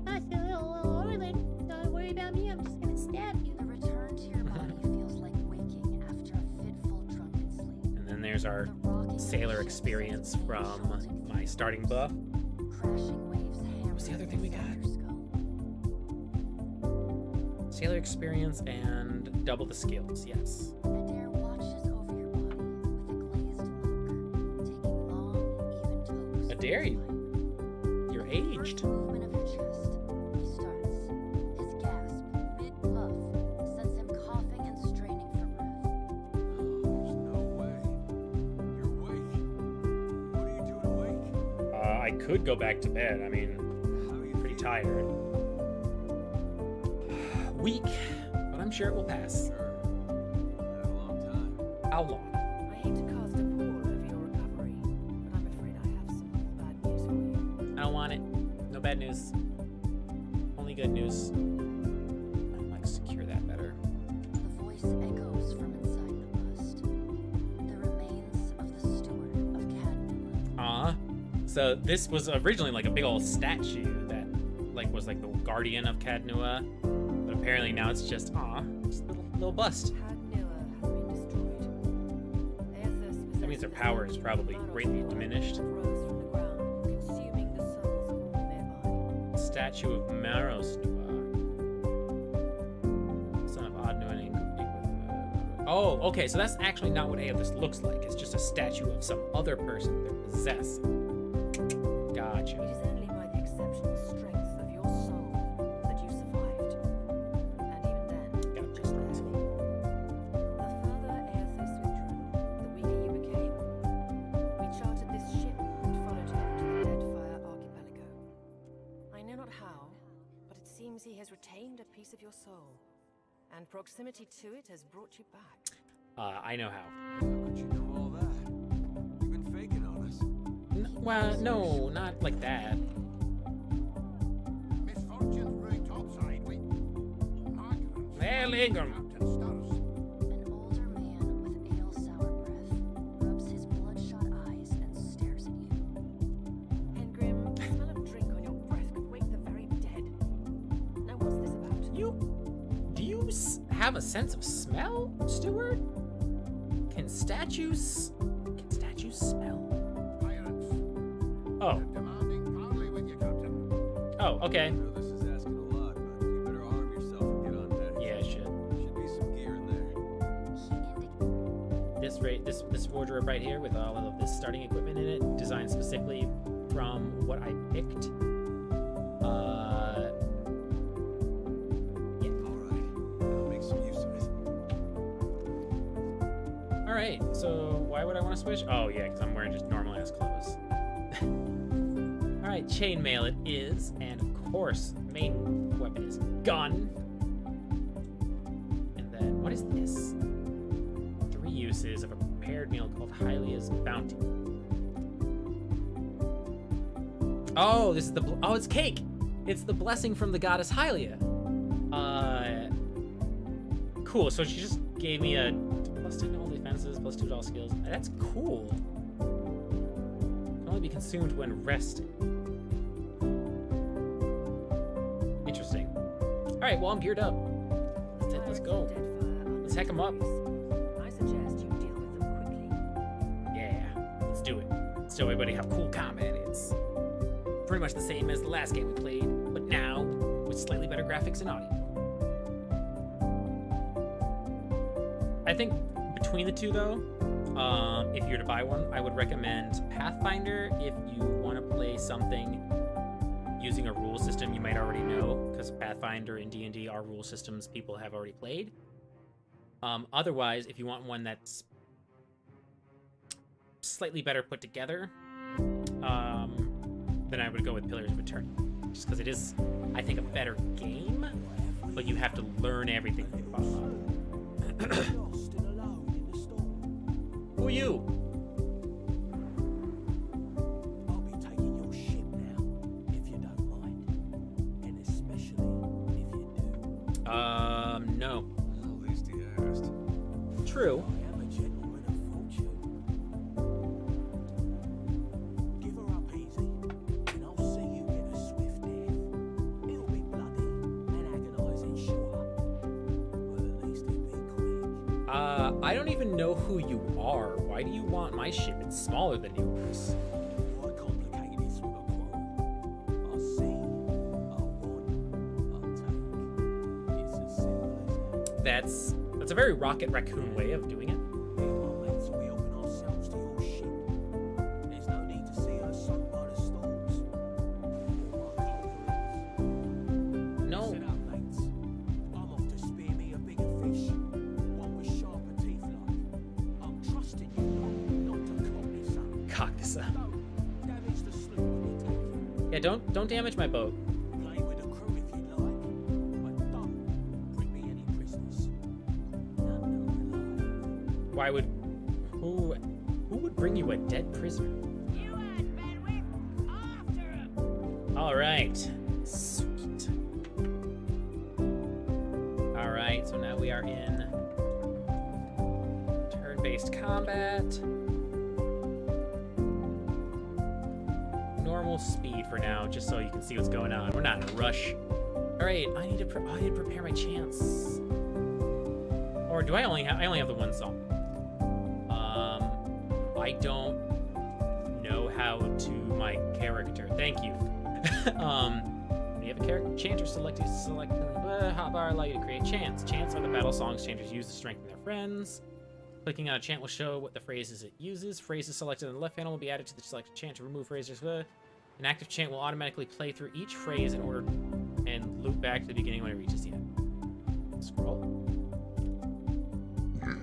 D: Not a little orphan. Don't worry about me. I'm just gonna stab you.
B: The return to your body feels like waking after a fitful drunken sleep.
A: And then there's our
B: The rocking of
A: sailor
B: the ship's
A: experience
B: pain
A: from
B: jolting
A: my starting buff.
B: crashing waves
A: What's the other thing we got?
B: hammering against your skull.
A: Sailor experience and double the skills, yes.
B: Adair watches over your body with a glazed look, taking long, even tokes.
A: Adair, you're
B: First
A: aged.
B: movement of your chest, he starts. His gasp, mid-puff, sends him coughing and straining for breath.
H: There's no way. You're awake. What are you doing awake?
A: I could go back to bed. I mean,
H: How are you
A: pretty
H: feeling?
A: tired. Weak, but I'm sure it will pass.
H: Sure. Not a long time.
A: How long?
I: I hate to cast a pall over your recovery, but I'm afraid I have some bad news for you.
A: I don't want it. No bad news. Only good news. I might secure that better.
B: The voice echoes from inside the bust. The remains of the steward of Cadnua.
A: So this was originally like a big old statue that was like the guardian of Cadnua, but apparently now it's just just a little bust.
I: Cadnua has been destroyed. Aethys
A: That means their power is probably greatly diminished.
I: rose from the ground, consuming the souls of all nearby.
A: Statue of Marosnua, son of Adnu and Ingrid. Oh, okay, so that's actually not what Aethys looks like. It's just a statue of some other person they're possessing.
I: It
A: Gotcha.
I: is only by the exceptional strength of your soul that you survived. And even then,
A: Got
I: just
A: just
I: barely. The further Aethys withdrew, the weaker you became. We chartered this ship and followed them to
G: has retained a piece of your soul, and proximity to it has brought you back.
A: I know how.
H: How could you know all that? You've been faking on us.
A: Well, no, not like that.
J: Misfortunes brewing topside with migrants.
A: Well, Ingram.
J: Captain Stars.
B: An older man with ale sour breath rubs his bloodshot eyes and stares at you.
G: Engrim, the smell of drink on your breath could wake the very dead. Now what's this about?
A: Do you have a sense of smell, Steward? Can statues smell?
J: Pirates.
A: Oh,
J: Demanding parley with you, Captain.
A: oh, okay.
H: I know this is asking a lot, but you better arm yourself and get on deck.
A: Yeah, I should.
H: Should be some gear in there.
B: He indicates
A: This wardrobe right here with all of this starting equipment in it, designed specifically from what I picked. Yeah.
H: All right, I'll make some use of it.
A: All right. So why would I want to switch? Oh yeah, because I'm wearing just normal ass clothes. All right, chainmail it is, and of course, main weapon is gun. And then what is this? 3 uses of a prepared meal called Hylia's Bounty. Oh, this is the oh, it's cake. It's the blessing from the goddess Hylia. Cool. So she just gave me a +10 to all defenses, +2 to all skills. That's cool. Can only be consumed when rested. Interesting. All right. Well, I'm geared up. Let's go. Let's hack 'em up.
G: I suggest you deal with them quickly.
A: Yeah, let's do it. Let's show everybody how cool combat is. Pretty much the same as the last game we played, but now with slightly better graphics and audio. I think between the two, though, if you're to buy one, I would recommend Pathfinder if you want to play something using a rule system you might already know, because Pathfinder and D&D are rule systems people have already played. Otherwise, if you want one that's slightly better put together, then I would go with Pillars of Eternity. Just because it is, I think, a better game, but you have to learn everything from the bottom up.
J: Lost and alone in the storm.
A: Who are you?
J: I'll be taking your ship now, if you don't mind. And especially if you do.
A: No.
H: Well, at least he asked.
A: True.
J: I am a gentleman of fortune. Give her up easy, and I'll see you get a swift death. It'll be bloody and agonizing, sure. But at least it'll be quick.
A: I don't even know who you are. Why do you want my ship? It's smaller than yours.
J: Why complicate this with a quarrel? I'll see, I'll want, I'll take. It's as simple as that.
A: That's a very Rocket Raccoon way of doing it.
J: If our mates will be helping ourselves to your ship, there's no need to see her sunk by the storms. Or our culverins.
A: No.
J: Sit up, mates. I'm off to spear me a bigger fish. One with sharper teeth like. I'm trusting you not to cock this up.
A: Cock this up.
J: Don't damage the sloop when you take it.
A: Yeah, don't damage my boat.
J: Play with the crew if you'd like, but don't bring me any prisoners. None alive.
A: Why would who would bring you a dead prisoner?
J: You had Benwick after him.
A: All right. Sweet. All right, so now we are in turn-based combat. Normal speed for now, just so you can see what's going on. We're not in a rush. All right, I need to prepare my chance. Or do I only have the one song? I don't know how to my character. Thank you. When you have a character chanter select hotbar allow you to create chants. Chants are the battle songs chanters use to strengthen their friends. Clicking on a chant will show what the phrases it uses. Phrases selected on the left panel will be added to the selected chant to remove phrases. An active chant will automatically play through each phrase in order and loop back to the beginning when it reaches the end. Scroll.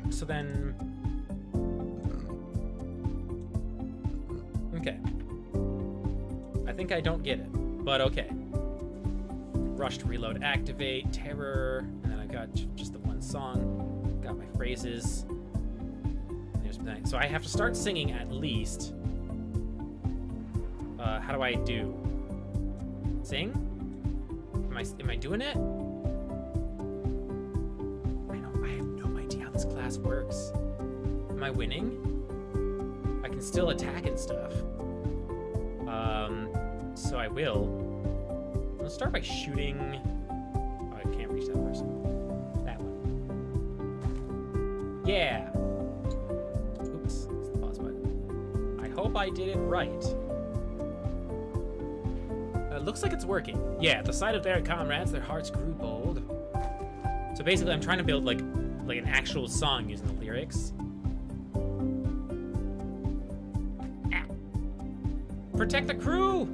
A: So then... Okay. I think I don't get it, but okay. rush to reload, activate, terror, and then I got just the one song. Got my phrases. So I have to start singing at least. How do I do? Sing? Am I doing it? I have no idea how this class works. Am I winning? I can still attack and stuff. So I will. Let's start by shooting. Oh, I can't reach that person. That one. Yeah. Oops, it's the pause button. I hope I did it right. Looks like it's working. Yeah, at the sight of their comrades, their hearts grew bold. So basically, I'm trying to build like an actual song using the lyrics. Ah. Protect the crew!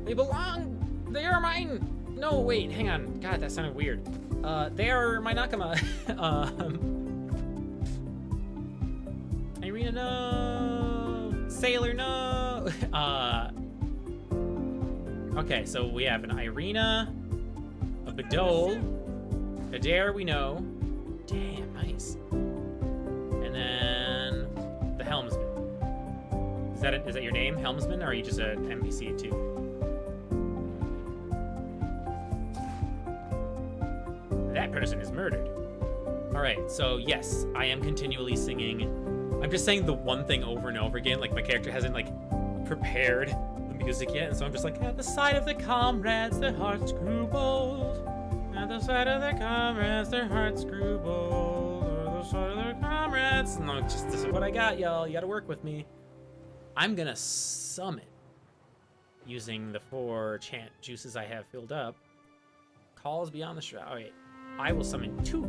A: They belong! They are mine! No, wait, hang on. God, that sounded weird. They are my nakama. Irina, no! Sailor, no! Okay, so we have an Irina, a Badol, a Dare we know. Damn, nice. And then the Helmsman. Is that your name, Helmsman, or are you just an NPC too? That person is murdered. All right, so yes, I am continually singing. I'm just saying the one thing over and over again. Like my character hasn't like prepared the music yet, and so I'm just like, at the sight of the comrades, their hearts grew bold. At the sight of their comrades, their hearts grew bold. At the sight of their comrades. No, just this is what I got, y'all. You gotta work with me. I'm gonna summon using the 4 chant juices I have filled up. Calls beyond the shroud. Wait, I will summon 2.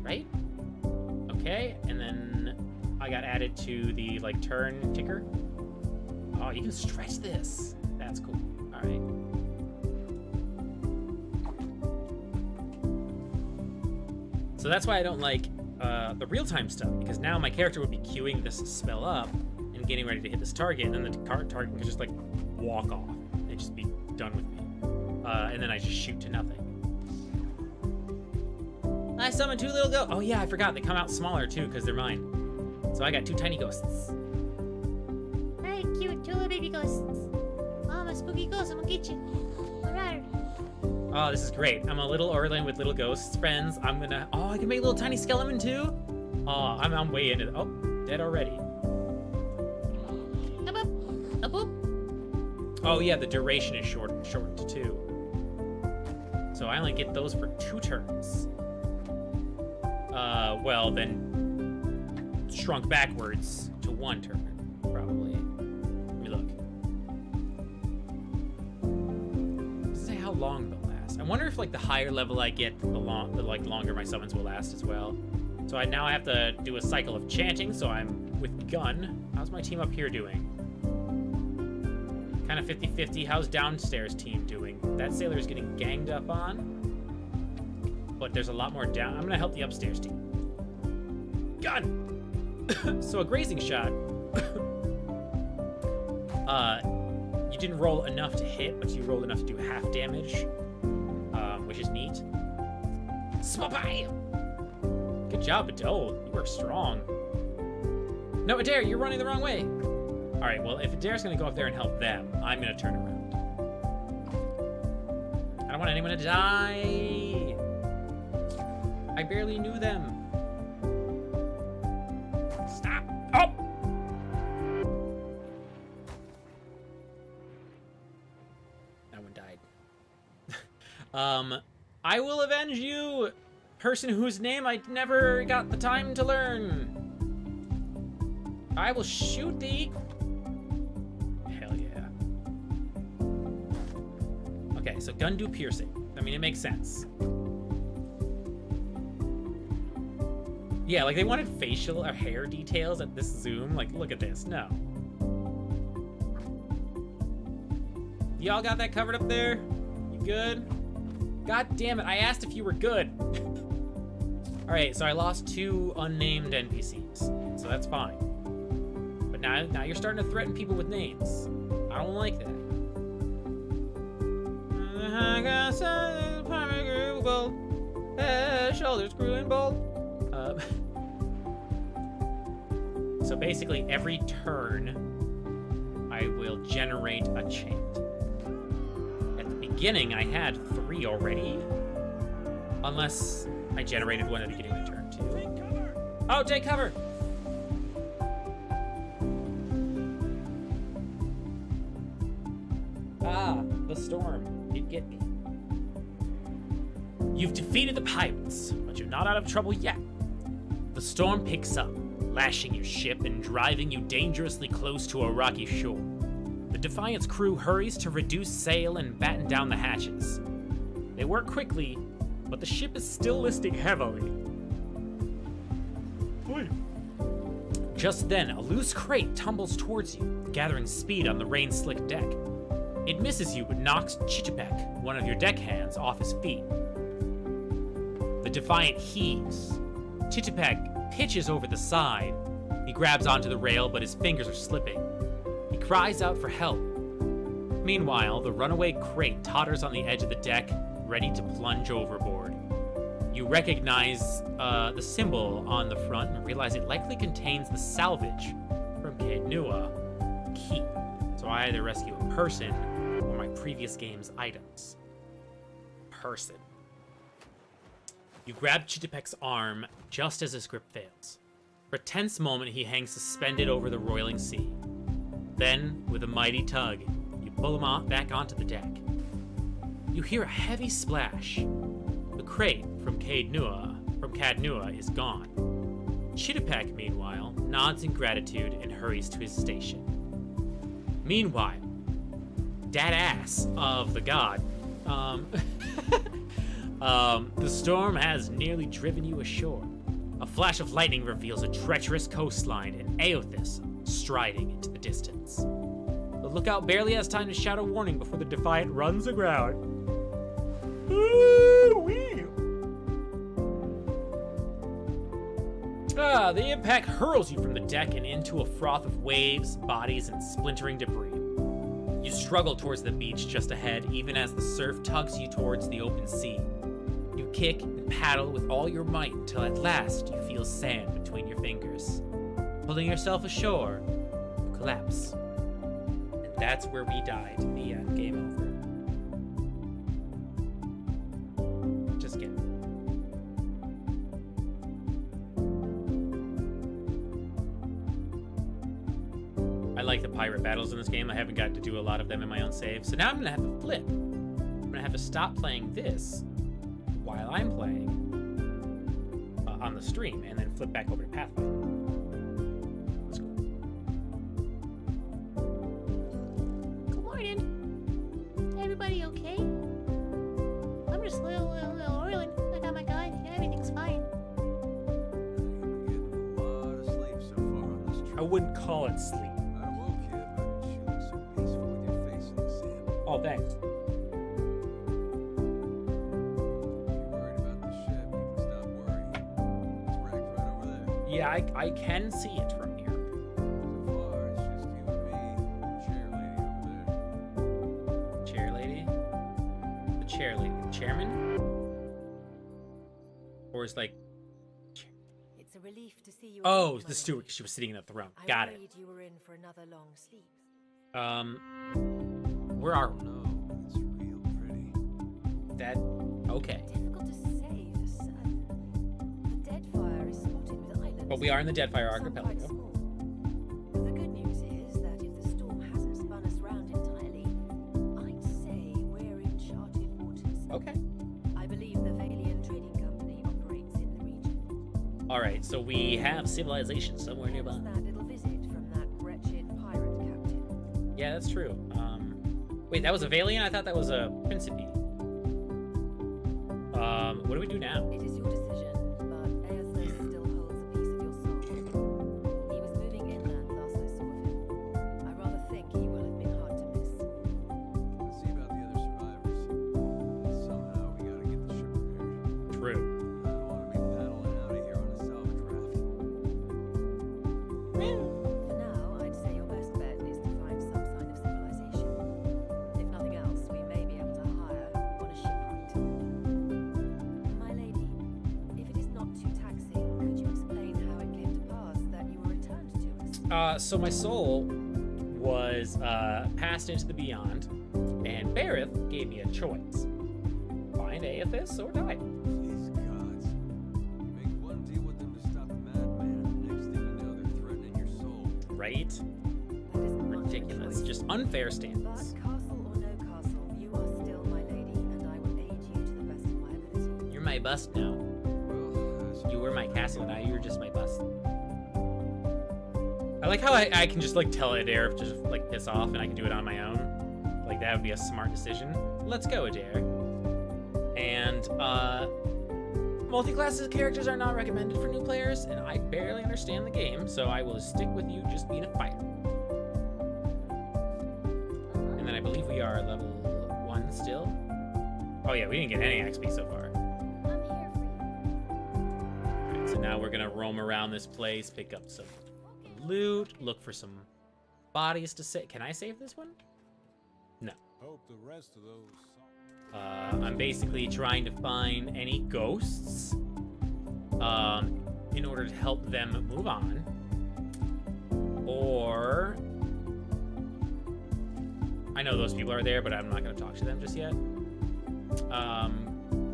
A: Right? Okay, and then I got added to the like turn ticker. Oh, you can stretch this. That's cool. All right. So that's why I don't like the real-time stuff, because now my character would be queuing this spell up and getting ready to hit this target, and then the target can just like walk off and just be done with me. And then I just shoot to nothing. I summoned 2 little ghosts. Oh yeah, I forgot. They come out smaller too because they're mine. So I got 2 tiny ghosts.
D: Hi, cute 2 little baby ghosts. Oh, I'm a spooky ghost. I'm gonna get you. Alright.
A: Oh, this is great. I'm a little Orlin with little ghosts friends. I'm gonna. Oh, I can make a little tiny skeleton too. Oh, I'm way into. Oh, dead already.
D: Up, up, up, up.
A: Oh yeah, the duration is shortened to 2. So I only get those for 2 turns. Well then, shrunk backwards to 1 turn, probably. Let me look. Doesn't say how long they'll last. I wonder if like the higher level I get, the longer my summons will last as well. So now I have to do a cycle of chanting. So I'm with Gun. How's my team up here doing? Kind of 50-50. How's downstairs team doing? That sailor is getting ganged up on. But there's a lot more down. I'm gonna help the upstairs team. Gun! So a grazing shot. You didn't roll enough to hit, but you rolled enough to do half damage. Which is neat. Spy! Good job, Adole. You were strong. No, Adair, you're running the wrong way. Alright, well, if Adair's gonna go up there and help them, I'm gonna turn around. I don't want anyone to die. I barely knew them. Stop! Oh! That one died. I will avenge you, person whose name I never got the time to learn. I will shoot thee. Hell yeah. Okay, so gun do piercing. I mean, it makes sense. Yeah, like they wanted facial or hair details at this zoom. Like, look at this. No. Y'all got that covered up there? You good? God damn it, I asked if you were good. Alright, so I lost 2 unnamed NPCs. So that's fine. But now you're starting to threaten people with names. I don't like that. I got some primary groove gold. Shoulders screwing bold. So basically, every turn, I will generate a chant. At the beginning, I had 3 already. Unless I generated one at the beginning of the turn, too. Oh, take cover! Ah, the storm. It get me. You've defeated the pirates, but you're not out of trouble yet. The storm picks up, lashing your ship and driving you dangerously close to a rocky shore. The Defiant's crew hurries to reduce sail and batten down the hatches. They work quickly, but the ship is still listing heavily. Just then, a loose crate tumbles towards you, gathering speed on the rain-slicked deck. It misses you but knocks Chichipek, one of your deckhands, off his feet. The Defiant heaves. Chichipek pitches over the side. He grabs onto the rail, but his fingers are slipping. He cries out for help. Meanwhile, the runaway crate totters on the edge of the deck, ready to plunge overboard. You recognize the symbol on the front and realize it likely contains the salvage from Kaednua Keep. So I either rescue a person or my previous game's items. Person. You grab Chichipek's arm just as his grip fails. For a tense moment, he hangs suspended over the roiling sea. Then, with a mighty tug, you pull him back onto the deck. You hear a heavy splash. The crate from Kaednua is gone. Chichipek, meanwhile, nods in gratitude and hurries to his station. Meanwhile, that ass of the god, the storm has nearly driven you ashore. A flash of lightning reveals a treacherous coastline and Aothis striding into the distance. The lookout barely has time to shout a warning before the Defiant runs aground. Ooh-wee. The impact hurls you from the deck and into a froth of waves, bodies, and splintering debris. You struggle towards the beach just ahead, even as the surf tugs you towards the open sea. You kick and paddle with all your might until at last you feel sand between your fingers. Pulling yourself ashore, you collapse. And that's where we died. The end. Game over. Just kidding. I like the pirate battles in this game. I haven't got to do a lot of them in my own save. So now I'm gonna have to flip. I'm gonna have to stop playing this while I'm playing on the stream, and then flip back over to Pathfinder. Let's go.
D: Good morning. Everybody okay? I'm just a little oily. I got my guy. Everything's fine.
H: You've been getting a lot of sleep so far on this trip.
A: I wouldn't call it sleep.
H: I woke you, but you look so peaceful with your face in the sand.
A: Oh, thanks.
H: If you're worried about the ship, you can stop worrying. It's wrecked right over there.
A: Yeah, I can see it from here.
H: So far, it's just you and me, chair lady over there.
A: Chair lady? The chair lady. The chairman? Or is like...
G: It's a relief to see you.
A: Oh,
G: again,
A: the
G: my
A: steward,
G: lady.
A: 'cause she was sitting in the throne.
G: I
A: Got it.
G: worried you were in for another long sleep.
A: Where are we?
H: No, it's real pretty.
A: That... Okay.
G: Difficult to say for certain. The Deadfire is spotted with islands.
A: But we are in the Deadfire
G: some quite
A: Archipelago.
G: small. The good news is that if the storm hasn't spun us round entirely, I'd say we're in charted waters.
A: Okay.
G: I believe the Valian Trading Company operates in the region.
A: Alright, so we have civilization somewhere nearby.
G: Hence that little visit from that wretched pirate captain.
A: Yeah, that's true. Wait, that was a Valian? I thought that was a Principe. What do we do now?
G: It is your decision, but Aeolus still holds a piece of your soul. He was moving inland, last I saw of him. I rather think he will have been hard to miss.
H: Let's see about the other survivors. Somehow we gotta get the ship repaired.
A: True.
H: I don't want to be paddling out of here on a salvage raft.
G: For now, I'd say your best bet is to find some sign of civilization. If nothing else, we may be able to hire
A: So my soul was passed into the beyond, and Bareth gave me a choice: find Aethys or die.
H: These gods. You make one deal with them to stop a madman, and the next thing you know, they're threatening your soul.
A: Right?
G: That isn't much of a
A: Ridiculous.
G: choice.
A: Just unfair
G: But
A: standards.
G: castle or no castle, you are still my lady, and I will aid you to the best of my ability.
A: You're my bust now.
H: Well,
A: You were my castle, now you're just my bust. I like how I can just like tell Adair to just like piss off, and I can do it on my own. Like that would be a smart decision. Let's go, Adair. And multi-classes characters are not recommended for new players, and I barely understand the game, so I will stick with you just being a fighter. And then I believe we are level 1 still. Oh yeah, we didn't get any XP so far.
B: I'm here for you.
A: Alright, so now we're gonna roam around this place, pick up some loot, look for some bodies to save. Can I save this one? No.
H: hope the rest of those.
A: I'm basically trying to find any ghosts in order to help them move on. Or I know those people are there, but I'm not going to talk to them just yet.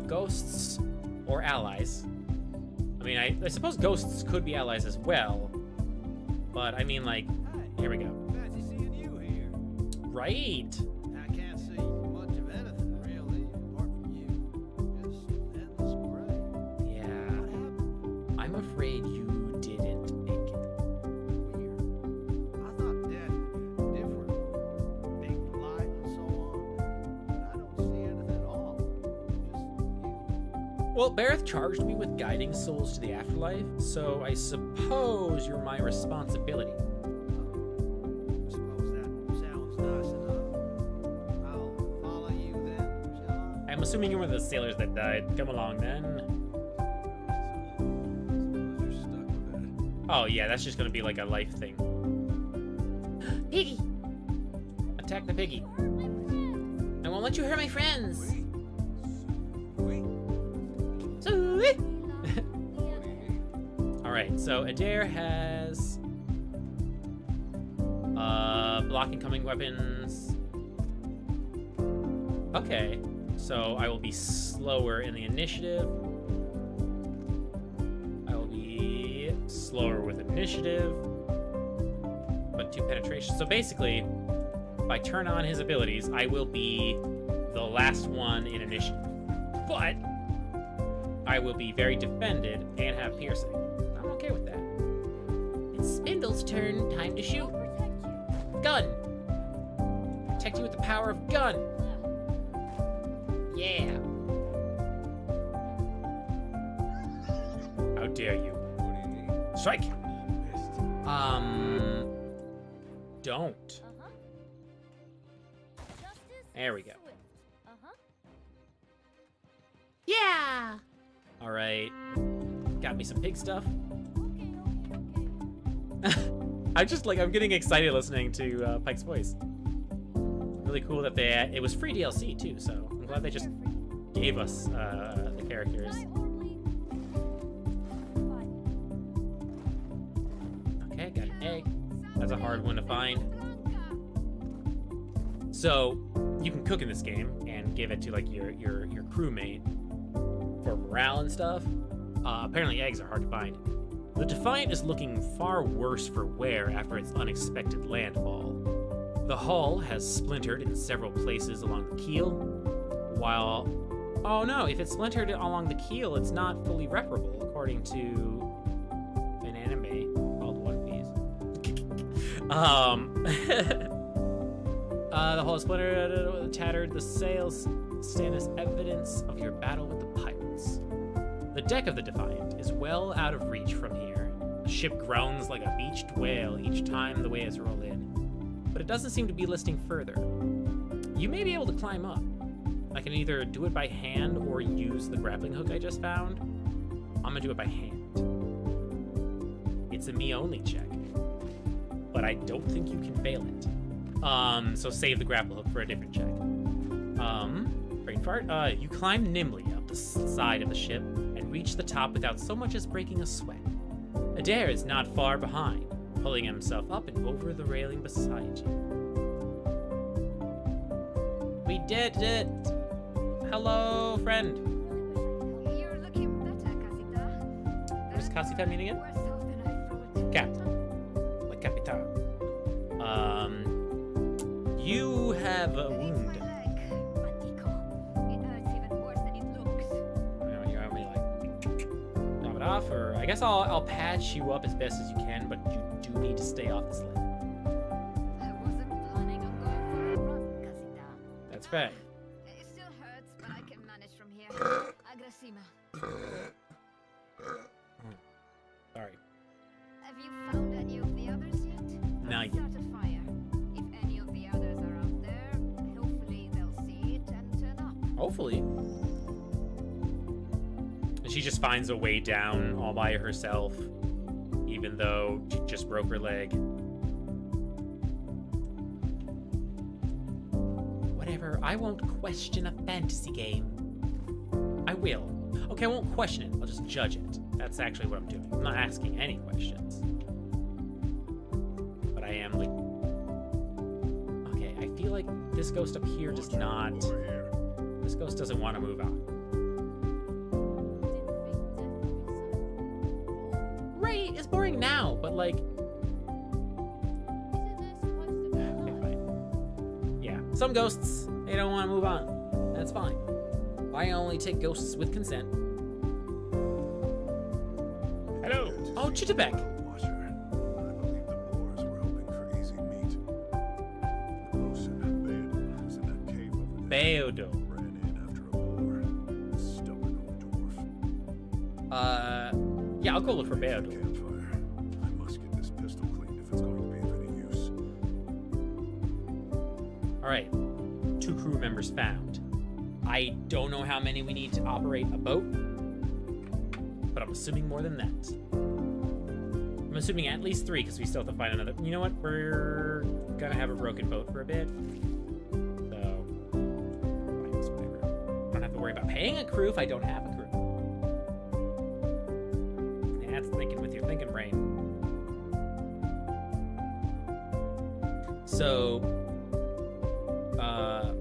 A: Ghosts or allies. I mean, I suppose ghosts could be allies as well. But I mean, like, here we go.
J: Fancy seeing you here.
A: Right.
J: I can't see much of anything really, apart from you. Just endless gray.
A: Yeah.
J: What happened?
A: I'm afraid you didn't make it.
J: Weird. I thought death was different. Big light and so on. But I don't see anything at all. Just you.
A: Well, Bareth charged me with guiding souls to the afterlife, so I suppose you're my responsibility.
J: Suppose that sounds nice enough. I'll follow you then, shall I?
A: I'm assuming you're one of the sailors that died. Come along then.
H: Suppose you're stuck with that.
A: Oh yeah, that's just gonna be like a life thing. Piggy! Attack the piggy. I won't let you hurt my friends.
H: Sweet.
A: Sweet.
H: What do you need?
A: Alright, so Adair has block incoming weapons. Okay, so I will be slower in the initiative. I will be slower with initiative, but 2 penetration. So basically, if I turn on his abilities, I will be the last one in initiative. But I will be very defended and have piercing. I'm okay with that. It's Spindle's turn. Time to shoot.
B: I'll protect you.
A: Gun. Protect you with the power of gun. Yeah. How dare you?
H: What do you need?
A: Strike.
H: Missed.
A: Don't.
B: Uh-huh. Justice
A: There we go.
B: Swift. Uh-huh.
D: Yeah.
A: All right. Got me some pig stuff.
B: Okay.
A: I'm getting excited listening to Pike's voice. Really cool that it was free DLC too, so I'm glad they just gave us the characters. Okay, got an egg. That's a hard one to find. So you can cook in this game and give it to like your crewmate for morale and stuff. Apparently eggs are hard to find. The Defiant is looking far worse for wear after its unexpected landfall. The hull has splintered in several places along the keel, while... Oh no, if it's splintered along the keel, it's not fully reparable, according to an anime called One Piece. The hull is splintered, tattered, the sails stand as evidence of your battle with the pirates. The deck of the Defiant is well out of reach from here. The ship groans like a beached whale each time the waves roll in, but it doesn't seem to be listing further. You may be able to climb up. I can either do it by hand or use the grappling hook I just found. I'm gonna do it by hand. It's a me-only check, but I don't think you can fail it. So save the grapple hook for a different check. Brain fart. You climb nimbly up the side of the ship and reach the top without so much as breaking a sweat. Adair is not far behind, pulling himself up and over the railing beside you. We did it! Hello, friend.
I: You're looking better, Casita.
A: What does Casita mean again?
I: Worse off than I thought.
A: Captain. Like Capitan. You have a
I: It's
A: wound.
I: my leg, Matico. It hurts even worse than it looks.
A: You want me to, like, chop it off? Or I guess I'll patch you up as best as you can, but you do need to stay off this leg.
I: I wasn't planning on going for a run, Casita.
A: That's fair.
I: It still hurts, but I can manage from here. Agrasima.
A: Sorry.
I: Have you found any of the others yet?
A: Not yet.
I: Start a fire. If any of the others are out there, hopefully they'll see it and turn up.
A: Hopefully. And she just finds a way down all by herself, even though she just broke her leg. Whatever, I won't question a fantasy game. I will. Okay, I won't question it, I'll just judge it. That's actually what I'm doing. I'm not asking any questions. But I am like... Okay, I feel like this ghost up here does not... This ghost doesn't want to move on. Right, it's boring now, but like... Okay, fine. Yeah, some ghosts, they don't want to move on. That's fine. I only take ghosts with consent.
C: Hello.
A: Oh, Chittabek!
H: Washer. I believe the boars were hoping for easy meat. Theodore was in that cave over there.
A: Beodo.
H: Ran in after a boar. Stubborn old dwarf.
A: Yeah, I'll go look for Beodo.
H: Campfire. I must get this pistol cleaned if it's going to be of any use.
A: Alright, 2 crew members found. I don't know how many we need to operate a boat, but I'm assuming more than that. I'm assuming at least 3, because we still have to find another. You know what? We're gonna have a broken boat for a bit. So, I guess whatever. I don't have to worry about paying a crew if I don't have a crew. That's thinking with your thinking brain. So,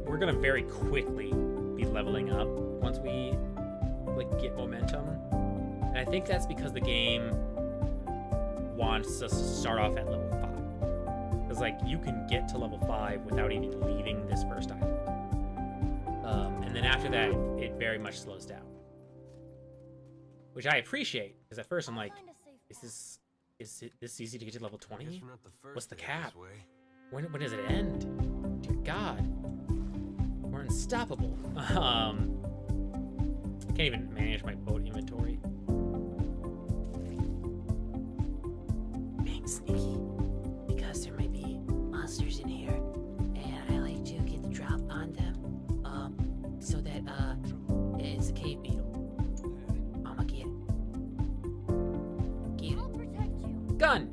A: we're gonna very quickly be leveling up once we like get momentum, and I think that's because the game wants us to start off at level 5, because like you can get to level 5 without even leaving this first island, and then after that it very much slows down, which I appreciate, because at first I'm like, is it this easy to get to level 20? What's the cap? When does it end? Dear God. We're unstoppable. I can't even manage my boat inventory.
K: Being sneaky, because there might be monsters in here, and I like to get the drop on them, so that, it's a cave beetle. I'ma get it. Get it.
I: I'll protect you.
A: Gun!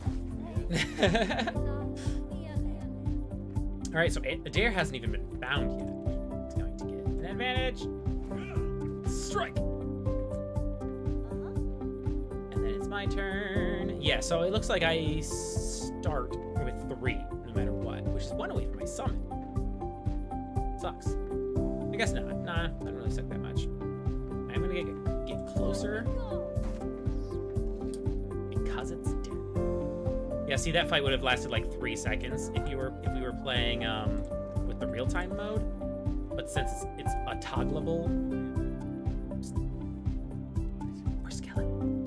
A: Alright, so Adair hasn't even been found yet. It's going to get an advantage. Strike! And then it's my turn. Yeah, so it looks like I start with 3, no matter what, which is 1 away from my summon. Sucks. I guess not. Nah, I don't really suck that much. I'm gonna get closer because it's dead. Yeah, see, that fight would have lasted like 3 seconds if we were playing with the real-time mode. But since it's a toggleable, or skeleton.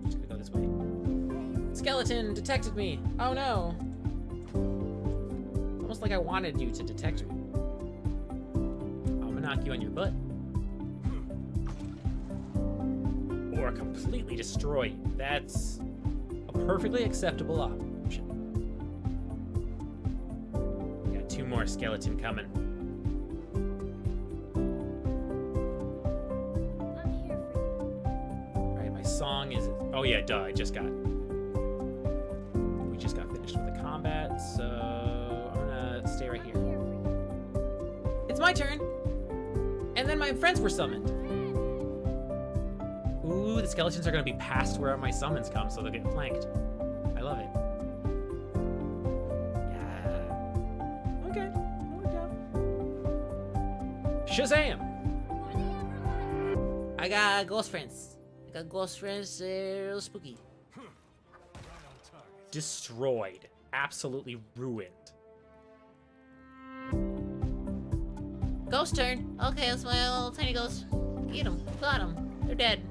A: Just gonna go this way. Skeleton detected me. Oh no! Almost like I wanted you to detect me. I'm gonna knock you on your butt. Or completely destroy you. That's a perfectly acceptable option. We got 2 more skeleton coming.
B: I'm here for you.
A: Alright, my song is... Oh yeah, duh, we just got finished with the combat, so I'm gonna stay right here.
B: I'm here for you.
A: It's my turn! And then my friends were summoned. Ooh, the skeletons are gonna be past where my summons come, so they'll get flanked. I love it. Yeah. Okay, that worked out. Shazam!
K: I got ghost friends. They're a little spooky.
A: Destroyed. Absolutely ruined.
K: Ghost turn. Okay, that's my little tiny ghost. Get them. Got them. They're dead.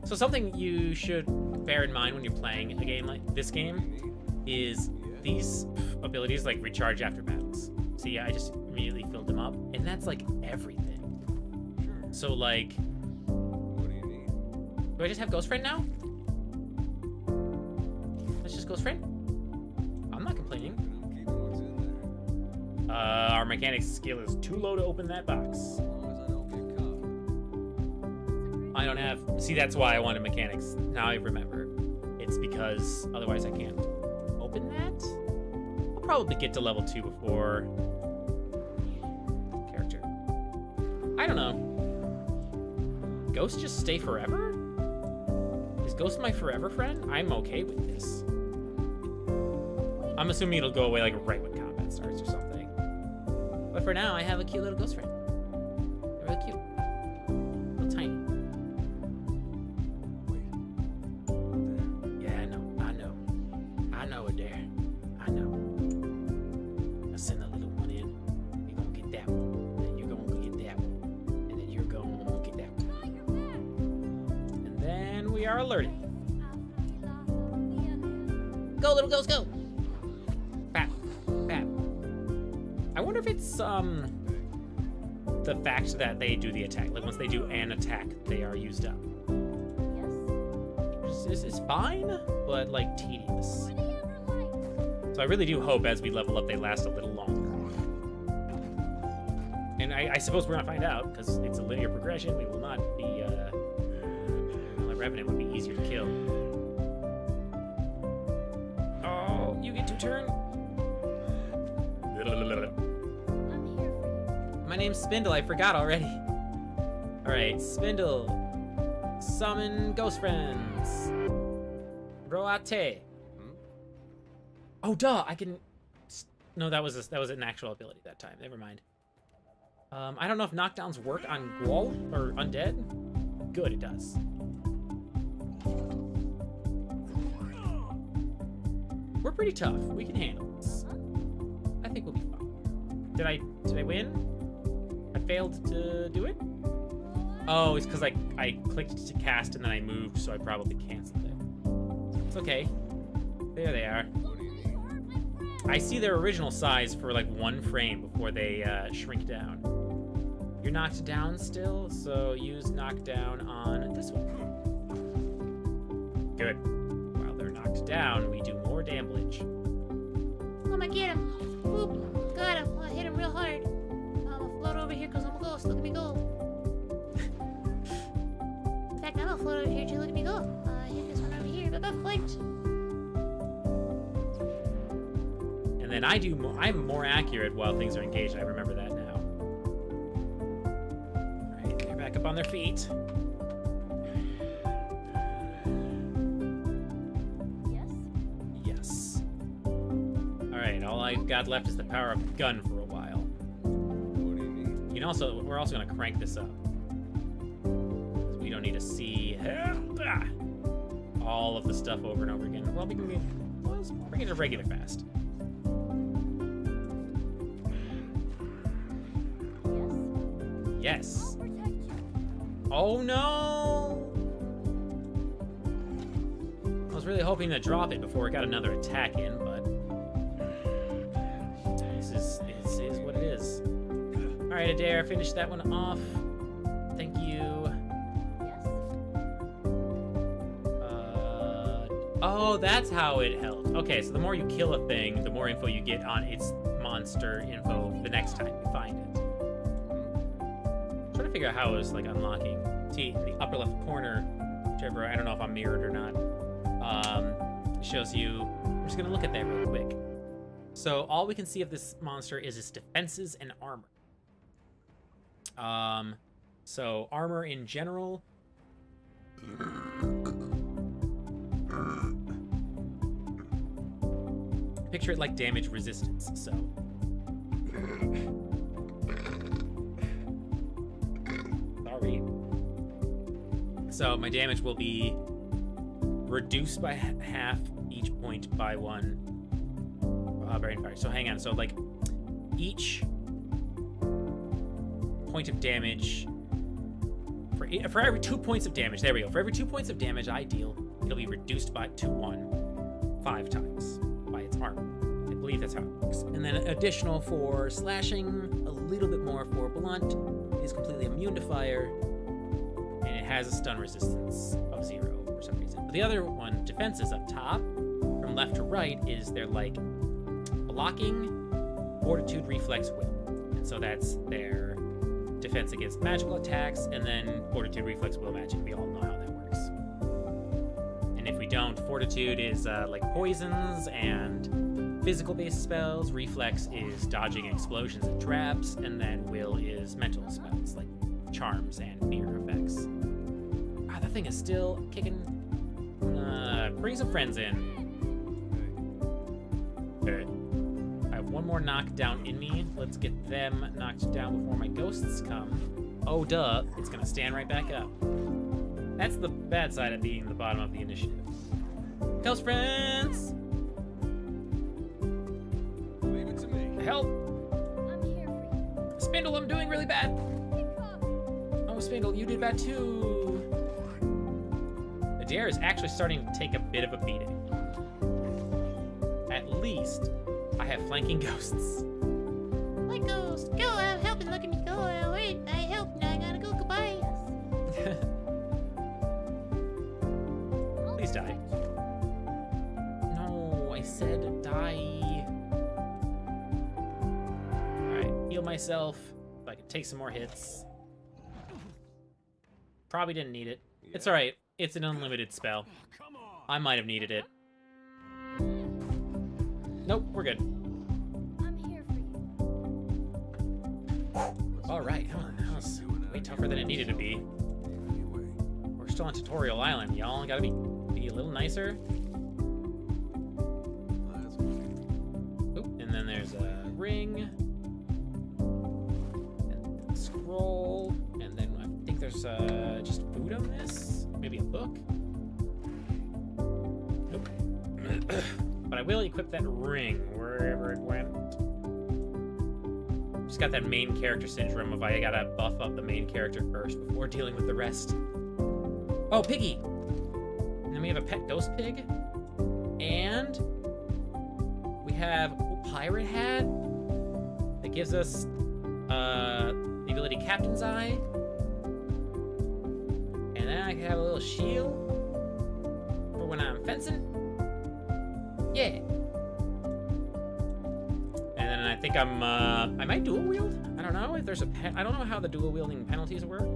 A: So something you should bear in mind when you're playing a game like this game is these abilities like recharge after battles. See, I just immediately filled them up, and that's like everything. So like,
H: What do you need?
A: do I just have Ghost Friend now? That's just Ghost Friend? I'm not complaining.
H: I'm keeping what's in there.
A: Our mechanics skill is too low to open that box.
H: As long as I don't get caught.
A: I don't have. See, that's why I wanted mechanics. Now I remember. It's because otherwise I can't open that. I'll probably get to level 2 before character. I don't know. Ghosts just stay forever? Is Ghost my forever friend? I'm okay with this. I'm assuming it'll go away like right when combat starts or something. But for now, I have a cute little ghost friend. They're really cute. Little tiny. Yeah, I know. I know it there. I know. I send a little one in. You're gonna get that one. And you're gonna get that one. And then you're gonna get that one. And then we are alerted.
K: Go, little ghost, go.
A: Bap. Bap. I wonder if it's the fact that they do the attack. Like once they do an attack, they are used up. It's fine, but like tedious. So I really do hope as we level up they last a little longer. And I suppose we're gonna find out, because it's a linear progression. We will not be the Revenant would be easier to kill. Oh, you get to turn.
B: I'm here for you.
A: My name's Spindle, I forgot already. Alright, Spindle. Summon ghost friends. Roate. Oh duh, I can. No, that was an actual ability that time. Never mind. I don't know if knockdowns work on Ghoul or undead. Good, it does. We're pretty tough. We can handle this. I think we'll be fine. Did I win? I failed to do it? Oh, it's because I clicked to cast and then I moved, so I probably canceled it. It's okay. There they are. I see their original size for like 1 frame before they shrink down. You're knocked down still, so use knockdown on this one. Good. While they're knocked down, we do more damage.
D: I'm gonna get him. Boop. Got him. I hit him real hard. I'm gonna float over here because I'm a ghost. Look at me go. In fact, I'm gonna float over here too. Look at me go. I hit this one over here. But got flanked.
A: And then I'm more accurate while things are engaged. I remember that now. Alright, they're back up on their feet.
B: Yes?
A: Yes. Alright, all I've got left is the power of the gun for a while.
H: What do you need?
A: We're also gonna crank this up. 'Cause we don't need to see all of the stuff over and over again. Well, let's bring it to regular fast. Yes.
B: I'll protect you.
A: Oh no! I was really hoping to drop it before it got another attack in, but this is what it is. All right, Adair, finish that one off. Thank you.
B: Yes?
A: Oh, that's how it helped. Okay, so the more you kill a thing, the more info you get on its monster info the next time you find it. Trying to figure out how it was like unlocking. See, in the upper left corner, whichever, I don't know if I'm mirrored or not, shows you. I'm just gonna look at that real quick. So all we can see of this monster is its defenses and armor. So armor in general, Picture it like damage resistance, so. Sorry. So my damage will be reduced by half each point by 1 brain fire. So hang on. So like each point of damage for every 2 points of damage. There we go. For every 2 points of damage I deal, it'll be reduced by to 1 5 times by its armor. I believe that's how it works. And then additional for slashing, a little bit more for blunt. It is completely immune to fire, and it has a stun resistance of 0 for some reason. But the other one, defense, is up top. From left to right is their like blocking, fortitude, reflex, will. And so that's their defense against magical attacks, and then fortitude, reflex, will magic. We all know how that works. And if we don't, fortitude is like poisons and physical-based spells. Reflex is dodging explosions and traps, and then will is mental spells like charms and fear effects. Ah, that thing is still kicking. Bring some friends in. Okay. I have one more knockdown in me. Let's get them knocked down before my ghosts come. Oh, duh. It's gonna stand right back up. That's the bad side of being the bottom of the initiative. Ghost friends!
H: Leave it to me.
A: Help!
B: I'm here for you.
A: Spindle, I'm doing really bad.
B: Pick up.
A: Oh, Spindle, you did bad too. The dare is actually starting to take a bit of a beating. At least I have flanking ghosts.
D: Like ghost, go out, help and look at me go out. Wait, I help, now I gotta go, goodbye.
A: Please die. No, I said die. Alright, heal myself so I can take some more hits. Probably didn't need it. It's alright. It's an unlimited spell.
H: Come on.
A: I might have needed it. Nope, we're good.
B: I'm here for you.
A: Alright, that was way tougher than it needed to be.
H: Anyway,
A: We're still on Tutorial Island, y'all. Gotta be a little nicer.
H: that's good.
A: Oop, and then there's a ring. And a scroll. And then I think there's just food on this. Maybe a book. Nope. But I will equip that ring wherever it went. Just got that main character syndrome of I gotta buff up the main character first before dealing with the rest. Oh, Piggy! And then we have a pet ghost pig. And we have a pirate hat that gives us the ability Captain's Eye. And then I can have a little shield for when I'm fencing. Yeah. And then I think I'm, I might dual wield? I don't know if there's I don't know how the dual wielding penalties work.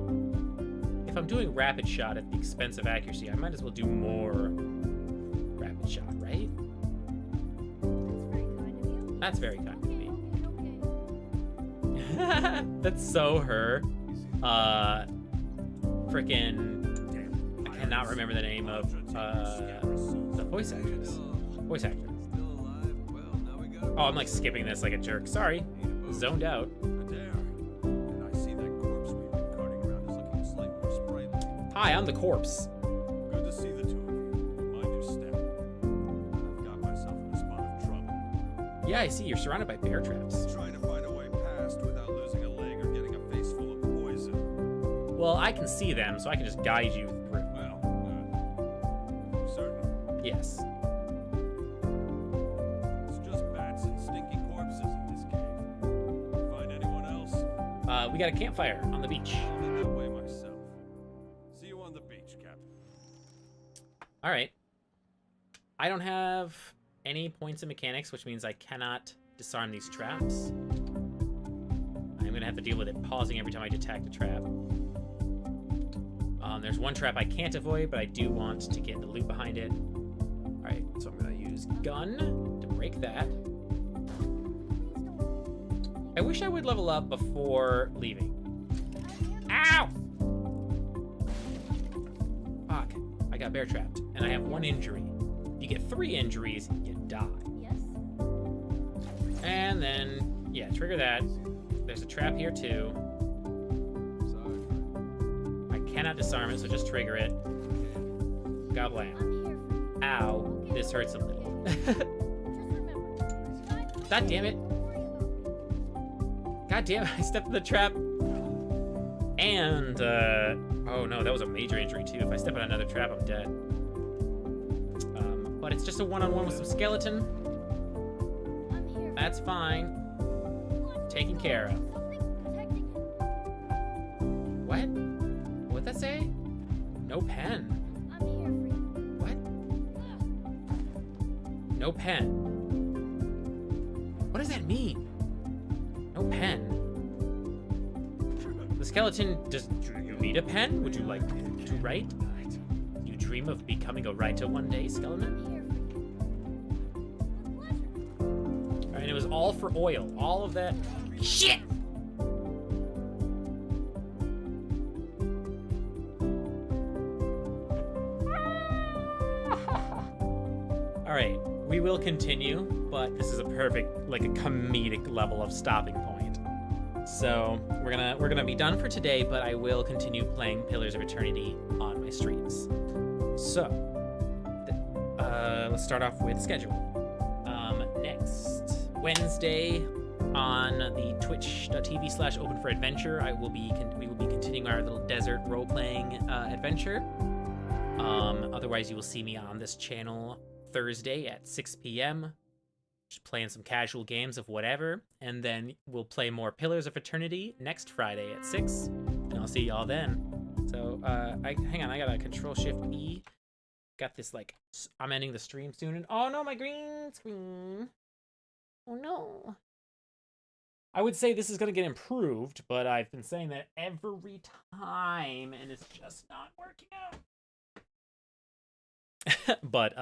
A: If I'm doing rapid shot at the expense of accuracy, I might as well do more rapid shot, right?
B: That's very kind of you.
A: That's very kind of me.
B: Okay.
A: That's so her. Frickin' I cannot remember the name of the voice actress. Voice actor.
H: Still alive? Well, now we got
A: Oh, I'm like skipping this like a jerk. Sorry. Zoned out.
H: there. And I see that corpse we've been carting around is looking slightly more sprightly.
A: Hi, I'm the corpse.
H: Good to see the two of you. But mind your step. I've got myself in a spot of trouble.
A: Yeah, I see. You're surrounded by bear traps.
H: Trying to find a way past without losing a leg or getting a face full of poison.
A: Well, I can see them, so I can just guide you through.
H: Well, certain.
A: Yes.
H: It's just bats and stinky corpses in this cave. Find anyone else?
A: We got a campfire on the beach.
H: I'll head that way myself. See you on the beach, Captain.
A: All right. I don't have any points in mechanics, which means I cannot disarm these traps. I'm going to have to deal with it pausing every time I detect a trap. There's one trap I can't avoid, but I do want to get the loot behind it. All right, so I'm going to use gun to break that. I wish I would level up before leaving. Ow! Ah, got bear trapped, and I have 1 injury. If you get 3 injuries, you die.
B: Yes?
A: And then, yeah, trigger that. There's a trap here too.
H: Sorry, friend.
A: I cannot disarm it, so just trigger it. God blam.
B: I'm here for you.
A: Ow,
B: Okay,
A: this hurts a
B: okay.
A: little.
B: Just remember, it's not
A: God damn it.
B: Don't worry about me.
A: God damn it, I stepped in the trap. And, oh no, that was a major injury too. If I step on another trap, I'm dead. But it's just a one-on-one with some skeleton.
B: I'm here for
A: That's fine. Taken care of.
B: something protecting him.
A: What? What'd that say? No pen.
B: I'm here for you.
A: What? No pen. What does that mean? No pen. The skeleton, do you need a pen? Would you like to write? Do you dream of becoming a writer one day, skeleton?
B: I'm here for you. With pleasure.
A: Alright, it was all for oil. All of that. Shit! Alright, we will continue, but this is a perfect, like a comedic level of stopping point. So we're gonna be done for today, but I will continue playing Pillars of Eternity on my streams. So let's start off with schedule. Next Wednesday on the twitch.tv/openforadventure, we will be continuing our little desert role-playing adventure. Otherwise, you will see me on this channel Thursday at 6 p.m. just playing some casual games of whatever, and then we'll play more Pillars of Eternity next Friday at 6, and I'll see y'all then. So, hang on, I gotta Control-Shift-E. Got this, like, I'm ending the stream soon, and oh no, my green screen. Oh no. I would say this is gonna get improved, but I've been saying that every time, and it's just not working out. But,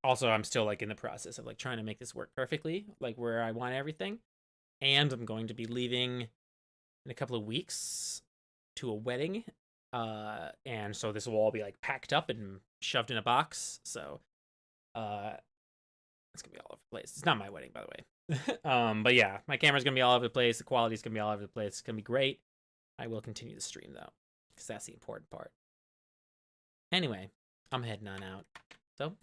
A: also, I'm still, like, in the process of, like, trying to make this work perfectly, like, where I want everything. And I'm going to be leaving in a couple of weeks to a wedding. And so this will all be, like, packed up and shoved in a box. So, it's gonna be all over the place. It's not my wedding, by the way. But yeah, my camera's gonna be all over the place. The quality's gonna be all over the place. It's gonna be great. I will continue the stream, though, because that's the important part. Anyway, I'm heading on out. So,